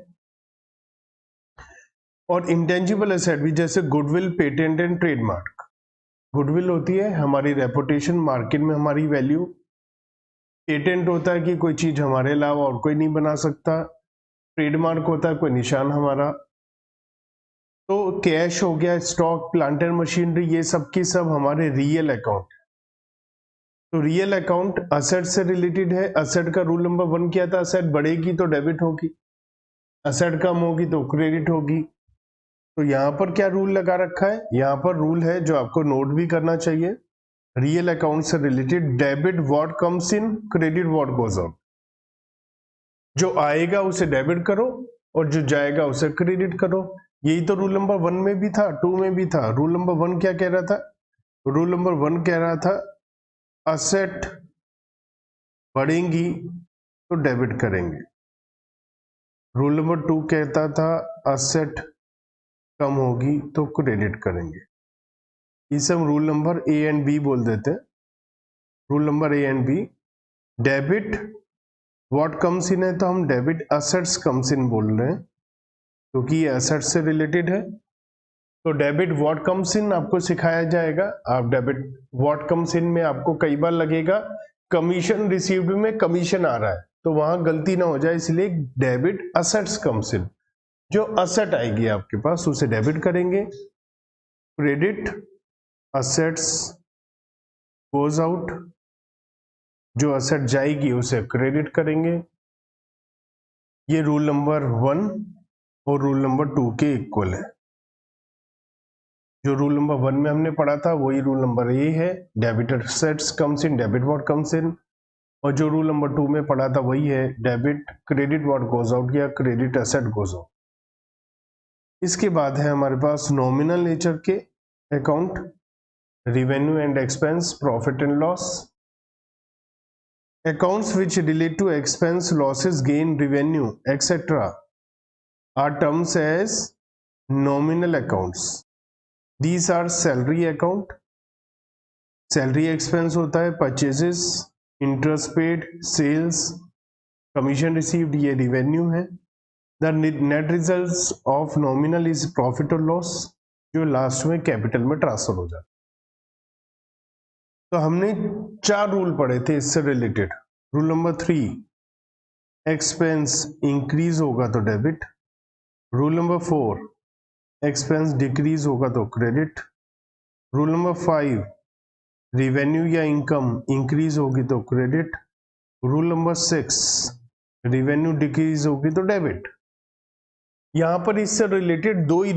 और इंटेंजिबल एसेट भी, जैसे goodwill, patent and trademark. Goodwill होती है हमारी रेपुटेशन, मार्केट में हमारी वैल्यू। पेटेंट होता है कि कोई चीज हमारे अलावा और कोई नहीं बना सकता। ट्रेडमार्क होता है कोई निशान हमारा। तो कैश हो गया, स्टॉक, प्लांट एंड मशीनरी, ये सब की सब हमारे रियल अकाउंट। तो रियल अकाउंट असेट से रिलेटेड है। असेट का रूल नंबर 1 क्या था, असेट बढ़ेगी तो डेबिट होगी, असेट कम होगी तो क्रेडिट होगी। तो यहां पर क्या रूल लगा रखा है, यहां पर रूल है जो आपको नोट भी करना चाहिए। रियल अकाउंट से related, debit what comes in, credit what goes out. जो आएगा उसे डेबिट करो और जो जाएगा उसे क्रेडिट करो। यही तो रूल नंबर 1 में भी था, 2 में भी था। रूल नंबर 1 क्या कह रहा था, रूल नंबर 1 कह रहा था असेट बढ़ेंगी तो डेबिट करेंगे। रूल नंबर 2 कहता था असेट कम होगी तो क्रेडिट करेंगे। ये सब rule number A and B बोल देते हैं। Rule number A and B, debit what comes in है तो हम डेबिट असेट्स कम्स इन बोल रहे हैं, क्योंकि ये असेट से रिलेटेड है। तो डेबिट व्हाट कम्स इन आपको सिखाया जाएगा। आप डेबिट व्हाट कम्स इन में आपको कई बार लगेगा कमीशन रिसीव्ड में कमीशन आ रहा है, तो वहां गलती ना हो जाए, इसलिए डेबिट असेट्स कम्स इन, जो असेट आएगी आपके पास उसे डेबिट करेंगे। क्रेडिट असेट्स गोज आउट, जो असेट जाएगी उसे क्रेडिट करेंगे। ये रूल नंबर 1 और रूल नंबर 2 के इक्वल है। जो रूल नंबर 1 में हमने पढ़ा था वही रूल नंबर ए है, debit assets comes in, debit what comes इन। और जो रूल नंबर 2 में पढ़ा था वही है, debit credit what goes out या क्रेडिट असेट गोज आउट। इसके बाद है हमारे पास नॉमिनल नेचर के account, revenue and expense, profit and loss. Accounts which relate to expense, losses, gain, revenue, etc. are terms as nominal accounts. These are salary account. Salary expense होता है, purchases, interest paid, sales, commission received, ये revenue है। The net results of nominal is profit or loss, जो last में capital में transfer हो जाता है। तो हमने 4 रूल पढ़े थे इससे related. Rule number 3, expense increase होगा तो debit. Rule number 4, expense decrease होगा तो क्रेडिट। रूल नंबर 5, रिवेन्यू या इनकम इंक्रीज होगी तो credit. Rule number 6, revenue decrease होगी तो डेबिट। यहां पर इससे रिलेटेड दो ही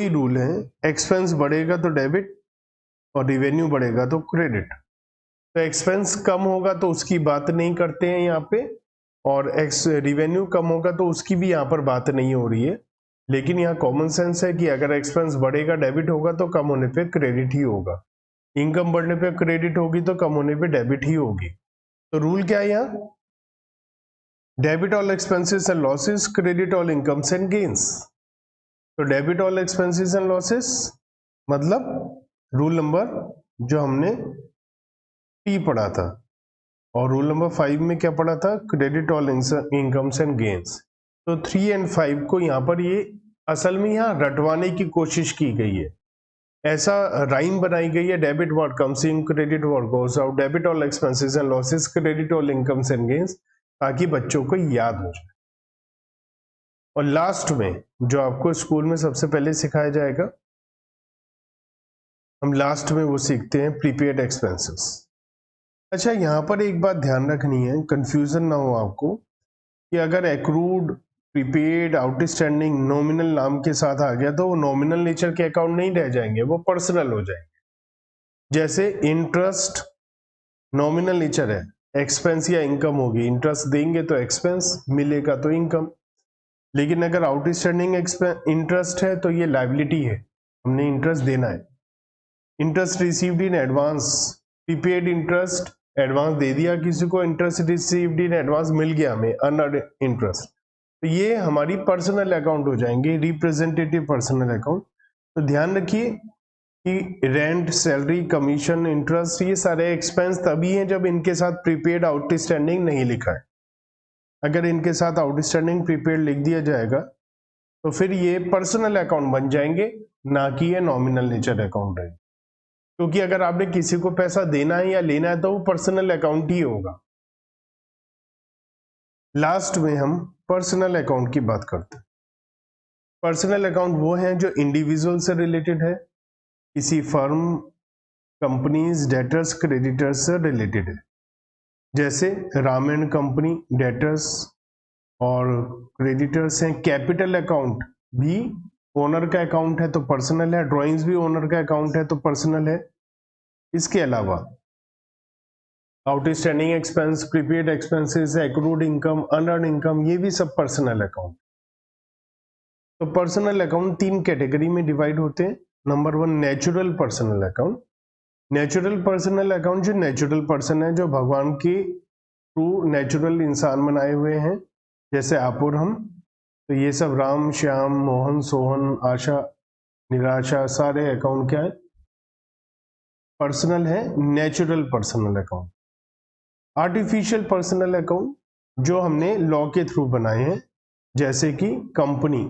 रूल हैं, एक्सपेंस बढ़ेगा तो डेबिट और रिवेन्यू बढ़ेगा तो क्रेडिट। तो एक्सपेंस कम होगा तो उसकी बात नहीं करते हैं यहाँ पे, और रिवेन्यू कम होगा तो उसकी भी यहाँ पर बात नहीं हो रही है। लेकिन यहाँ कॉमन सेंस है कि अगर एक्सपेंस बढ़ेगा डेबिट होगा तो कम होने पे क्रेडिट ही होगा, इनकम बढ़ने पे क्रेडिट होगी तो कम होने पे डेबिट ही होगी। तो रूल क्या है यहाँ, debit all expenses and losses, credit all incomes and gains. तो debit all expenses and losses मतलब रूल नंबर जो हमने टी पढ़ा था, और रूल नंबर 5 में क्या पढ़ा था, credit all incomes and gains. तो 3 एंड 5 को यहाँ पर ये असल में यहाँ रटवाने की कोशिश की गई है, ऐसा राइम बनाई गई है, debit what comes in, credit what goes out, debit all expenses and losses, credit all incomes and gains, ताकि बच्चों को याद हो जाए। और लास्ट में जो आपको स्कूल में सबसे पहले सिखाया जाएगा, हम लास्ट में वो सीखते हैं प्रीपेड एक्सपेंसेस। अच्छा, यहाँ पर एक बात ध्यान रखनी है, कंफ्यूजन ना हो आपको, कि अगर एक्रूड, प्रीपेड, आउटस्टैंडिंग नॉमिनल नाम के साथ आ गया तो वो नॉमिनल नेचर के अकाउंट नहीं रह जाएंगे, वो पर्सनल हो जाएंगे। जैसे इंटरेस्ट नॉमिनल नेचर है, एक्सपेंस या इनकम होगी, इंटरेस्ट देंगे तो एक्सपेंस, मिलेगा तो इनकम। लेकिन अगर आउटस्टैंडिंग इंटरेस्ट है तो ये लायबिलिटी है, हमने इंटरेस्ट देना है। Interest received in advance, prepaid interest, advance दे दिया किसी को, इंटरेस्ट रिसीव्ड इन एडवांस मिल गया हमें, अर्नड इंटरेस्ट, तो ये हमारी पर्सनल अकाउंट हो जाएंगे, रिप्रेजेंटेटिव पर्सनल अकाउंट। तो ध्यान रखिए कि रेंट, सैलरी, कमीशन, इंटरेस्ट, ये सारे एक्सपेंस तभी हैं जब इनके साथ प्रीपेड आउटस्टैंडिंग नहीं लिखा है। अगर इनके साथ आउटस्टैंडिंग प्रीपेड लिख दिया जाएगा तो फिर ये पर्सनल अकाउंट बन जाएंगे, ना कि ये नॉमिनल नेचर अकाउंट है। क्योंकि अगर आपने किसी को पैसा देना है या लेना है तो वो पर्सनल अकाउंट ही होगा। लास्ट में हम पर्सनल अकाउंट की बात करते हैं। पर्सनल अकाउंट वो है जो इंडिविजुअल से रिलेटेड है, किसी फर्म, कंपनीज, डेटर्स, क्रेडिटर्स से रिलेटेड है। जैसे राम एंड कंपनी डेटर्स और क्रेडिटर्स हैं। कैपिटल अकाउंट भी ओनर का अकाउंट है तो पर्सनल है, ड्राइंग्स भी ओनर का अकाउंट है तो पर्सनल है। इसके अलावा outstanding expense, prepaid expenses, accrued income, unearned income, ये भी सब पर्सनल अकाउंट। तो पर्सनल अकाउंट 3 कैटेगरी में डिवाइड होते हैं। Number 1 natural personal account. Natural personal account जो नेचुरल पर्सन है, जो भगवान के थ्रू नेचुरल इंसान बनाए हुए हैं, जैसे आप और हम। तो ये सब राम, श्याम, मोहन, सोहन, आशा, निराशा, सारे अकाउंट क्या है, पर्सनल है, natural personal account. Artificial personal account जो हमने लॉ के थ्रू बनाए हैं, जैसे कि कंपनी,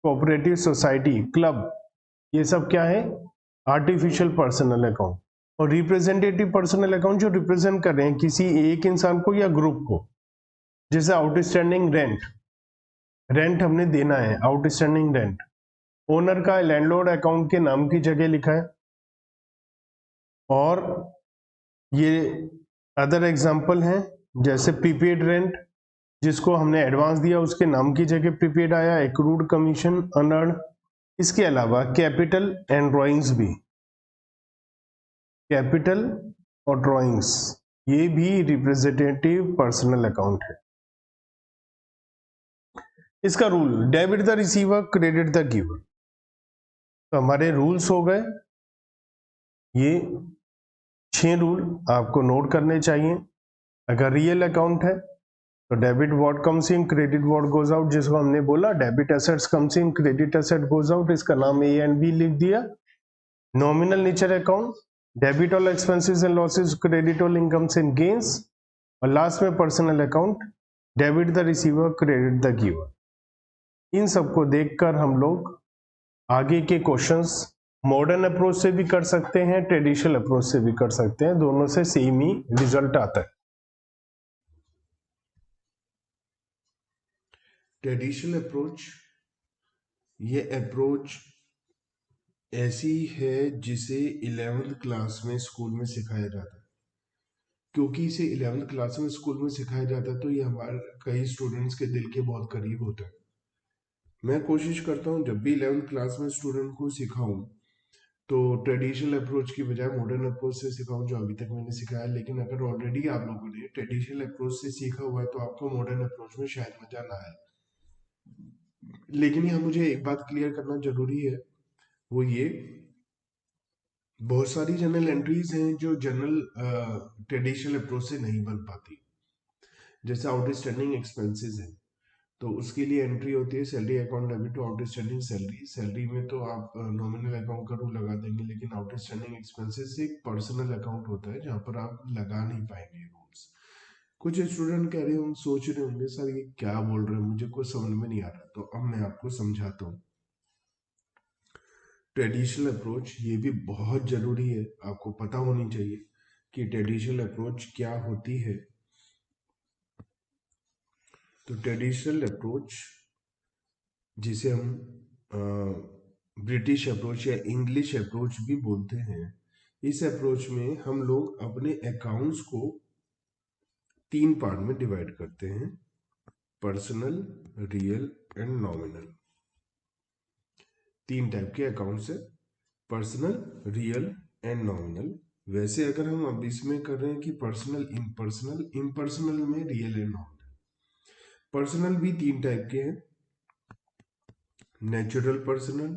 कोऑपरेटिव सोसाइटी, क्लब, ये सब क्या है, आर्टिफिशियल पर्सनल अकाउंट। और रिप्रेजेंटेटिव पर्सनल अकाउंट जो रिप्रेजेंट कर रहे हैं किसी एक इंसान को या ग्रुप को, जैसे आउटस्टैंडिंग रेंट, रेंट हमने देना है, आउटस्टैंडिंग रेंट, ओनर का लैंडलॉर्ड अकाउंट के नाम की जगह लिखा है। और ये अदर एग्जांपल हैं, जैसे प्रीपेड रेंट, जिसको हमने एडवांस दिया उसके नाम की जगह प्रीपेड आया, एक्रूड कमीशन, अनअर्न्ड। इसके अलावा कैपिटल एंड ड्राइंग्स भी, कैपिटल और ड्राइंग्स, ये भी रिप्रेजेंटेटिव पर्सनल अकाउंट है। इसका rule, debit the receiver, credit the giver. तो हमारे रूल्स हो गए, ये 6 रूल आपको नोट करने चाहिए। अगर रियल अकाउंट है तो debit what comes in, credit what goes out, जिसको हमने बोला debit assets comes in, credit asset goes out, इसका नाम ए एंड बी लिख दिया। Nominal nature account, debit all expenses and losses, credit all incomes and gains. और last में personal account, debit the receiver, credit the giver. इन सबको देखकर हम लोग आगे के क्वेश्चंस मॉडर्न अप्रोच से भी कर सकते हैं, ट्रेडिशनल अप्रोच से भी कर सकते हैं, दोनों से सेम ही रिजल्ट आता है। ट्रेडिशनल अप्रोच, ये अप्रोच ऐसी है जिसे 11th क्लास में स्कूल में सिखाया जाता है। क्योंकि इसे 11th क्लास में स्कूल में सिखाया जाता है तो ये हमारे कई स्टूडेंट्स के दिल के बहुत करीब होता है। मैं कोशिश करता हूँ जब भी 11th क्लास में स्टूडेंट को सिखाऊं तो ट्रेडिशनल अप्रोच की बजाय मॉडर्न अप्रोच से सिखाऊं जो अभी तक मैंने सिखाया। लेकिन अगर ऑलरेडी आप लोगों ने ट्रेडिशनल अप्रोच से सीखा हुआ है तो आपको मॉडर्न अप्रोच में शायद मजा ना आए। लेकिन यहाँ मुझे एक बात क्लियर करना जरूरी है, वो ये, बहुत सारी जनरल एंट्रीज हैं जो जनरल ट्रेडिशनल अप्रोच से नहीं बन पाती। जैसे आउटस्टैंडिंग एक्सपेंसेस है तो उसके लिए एंट्री होती है salary account debit to outstanding salary. Salary में तो आप नॉमिनल अकाउंट का रूल लगा देंगे, लेकिन आउटस्टैंडिंग एक्सपेंसेस एक पर्सनल अकाउंट होता है जहाँ पर आप लगा नहीं पाएंगे रूल्स। कुछ स्टूडेंट कह रहे होंगे, सोच रहे होंगे सर ये क्या बोल रहे हैं, मुझे कुछ समझ में नहीं आ रहा। तो अब मैं आपको समझाता हूँ। ट्रेडिशनल अप्रोच ये भी बहुत जरूरी है, आपको पता होनी चाहिए कि ट्रेडिशनल अप्रोच क्या होती है। तो ट्रेडिशनल अप्रोच जिसे हम ब्रिटिश अप्रोच या इंग्लिश अप्रोच भी बोलते हैं, इस अप्रोच में हम लोग अपने अकाउंट्स को 3 पार्ट में डिवाइड करते हैं, personal, real and nominal. 3 type के अकाउंट्स है, पर्सनल, रियल एंड नॉमिनल। वैसे अगर हम अब इसमें कर रहे हैं कि पर्सनल, इम्पर्सनल, इम्पर्सनल में रियल एंड नॉमिनल। पर्सनल भी 3 टाइप के हैं, natural personal,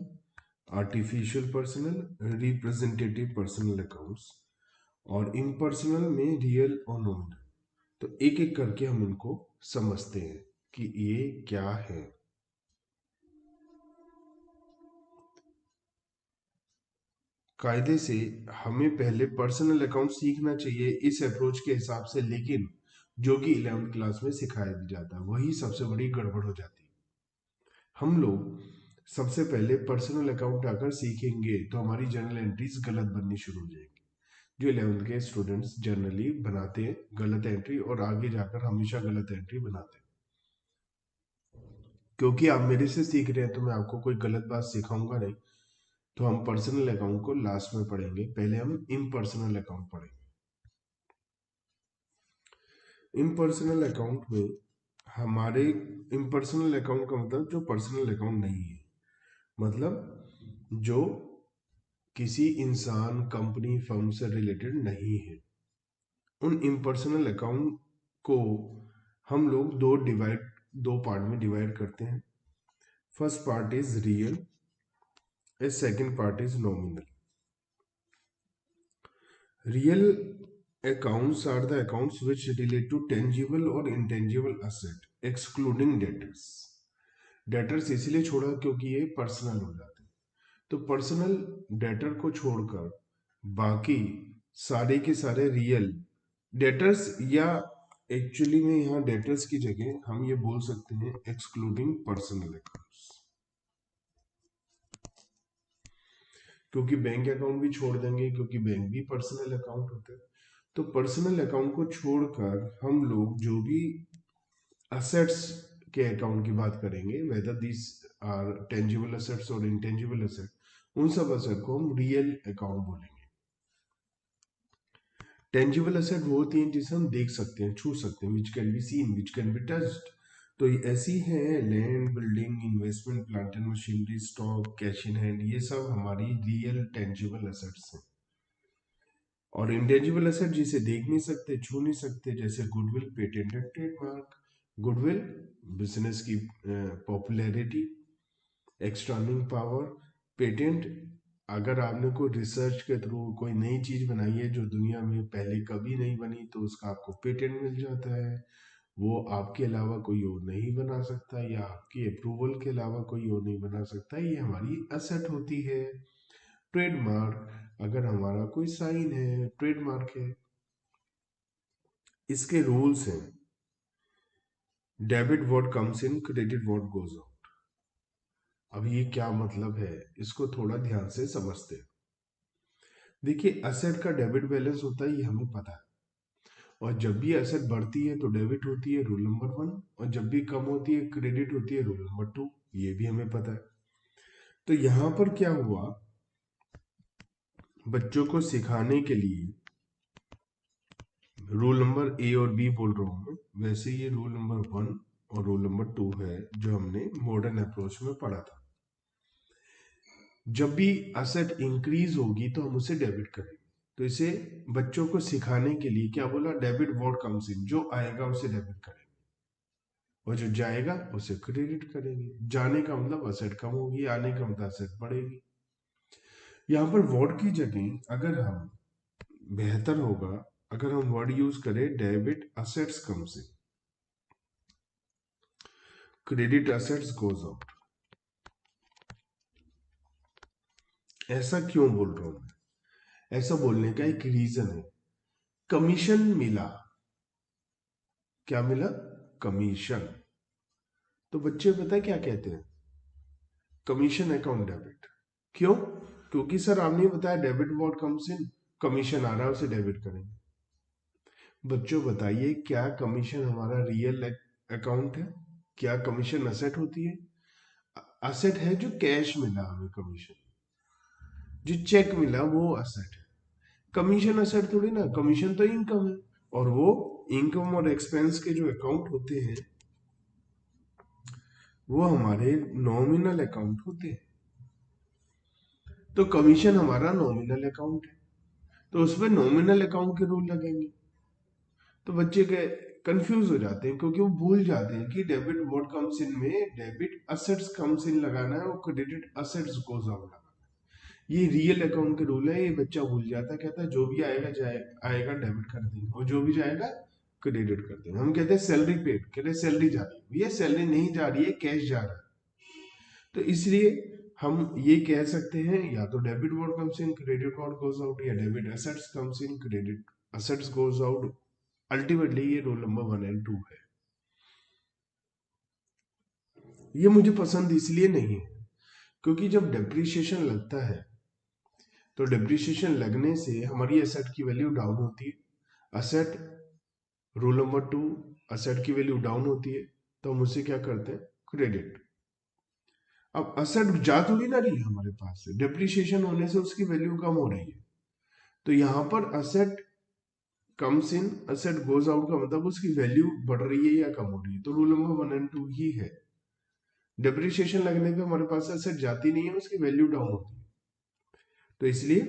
artificial personal, representative personal accounts. और इम्पर्सनल में रियल और नॉमिनल। तो एक एक करके हम इनको समझते हैं कि ये क्या है। कायदे से हमें पहले पर्सनल अकाउंट सीखना चाहिए इस अप्रोच के हिसाब से, लेकिन जो कि 11th क्लास में सिखाया भी जाता है वही सबसे बड़ी गड़बड़ हो जाती है। हम लोग सबसे पहले पर्सनल अकाउंट अगर सीखेंगे तो हमारी जर्नल एंट्रीज गलत बननी शुरू हो जाएगी। जो 11th के स्टूडेंट्स जनरली बनाते हैं गलत एंट्री, और आगे जाकर हमेशा गलत एंट्री बनाते हैं। क्योंकि आप मेरे से सीख रहे हैं तो मैं आपको कोई गलत बात सिखाऊंगा नहीं। तो हम पर्सनल अकाउंट को लास्ट में पढ़ेंगे, पहले हम इम्पर्सनल अकाउंट पढ़ेंगे। इम्पर्सनल अकाउंट में हमारे, इम्पर्सनल अकाउंट का मतलब जो पर्सनल अकाउंट नहीं है, मतलब जो किसी इंसान, कंपनी, फर्म से रिलेटेड नहीं है। उन इम्पर्सनल अकाउंट को हम लोग दो पार्ट में डिवाइड करते हैं। First part is real and second part is nominal. Real accounts are the accounts which relate to tangible or intangible asset excluding debtors। Debtors इसलिए छोड़ा क्योंकि ये पर्सनल हो जाते हैं। तो पर्सनल डेटर को छोड़कर बाकी सारे के सारे रियल डेटर्स, या एक्चुअली में यहाँ डेटर्स की जगह हम ये बोल सकते हैं एक्सक्लूडिंग पर्सनल अकाउंट्स, क्योंकि बैंक अकाउंट भी छोड़ देंगे क्योंकि बैंक भी पर्सनल अकाउंट होते हैं। तो पर्सनल अकाउंट को छोड़कर हम लोग जो भी असेट्स के अकाउंट की बात करेंगे, whether this are tangible assets और इंटेंजिबल असेट, उन सब असेट को हम रियल अकाउंट बोलेंगे। टेंजिबल असेट वो होती हैं जिसे हम देख सकते हैं, छू सकते हैं, which can be seen, which can be touched. तो ये ऐसी है land, building, investment, plant and machinery, stock, cash in hand, ये सब हमारी रियल टेंजिबल असेट्स हैं। और इंटेंजिबल एसेट जिसे देख नहीं सकते, छू नहीं सकते, जैसे goodwill, patent and trademark. Goodwill business की पॉपुलैरिटी, एक्सटर्निंग पावर। पेटेंट अगर आपने कोई रिसर्च के थ्रू कोई नई चीज बनाई है जो दुनिया में पहले कभी नहीं बनी तो उसका आपको पेटेंट मिल जाता है। वो आपके अलावा कोई और नहीं बना सकता, या आपकी अप्रूवल के अलावा कोई और नहीं बना सकता, ये हमारी असेट होती है। ट्रेडमार्क, अगर हमारा कोई साइन है, ट्रेडमार्क है। इसके रूल्स हैं, debit what comes in, credit what goes out. अब ये क्या मतलब है, इसको थोड़ा ध्यान से समझते हैं। देखिए, असेट का डेबिट बैलेंस होता है, ये हमें पता है। और जब भी एसेट बढ़ती है तो डेबिट होती है, रूल नंबर 1। और जब भी कम होती है क्रेडिट होती है, रूल नंबर 2। ये भी हमें पता है। तो यहां पर क्या हुआ, बच्चों को सिखाने के लिए रूल नंबर ए और बी बोल रहा हूं मैं, वैसे ये रूल नंबर 1 और रूल नंबर 2 है जो हमने मॉडर्न अप्रोच में पढ़ा था। जब भी असेट इंक्रीज होगी तो हम उसे डेबिट करेंगे। तो इसे बच्चों को सिखाने के लिए क्या बोला, डेबिट व्हाट कम्स इन, जो आएगा उसे डेबिट करेंगे और जो जाएगा उसे क्रेडिट करेंगे। जाने का मतलब असेट कम होगी, आने का मतलब असेट बढ़ेगी। यहाँ पर व्हाट की जगह अगर हम बेहतर होगा अगर हम वर्ड यूज करें debit assets comes in, credit assets goes out. ऐसा क्यों बोल रहा हूं मैं, ऐसा बोलने का एक रीजन है। कमीशन मिला, क्या मिला, कमीशन। तो बच्चे पता है क्या कहते हैं, कमीशन अकाउंट डेबिट। क्यों, क्योंकि सर आपने बताया debit what comes in, commission आ रहा है उसे डेबिट करेंगे। बच्चों बताइए क्या कमीशन हमारा रियल अकाउंट है, क्या कमीशन असेट होती है? असेट है जो कैश मिला हमें कमीशन, जो चेक मिला वो असेट है। कमीशन असेट थोड़ी ना, कमीशन तो इनकम है, और वो इनकम और एक्सपेंस के जो अकाउंट होते हैं वो हमारे नॉमिनल अकाउंट होते हैं। तो कमीशन हमारा नॉमिनल अकाउंट है, तो उसमें नॉमिनल अकाउंट के रूल लगेंगे। तो बच्चे के कंफ्यूज हो जाते हैं क्योंकि वो भूल जाते हैं कि डेबिट व्हाट कम्स इन में डेबिट असेट्स कम्स इन लगाना है और क्रेडिट असेट्स गोज आउट लगाना है। ये रियल अकाउंट के रूल है, ये बच्चा भूल जाता है, कहता है जो भी आएगा आएगा डेबिट कर देंगे और जो भी जाएगा क्रेडिट कर देंगे। हम कहते हैं सैलरी पेड, कहते हैं सैलरी जा रही है, भैया सैलरी नहीं जा रही है, कैश जा रहा है। तो इसलिए हम ये कह सकते हैं या तो debit what comes in credit what goes out, या debit assets comes in credit assets goes out. Ultimately ये रूल नंबर 1 एंड 2 है। ये मुझे पसंद इसलिए नहीं है क्योंकि जब डेप्रिसिएशन लगता है तो डेप्रिसिएशन लगने से हमारी एसेट की वैल्यू डाउन होती है। असेट, रूल नंबर 2, असेट की वैल्यू डाउन होती है तो हम उसे क्या करते हैं, क्रेडिट। अब असेट जा थोड़ी ना रही है हमारे पास से, डेप्रिसिएशन होने से उसकी वैल्यू कम हो रही है। तो यहां पर asset comes in asset goes out का मतलब उसकी वैल्यू बढ़ रही है या कम हो रही है। तो रूल नंबर 1 एंड 2 ही है। डेप्रिसिएशन लगने पे हमारे पास असेट जाती नहीं है, उसकी वैल्यू डाउन होती है। तो इसलिए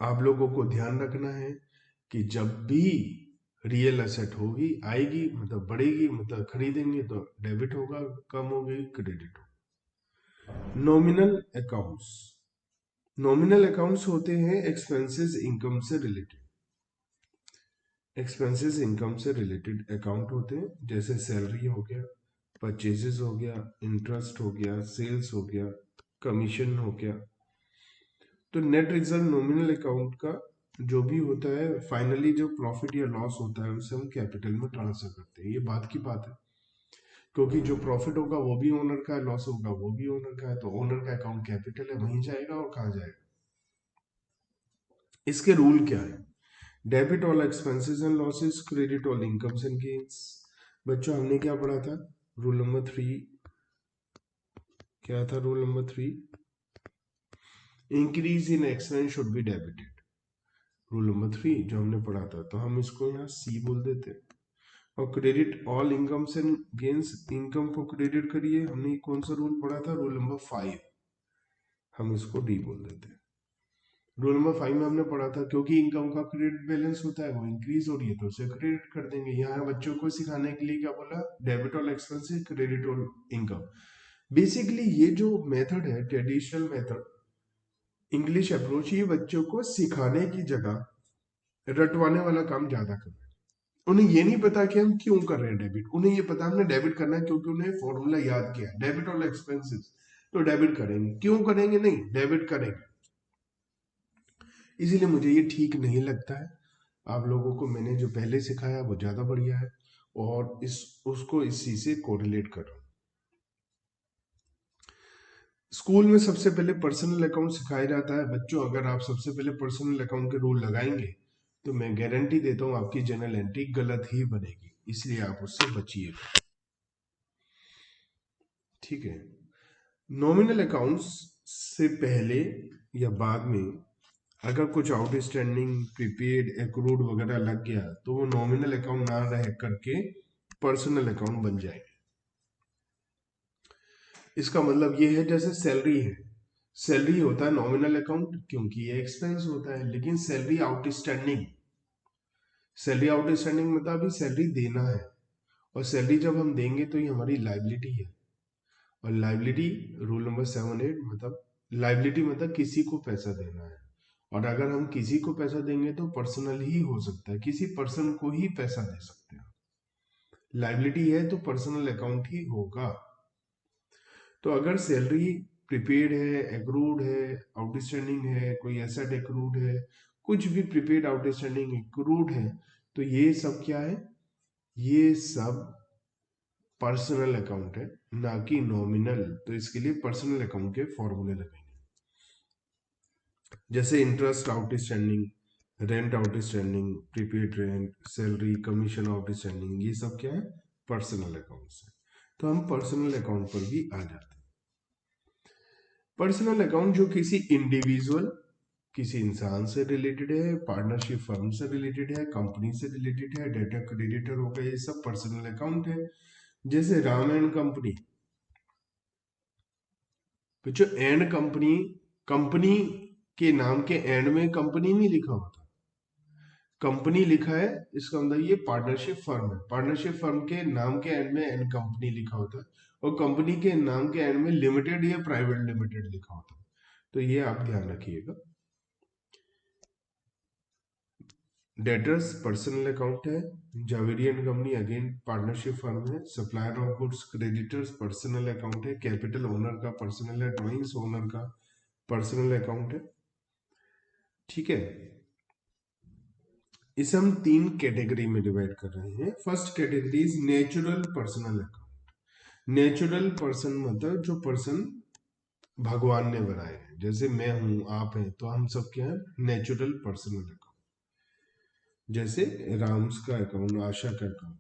आप लोगों को ध्यान रखना है कि जब भी रियल एसेट होगी आएगी मतलब बढ़ेगी मतलब खरीदेंगे तो डेबिट होगा, कम होगी क्रेडिट होगा। नॉमिनल अकाउंट्स, नॉमिनल अकाउंट्स होते हैं एक्सपेंसेस इनकम से रिलेटेड, एक्सपेंसेस इनकम से रिलेटेड अकाउंट होते हैं, जैसे सैलरी हो गया, परचेजेस हो गया, इंटरेस्ट हो गया, सेल्स हो गया, कमीशन हो गया। तो नेट रिजल्ट नॉमिनल अकाउंट का जो भी होता है, फाइनली जो प्रॉफिट या लॉस होता है उसे हम कैपिटल में ट्रांसफर करते हैं। ये बात की बात है, क्योंकि जो प्रॉफिट होगा वो भी ओनर का है, लॉस होगा वो भी ओनर का है, तो ओनर का अकाउंट कैपिटल है, वहीं जाएगा और कहाँ जाएगा। इसके रूल क्या है, debit all expenses and losses, credit all incomes and gains. बच्चों हमने क्या पढ़ा था, रूल नंबर 3 क्या था, rule number 3, increase in expense should be debited. Rule number 3 जो हमने पढ़ा था, तो हम इसको यहाँ सी बोल देते हैं। और credit all incomes and gains, income को क्रेडिट करिए, हमने कौन सा रूल पढ़ा था, रूल नंबर 5, हम इसको डी बोल देते हैं। रूल नंबर 5 में हमने पढ़ा था क्योंकि इनकम का क्रेडिट बैलेंस होता है वो इंक्रीज हो रही है तो उसे क्रेडिट कर देंगे। यहाँ बच्चों को सिखाने के लिए क्या बोला, debit all expenses credit all income. Basically ये जो मेथड है ट्रेडिशनल मेथड इंग्लिश अप्रोच, ये बच्चों को सिखाने की जगह रटवाने वाला काम ज्यादा कर रहे हैं। उन्हें ये नहीं पता कि हम क्यों कर रहे हैं डेबिट, उन्हें ये पता हमने डेबिट करना है क्योंकि उन्हें फॉर्मूला याद किया, डेबिट ऑल एक्सपेंसेस, तो डेबिट करेंगे। क्यों करेंगे, नहीं डेबिट करेंगे। इसीलिए मुझे ये ठीक नहीं लगता है। आप लोगों को मैंने जो पहले सिखाया वो ज्यादा बढ़िया है और उसको इसी से कोरिलेट करो। स्कूल में सबसे पहले पर्सनल अकाउंट सिखाया जाता है बच्चों। अगर आप सबसे पहले पर्सनल अकाउंट के रूल लगाएंगे तो मैं गारंटी देता हूं आपकी जर्नल एंट्री गलत ही बनेगी, इसलिए आप उससे बचिएगा, ठीक है। नॉमिनल अकाउंट्स से पहले या बाद में अगर कुछ आउटस्टैंडिंग प्रीपेड एक्रूड वगैरह लग गया तो वो नॉमिनल अकाउंट ना रह करके पर्सनल अकाउंट बन जाएंगे। इसका मतलब ये है जैसे सैलरी है, सैलरी होता है नॉमिनल अकाउंट क्योंकि ये एक्सपेंस होता है, लेकिन सैलरी आउटस्टैंडिंग, सैलरी आउटस्टैंडिंग मतलब अभी सैलरी देना है, और सैलरी जब हम देंगे तो ये हमारी लाइबिलिटी है। और लाइबिलिटी रूल नंबर 7-8 मतलब लाइबिलिटी मतलब किसी को पैसा देना है, और अगर हम किसी को पैसा देंगे तो पर्सनल ही हो सकता है, किसी पर्सन को ही पैसा दे सकते हैं। लाइबिलिटी है तो पर्सनल अकाउंट ही होगा। तो अगर सैलरी प्रीपेड है, एक्रूड है, आउटस्टैंडिंग है, कोई एसेट एक्रूड है, कुछ भी प्रीपेड आउटस्टैंडिंग एक्रूड है, तो ये सब क्या है, ये सब पर्सनल अकाउंट है, ना कि नॉमिनल। तो इसके लिए पर्सनल अकाउंट के फॉर्मूले लगेंगे, जैसे interest outstanding, rent outstanding, prepaid rent, salary, commission outstanding, ये सब क्या है, पर्सनल अकाउंट से। तो हम पर्सनल अकाउंट पर भी आ जाते हैं। पर्सनल अकाउंट जो किसी इंडिविजुअल, किसी इंसान से रिलेटेड है, पार्टनरशिप फर्म से रिलेटेड है, कंपनी से रिलेटेड है, डेटा क्रेडिटर हो गए, ये सब पर्सनल अकाउंट है। जैसे राम एंड कंपनी, तो जो एंड कंपनी, कंपनी के नाम के एंड में कंपनी नहीं लिखा होता, कंपनी लिखा है, इसका मतलब ये पार्टनरशिप फर्म है, पार्टनरशिप फर्म के नाम के एंड में एंड कंपनी लिखा होता है, और कंपनी के नाम के एंड में लिमिटेड या प्राइवेट लिमिटेड लिखा होता है। तो ये आप ध्यान रखिएगा। डेटर्स पर्सनल अकाउंट है, Javeri and company again partnership firm है, supplier of goods creditors personal account है, कैपिटल ओनर का पर्सनल है, ड्राइंग्स ओनर का पर्सनल अकाउंट है। ठीक है, इसे हम 3 कैटेगरी में डिवाइड कर रहे हैं। First category is natural personal account. Natural person मतलब जो पर्सन भगवान ने बनाए हैं, जैसे मैं हूं, आप हैं, तो हम सब क्या है, नेचुरल पर्सनल अकाउंट। जैसे राम्स का अकाउंट, आशा का account.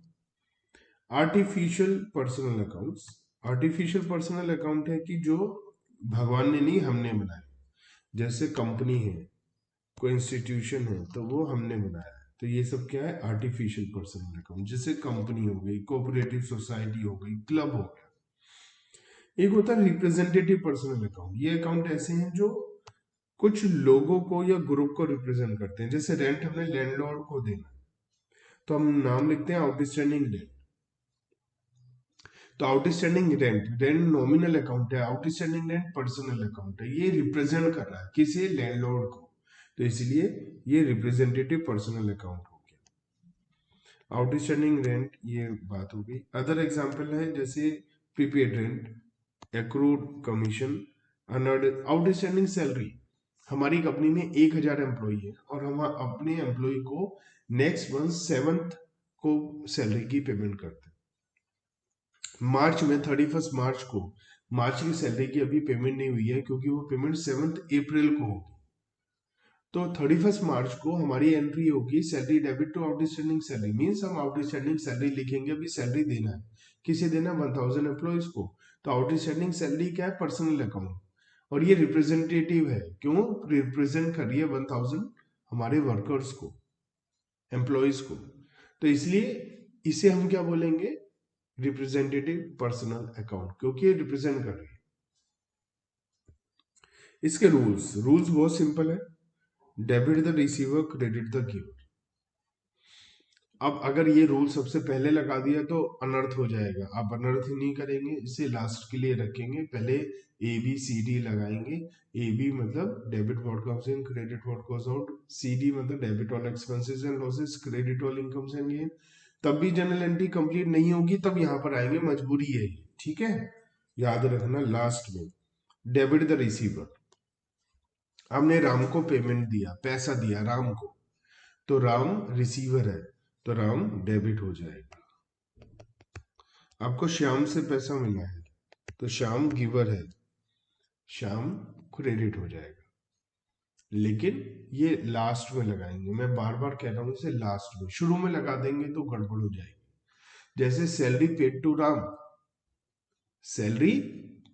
Artificial personal accounts, artificial personal account है कि जो भगवान ने नहीं, हमने बनाए। जैसे कंपनी है, कोई इंस्टीट्यूशन है, तो वो हमने बनाया है, तो ये सब क्या है, आर्टिफिशियल पर्सनल अकाउंट। जैसे कंपनी हो गई, कोऑपरेटिव सोसाइटी हो गई, क्लब हो गया। एक होता है रिप्रेजेंटेटिव पर्सनल अकाउंट। ये अकाउंट ऐसे हैं जो कुछ लोगों को या ग्रुप को रिप्रेजेंट करते हैं। जैसे रेंट हमने लैंडलॉर्ड को देना, तो हम नाम लिखते हैं आउटस्टैंडिंग रेंट। तो outstanding rent, rent nominal account है, आउटस्टैंडिंग रेंट पर्सनल अकाउंट है, ये रिप्रेजेंट कर रहा है किसी लैंडलॉर्ड को, तो इसलिए ये रिप्रेजेंटेटिव पर्सनल अकाउंट हो गया। आउटस्टैंडिंग रेंट ये बात हो गई। अदर एग्जांपल है जैसे prepaid rent, accrued commission, unearned outstanding salary. हमारी कंपनी में 1000 एम्प्लॉई है और हम अपने एम्प्लॉय को नेक्स्ट मंथ 7th को सैलरी की पेमेंट करते हैं। मार्च में 31 मार्च को, मार्च की सैलरी की अभी पेमेंट नहीं हुई है क्योंकि वो पेमेंट 7th अप्रैल को होगी। तो 31 मार्च को हमारी एंट्री होगी salary debit to outstanding salary, means हम आउटस्टैंडिंग सैलरी लिखेंगे, अभी सैलरी देना है, किसे देना है, 1000 एम्प्लॉयज को। तो आउटस्टैंडिंग सैलरी क्या है, पर्सनल अकाउंट, और ये रिप्रेजेंटेटिव है, क्यों रिप्रेजेंट कर रही है 1000 हमारे वर्कर्स को, एम्प्लॉयज को, तो इसलिए इसे हम क्या बोलेंगे, रिप्रेजेंटेटिव पर्सनल अकाउंट, क्योंकि ये रिप्रेजेंट कर रही है। इसके रूल्स, रूल्स बहुत सिंपल है, debit the receiver, credit the giver. अब अगर ये रूल सबसे पहले लगा दिया तो अनर्थ हो जाएगा, आप अनर्थ ही नहीं करेंगे, इसे लास्ट के लिए रखेंगे। पहले ए बी सी डी लगाएंगे। ए बी मतलब debit what comes in, credit what goes out. C D मतलब debit all expenses and losses, credit all incomes and gain. तब भी जनरल एंट्री कंप्लीट नहीं होगी, तब यहाँ पर आएंगे, मजबूरी है ये, ठीक है, याद रखना। लास्ट में डेबिट द रिसीवर, हमने राम को पेमेंट दिया, पैसा दिया राम को, तो राम रिसीवर है, तो राम डेबिट हो जाएगा। आपको श्याम से पैसा मिला है, तो श्याम गिवर है, श्याम क्रेडिट हो जाएगा। लेकिन ये लास्ट में लगाएंगे, मैं बार बार कह रहा हूं इसे लास्ट में, शुरू में लगा देंगे तो गड़बड़ हो जाएगी। जैसे salary paid to Ram, salary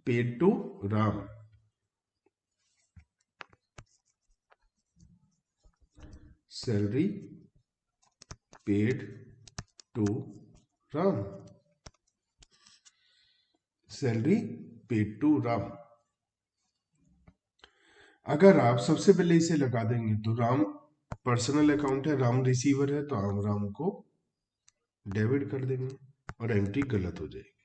paid to Ram, salary paid to Ram, salary paid to Ram. अगर आप सबसे पहले इसे लगा देंगे तो राम पर्सनल अकाउंट है, राम रिसीवर है, तो हम राम को डेबिट कर देंगे और एंट्री गलत हो जाएगी।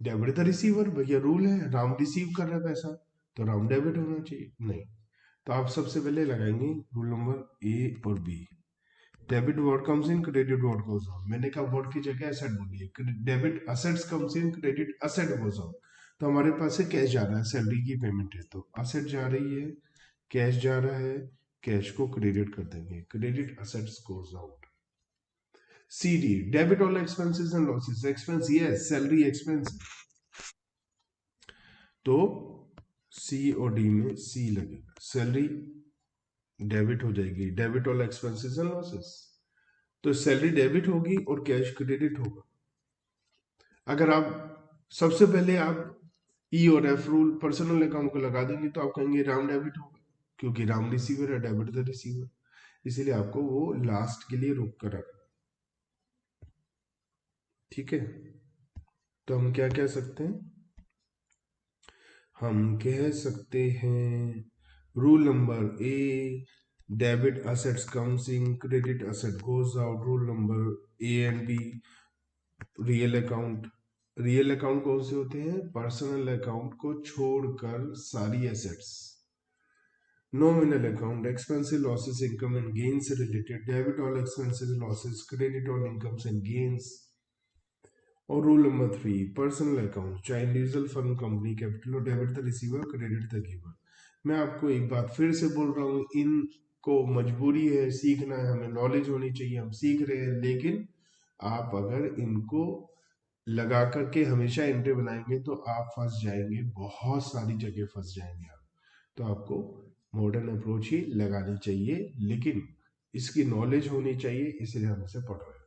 डेबिट द रिसीवर, भैया रूल है, राम रिसीव कर रहा है पैसा तो राम डेबिट होना चाहिए, नहीं। तो आप सबसे पहले लगाएंगे रूल नंबर ए और B. Debit word comes in, credit word goes out. मैंने कहा वर्ड की जगह एसेट बोलिए, debit assets comes in, credit asset goes out. तो हमारे पास से कैश जा रहा है, सैलरी की पेमेंट है तो असेट जा रही है, कैश जा रहा है, कैश को क्रेडिट कर देंगे, credit assets goes out. C D, debit all expenses and losses. Expense, yes, salary expense, तो सी और डी में सी लगेगा, सैलरी डेबिट हो जाएगी, debit all expenses and losses, तो सैलरी डेबिट होगी और कैश क्रेडिट होगा। अगर आप सबसे पहले आप ई और एफ रूल पर्सनल अकाउंट को लगा देंगे तो आप कहेंगे राम डेबिट होगा, क्योंकि राम रिसीवर है, डेबिट द रिसीवर, इसीलिए आपको वो लास्ट के लिए रोक कर रखा। ठीक है, तो हम क्या कह सकते हैं, हम कह सकते हैं rule number A, debit assets comes in, credit asset goes out. Rule number A and B, real account कौन से होते हैं, पर्सनल अकाउंट को छोड़कर सारी assets. Nominal account, expensive losses income and gain से related, debit all expensive losses, credit all incomes and gains. और rule number 3, personal account, चाहे individual firm, company, capital, debit the receiver, credit the giver. मैं आपको एक बात फिर से बोल रहा हूँ, इनको मजबूरी है, सीखना है, हमें नॉलेज होनी चाहिए, हम सीख रहे हैं, लेकिन आप अगर इनको लगा करके हमेशा एंट्री बनाएंगे तो आप फंस जाएंगे, बहुत सारी जगह फंस जाएंगे आप। तो आपको मॉडर्न अप्रोच ही लगानी चाहिए, लेकिन इसकी नॉलेज होनी चाहिए, इसलिए हम इसे पढ़ रहे हैं।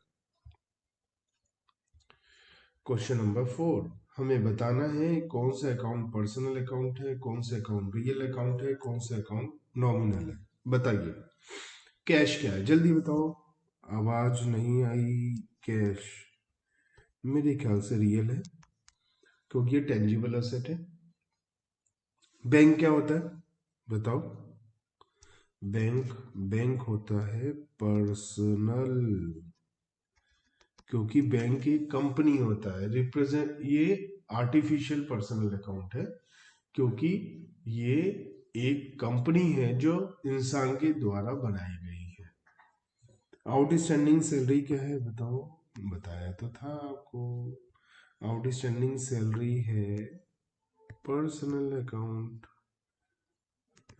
क्वेश्चन नंबर 4, हमें बताना है कौन सा अकाउंट पर्सनल अकाउंट है, कौन सा अकाउंट रियल अकाउंट है, कौन सा अकाउंट नॉमिनल है। बताइए कैश क्या है, जल्दी बताओ, आवाज नहीं आई। कैश मेरे ख्याल से रियल है, क्योंकि ये टेंजिबल असेट है। बैंक क्या होता है बताओ, बैंक बैंक होता है पर्सनल, क्योंकि बैंक एक कंपनी होता है, रिप्रेजेंट, ये आर्टिफिशियल पर्सनल अकाउंट है, क्योंकि ये एक कंपनी है जो इंसान के द्वारा बनाई गई है। आउटस्टैंडिंग सैलरी क्या है बताओ, बताया तो था आपको, आउटस्टैंडिंग सैलरी है personal account,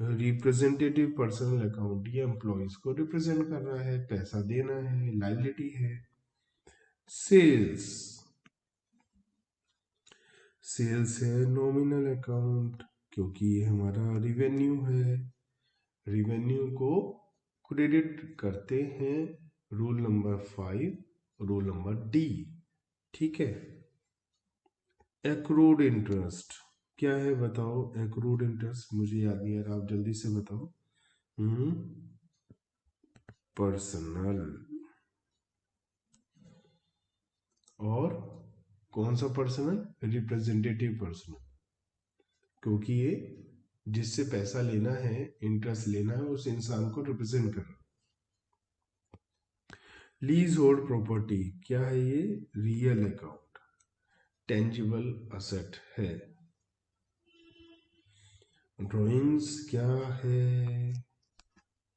representative personal account, ये एम्प्लॉयज को रिप्रेजेंट कर रहा है, पैसा देना है, लाइबिलिटी है। सेल्स, सेल्स है नॉमिनल अकाउंट, क्योंकि ये हमारा रिवेन्यू है, रिवेन्यू को क्रेडिट करते हैं, rule number 5, rule number D. ठीक है, एक्रूड इंटरेस्ट क्या है बताओ, एक्रूड इंटरेस्ट मुझे याद नहीं आ रहा, आप जल्दी से बताओ। पर्सनल, और कौन सा पर्सनल, रिप्रेजेंटेटिव पर्सनल, क्योंकि ये जिससे पैसा लेना है, इंटरेस्ट लेना है, उस इंसान को रिप्रेजेंट कर रहा है। लीज होल्ड प्रॉपर्टी क्या है, ये रियल अकाउंट, टेंजिबल असेट है। ड्राइंग्स क्या है,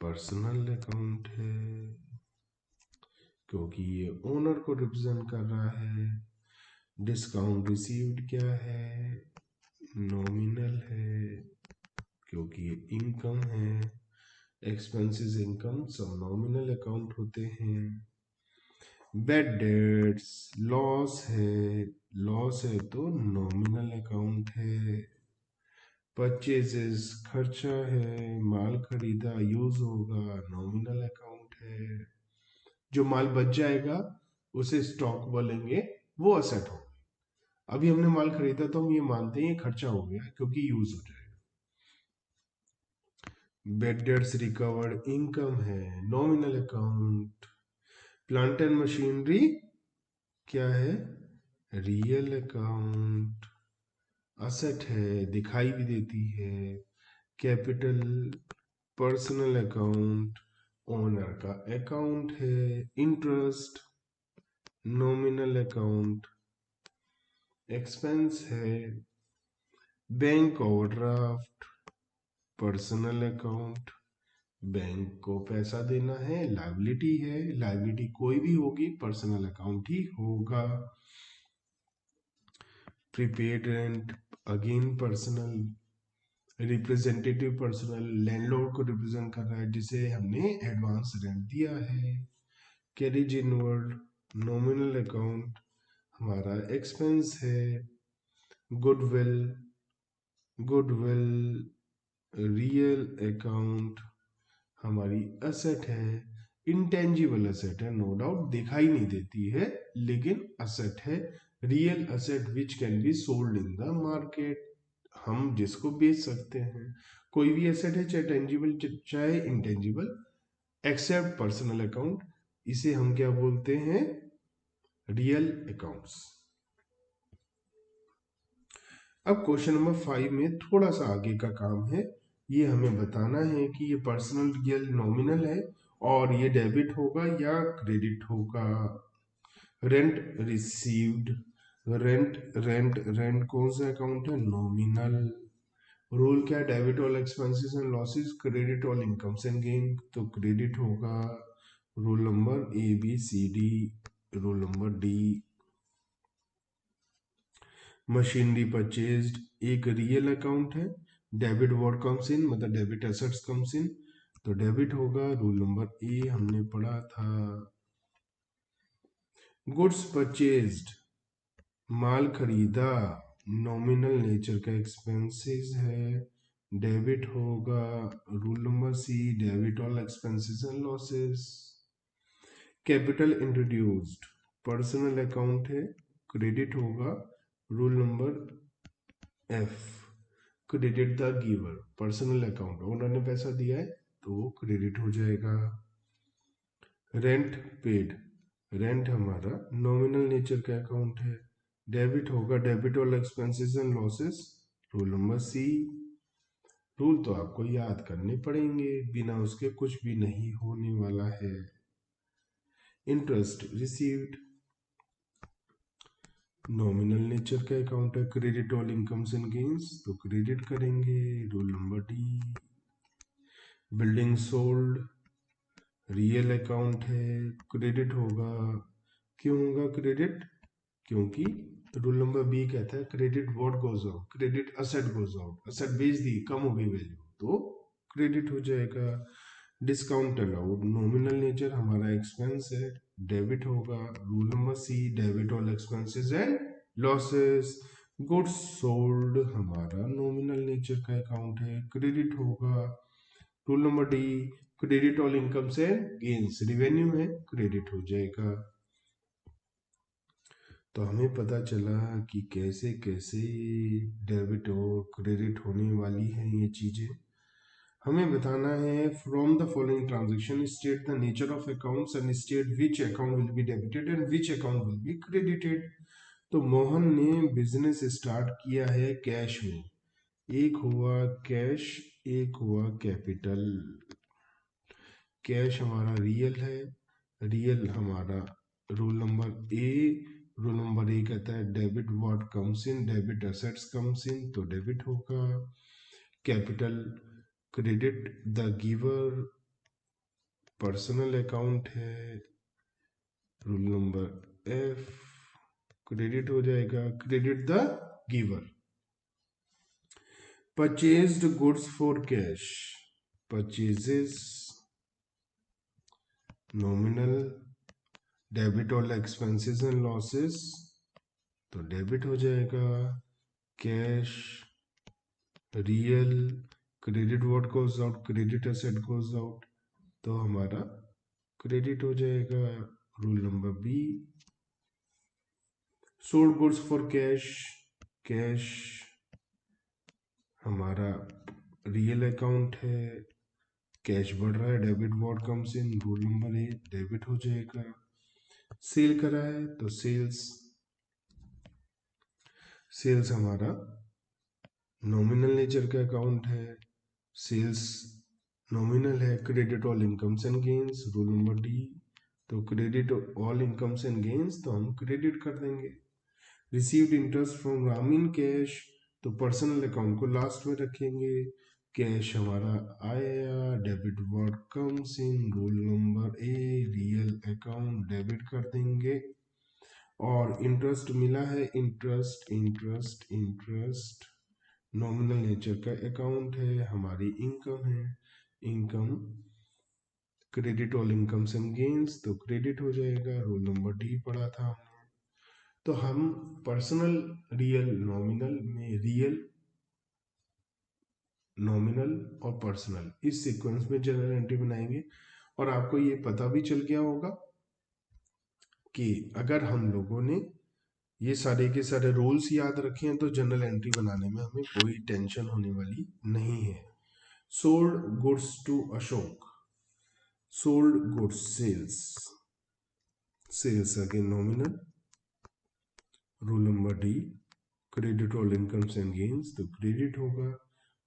पर्सनल अकाउंट है, क्योंकि ये ओनर को रिप्रेजेंट कर रहा है। डिस्काउंट रिसीव्ड क्या है, नॉमिनल है, क्योंकि ये इनकम है। एक्सपेंसेस इनकम सब नॉमिनल अकाउंट होते हैं। बैड डेट्स लॉस है, लॉस है तो नॉमिनल अकाउंट है। परचेजेस खर्चा है, माल खरीदा यूज होगा, नॉमिनल अकाउंट है। जो माल बच जाएगा उसे स्टॉक बोलेंगे, वो असेट होगा। अभी हमने माल खरीदा तो हम ये मानते हैं ये खर्चा हो गया, क्योंकि यूज हो जाएगा। बैड डेट्स रिकवर्ड इनकम है, nominal account. Plant and machinery क्या है? रियल अकाउंट, असेट है, दिखाई भी देती है। कैपिटल, पर्सनल अकाउंट, ओनर का अकाउंट है। इंटरेस्ट, नॉमिनल अकाउंट, एक्सपेंस है। Bank overdraft, personal account, bank को पैसा देना है, लायबिलिटी है, लायबिलिटी कोई भी होगी, पर्सनल अकाउंट ही होगा। Prepaid rent, again personal. Representative personal, landlord को रिप्रेजेंट कर रहा है जिसे हमने एडवांस रेंट दिया है। कैरिज इनवर्ड, नॉमिनल अकाउंट हमारा एक्सपेंस है। गुडविल, गुडविल रियल अकाउंट हमारी असेट है। इंटेंजिबल असेट है, नो डाउट दिखाई नहीं देती है लेकिन असेट है। Real asset which can be sold in the market, हम जिसको बेच सकते हैं। कोई भी एसेट है, चाहे टेंजिबल चाहे इंटेंजिबल, एक्सेप्ट पर्सनल अकाउंट, इसे हम क्या बोलते हैं? Real accounts. अब क्वेश्चन नंबर 5 में थोड़ा सा आगे का काम है। ये हमें बताना है कि ये पर्सनल रियल नॉमिनल है और ये डेबिट होगा या क्रेडिट होगा। Rent received, rent rent rent कौन सा अकाउंट है? नॉमिनल। रूल क्या है? Debit all expenses and losses, credit all incomes and gain, तो क्रेडिट होगा। Rule number A B C D, rule number D. Machinery purchased एक real account है। Debit what comes in, मतलब debit assets comes इन, तो debit होगा। Rule number ए हमने पढ़ा था। गुड्स परचेज्ड, माल खरीदा, नॉमिनल नेचर का एक्सपेंसेस है, डेबिट होगा। Rule number C, debit all expenses and losses. Capital introduced, personal account है, क्रेडिट होगा। Rule number F, credit the giver, personal account, owner ने पैसा दिया है तो वो क्रेडिट हो जाएगा। रेंट पेड, रेंट हमारा नॉमिनल नेचर का अकाउंट है, डेबिट होगा। Debit all expenses and losses, rule number C. Rule तो आपको याद करने पड़ेंगे, बिना उसके कुछ भी नहीं होने वाला है। इंटरेस्ट रिसीव्ड, नॉमिनल नेचर का अकाउंट है, credit all incomes and gains, तो क्रेडिट करेंगे। Rule number D. Building sold, real account है, क्रेडिट होगा। क्यों होगा क्रेडिट? क्योंकि रूल नंबर बी कहता है credit what goes out, credit asset goes out, asset बेच दी, कम हो गई वैल्यू, तो क्रेडिट हो जाएगा। डिस्काउंट अलाउड, नॉमिनल नेचर हमारा एक्सपेंस है, डेबिट होगा। Rule number C, debit all expenses and losses. Goods sold हमारा नॉमिनल नेचर का अकाउंट है, क्रेडिट होगा। Rule number D, credit all incomes and gains, revenue है, क्रेडिट हो जाएगा। तो हमें पता चला कि कैसे कैसे डेबिट और क्रेडिट होने वाली हैं ये चीज़ें। हमें बताना है from the following transaction state the nature of accounts and state which account will be debited and which account will be credited. तो मोहन ने बिजनेस स्टार्ट किया है कैश में, एक हुआ कैश, एक हुआ कैपिटल। कैश हमारा रियल है, रियल हमारा रूल नंबर ए, रूल नंबर ए कहता है debit what comes in, debit assets comes इन, तो डेबिट होगा। Capital, credit the giver, personal account है, रूल नंबर एफ, क्रेडिट हो जाएगा। Credit the giver. Purchased goods for cash, purchases nominal, debit all expenses and losses, तो debit हो जाएगा। Cash real, credit what goes out, credit asset goes out, तो हमारा credit हो जाएगा। Rule number B. Sold goods for cash, cash हमारा real account है, cash बढ़ रहा है, debit what comes in, rule number A, debit हो जाएगा। सेल करा है तो सेल्स, सेल्स हमारा नॉमिनल नेचर का अकाउंट है, सेल्स नॉमिनल है। Credit all incomes and gains, rule number D, तो credit all incomes and gains तो हम क्रेडिट कर देंगे। रिसीव्ड इंटरेस्ट फ्रॉम ग्रामीण कैश, तो पर्सनल अकाउंट को लास्ट में रखेंगे। कैश हमारा आया, debit word comes in, rule number A, real account debit कर देंगे। और इंटरेस्ट मिला है, interest interest interest nominal nature का अकाउंट है, हमारी इनकम है, income credit all incomes and gains तो क्रेडिट हो जाएगा। रोल नंबर डी पढ़ा था हमने। तो हम पर्सनल, रियल, नॉमिनल में रियल, नॉमिनल और पर्सनल इस सीक्वेंस में जनरल एंट्री बनाएंगे। और आपको ये पता भी चल गया होगा कि अगर हम लोगों ने ये सारे के सारे रूल्स याद रखे हैं तो जनरल एंट्री बनाने में हमें कोई टेंशन होने वाली नहीं है। Sold goods to Ashok, sold goods sales, sales again nominal, rule number D, credit all incomes and gains तो क्रेडिट होगा।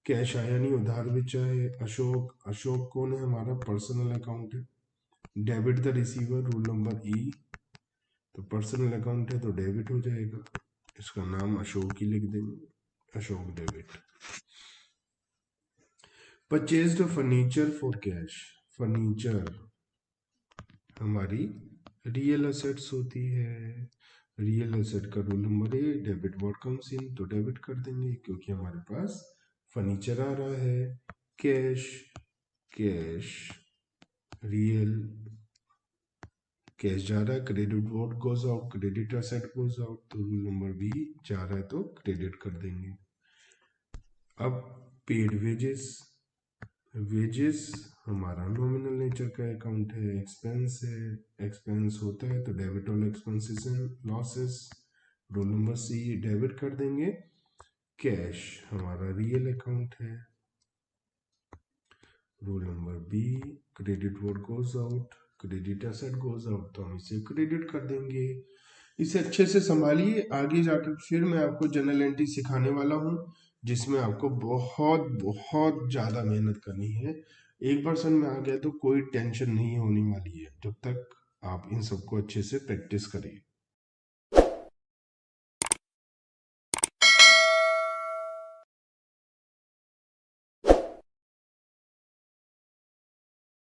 कैश आया नहीं, उधार बेचा है। अशोक, अशोक कौन है, हमारा पर्सनल अकाउंट है। Debit the receiver, rule number ई, तो पर्सनल अकाउंट है तो डेबिट हो जाएगा। इसका नाम अशोक ही लिख देंगे, Ashok debit. Purchased furniture for cash, furniture हमारी रियल असेट्स होती है। रियल एसेट का rule number A, debit word comes इन तो डेबिट कर देंगे क्योंकि हमारे पास फर्नीचर आ रहा है। कैश, कैश रियल, कैश जा रहा है, credit word goes out, credit asset goes out तो रूल नंबर बी जा रहा है तो क्रेडिट कर देंगे। अब पेड वेजेस, वेजेस हमारा नॉमिनल नेचर का अकाउंट है, एक्सपेंस है, एक्सपेंस होता है तो debit all expenses and losses, rule number C debit कर देंगे। कैश हमारा रियल अकाउंट है, rule number B, credit word goes out, credit asset goes out तो हम इसे क्रेडिट कर देंगे। इसे अच्छे से संभालिए, आगे जाकर फिर मैं आपको जनरल एंट्री सिखाने वाला हूँ जिसमें आपको बहुत बहुत ज़्यादा मेहनत करनी है। एक बार समझ में आ गया तो कोई टेंशन नहीं होने वाली है जब तक आप इन सबको अच्छे से प्रैक्टिस करें।